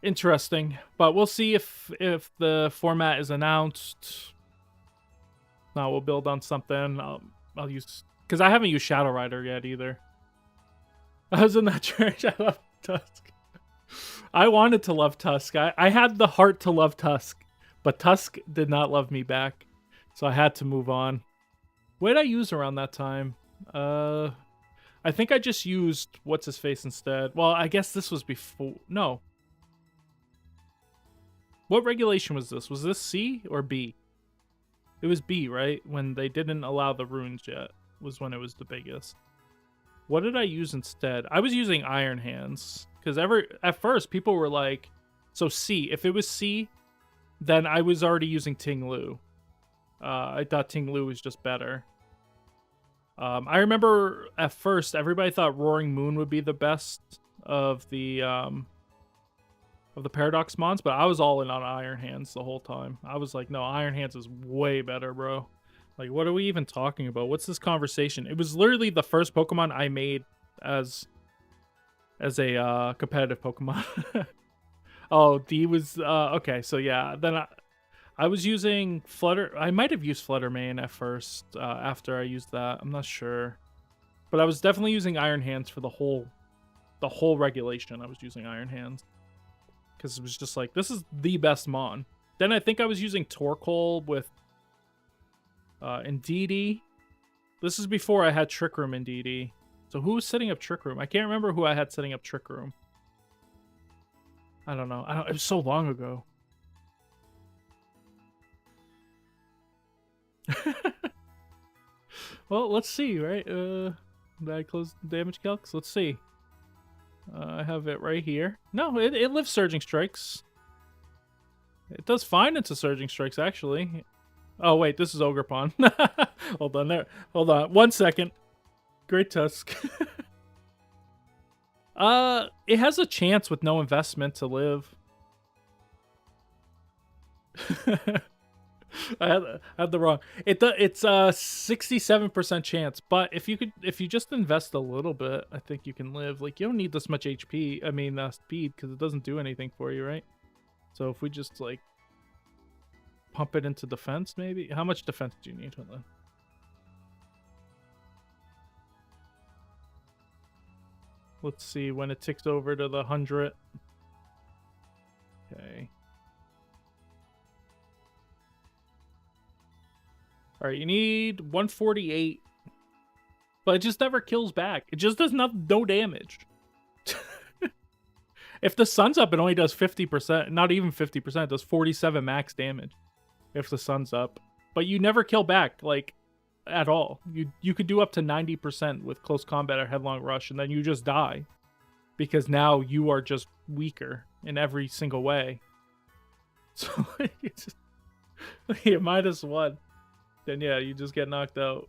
interesting. But we'll see if the format is announced. No, we'll build on something. I'll use, because I haven't used Shadow Rider yet either. I was in that church. I love Tusk. I wanted to love Tusk. I had the heart to love Tusk, but Tusk did not love me back, so I had to move on. What did I use around that time? I think I just used what's his face instead. Well, I guess this was before. No. What regulation was this? Was this C or B? It was B, right? When they didn't allow the runes yet was when it was the biggest. What did I use instead? I was using Iron Hands, because at first people were like, so C. If it was C, then I was already using Ting Lu. I thought Ting Lu was just better. I remember at first everybody thought Roaring Moon would be the best of the Paradox Mons, but I was all in on Iron Hands the whole time. I was like, no, Iron Hands is way better, bro. Like, what are we even talking about? What's this conversation? It was literally the first Pokemon I made as a competitive Pokemon. Oh, D was okay. So yeah, then I was using Flutter. I might have used Flutter Mane at first after I used that. I'm not sure, but I was definitely using Iron Hands for the whole regulation. I was using Iron Hands because it was just like, this is the best Mon. Then I think I was using Torkoal with Indeedee. This is before I had Trick Room Indeedee. So who was setting up Trick Room? I can't remember who I had setting up Trick Room. I don't know. It was so long ago. Well, let's see, right? Did I close the damage calcs? Let's see. I have it right here. No, it lives Surging Strikes. It does fine into Surging Strikes, actually. Oh, wait, this is Ogerpon. Hold on there. Hold on. 1 second. Great Tusk. It has a chance with no investment to live. I had the wrong. It's a 67% chance, but if you just invest a little bit, I think you can live. Like, you don't need this much HP. I mean, speed, because it doesn't do anything for you, right? So if we just like pump it into defense, maybe. How much defense do you need? Hold on. Let's see when it ticks over to the 100. Okay. All right, you need 148, but it just never kills back. It just does no damage. If the sun's up, it only does 50%. Not even 50%. It does 47 max damage if the sun's up. But you never kill back, like, at all. You could do up to 90% with close combat or headlong rush, and then you just die. Because now you are just weaker in every single way. So, you -1. Then yeah, you just get knocked out.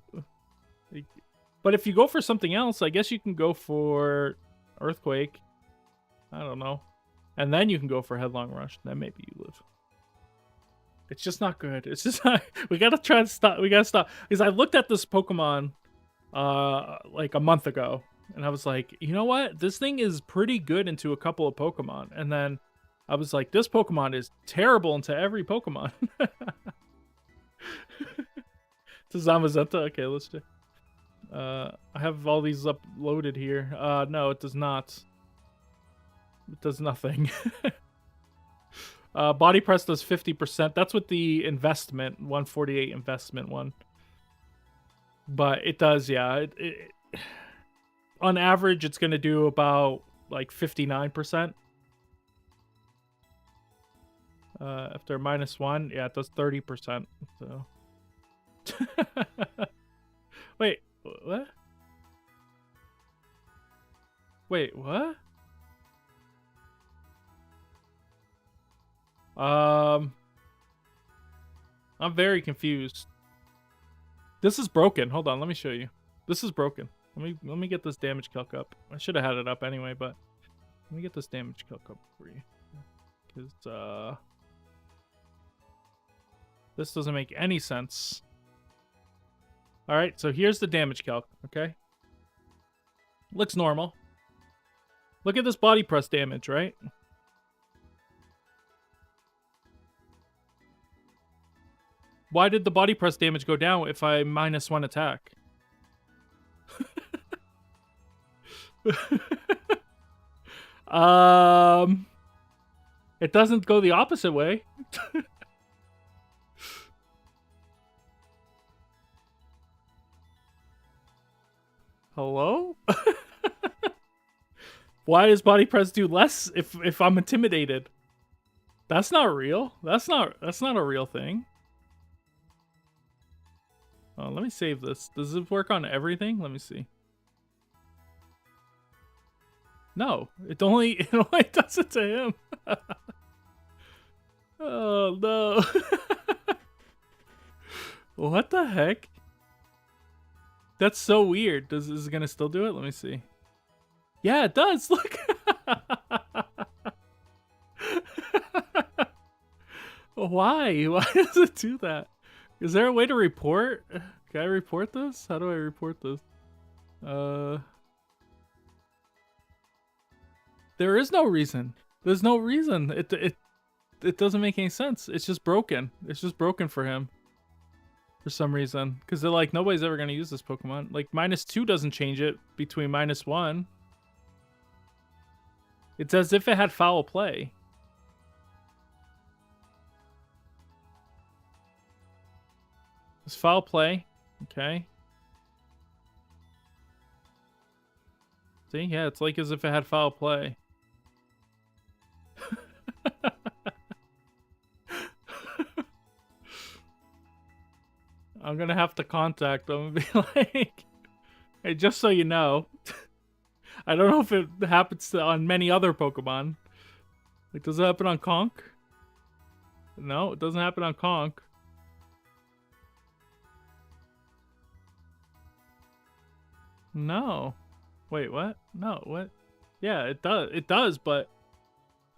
But if you go for something else, I guess you can go for Earthquake. I don't know. And then you can go for Headlong Rush. Then maybe you live. It's just not good. It's just not... We gotta try to stop. We gotta stop. Because I looked at this Pokemon like a month ago. And I was like, you know what? This thing is pretty good into a couple of Pokemon. And then I was like, this Pokemon is terrible into every Pokemon. To Zamazenta? Okay, let's do. I have all these uploaded here. No, it does not. It does nothing. Body press does 50%. That's with the investment 148 investment one. But it does, yeah. On average, it's gonna do about like 59%. After -1, yeah, it does 30%. So, wait, what? Wait, what? I'm very confused. This is broken. Hold on, let me show you. This is broken. Let me get this damage calc up. I should have had it up anyway, but let me get this damage calc up for you. Because this doesn't make any sense. All right, so here's the damage calc, okay? Looks normal. Look at this body press damage, right? Why did the body press damage go down if I -1 attack? It doesn't go the opposite way. Hello? Why does body press do less if I'm intimidated? That's not real. That's not a real thing. Oh, let me save this. Does it work on everything? Let me see. No, it only does it to him. Oh no. What the heck? That's so weird. Is it gonna still do it? Let me see. Yeah, it does. Look. Why? Why does it do that? Is there a way to report? Can I report this? How do I report this? There is no reason. There's no reason. It doesn't make any sense. It's just broken. It's just broken for him. For some reason. Because they're like, nobody's ever going to use this Pokemon. Like, -2 doesn't change it between -1. It's as if it had foul play. It's foul play. Okay. See? Yeah, it's like as if it had foul play. I'm gonna have to contact them and be like, hey, just so you know. I don't know if it happens on many other Pokemon. Like, does it happen on Conk? No, it doesn't happen on Conk. No. Wait, what? No, what? Yeah, it does. It does, but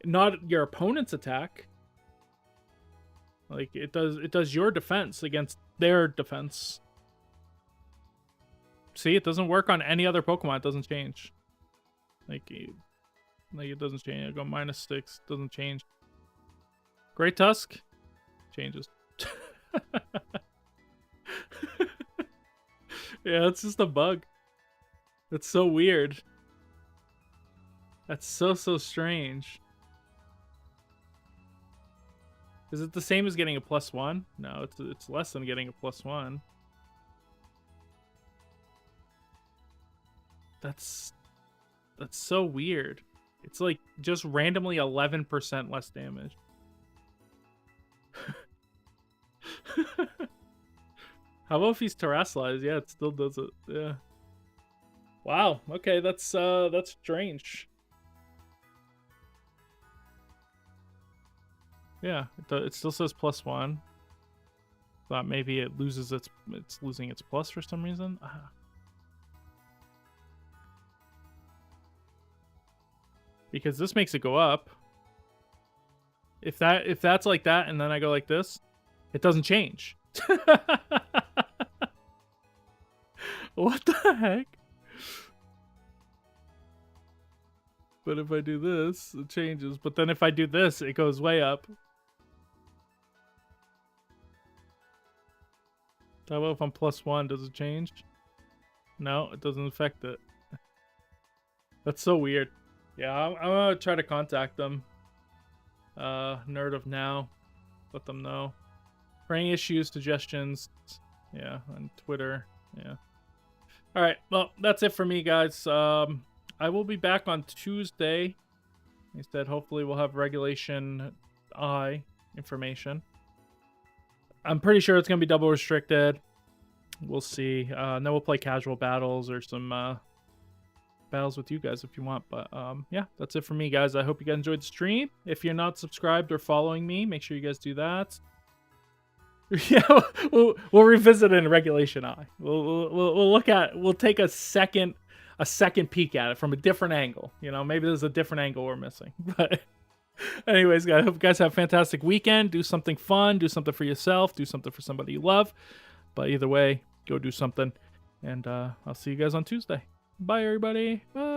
not your opponent's attack. Like, it does your defense against their defense. See, it doesn't work on any other Pokemon. It doesn't change. Like it doesn't change. I go -6. Doesn't change. Great Tusk changes. Yeah, it's just a bug. It's so weird. That's so strange. Is it the same as getting a +1? No, it's less than getting a +1. That's so weird. It's like just randomly 11% less damage. How about if he's terrestrialized? Yeah, it still does it. Yeah. Wow. Okay, that's strange. Yeah, it still says +1. Thought maybe it loses it's losing its plus for some reason. Because this makes it go up. If that's like that and then I go like this, it doesn't change. What the heck? But if I do this, it changes. But then if I do this, it goes way up. How about if I'm +1, does it change? No, it doesn't affect it. That's so weird. Yeah, I'm gonna try to contact them. Nerd of Now, let them know. For any issues, suggestions, yeah, on Twitter, yeah. All right, well, that's it for me, guys. I will be back on Tuesday. Instead, hopefully we'll have Regulation I information. I'm pretty sure it's gonna be double restricted. We'll see. Then we'll play casual battles or some battles with you guys if you want. But yeah, that's it for me, guys. I hope you guys enjoyed the stream. If you're not subscribed or following me, make sure you guys do that. Yeah, we'll revisit it in Regulation I. We'll look at. We'll take a second peek at it from a different angle. You know, maybe there's a different angle we're missing. But anyways, guys, I hope you guys have a fantastic weekend. Do something fun. Do something for yourself. Do something for somebody you love. But either way, go do something. And I'll see you guys on Tuesday. Bye, everybody. Bye.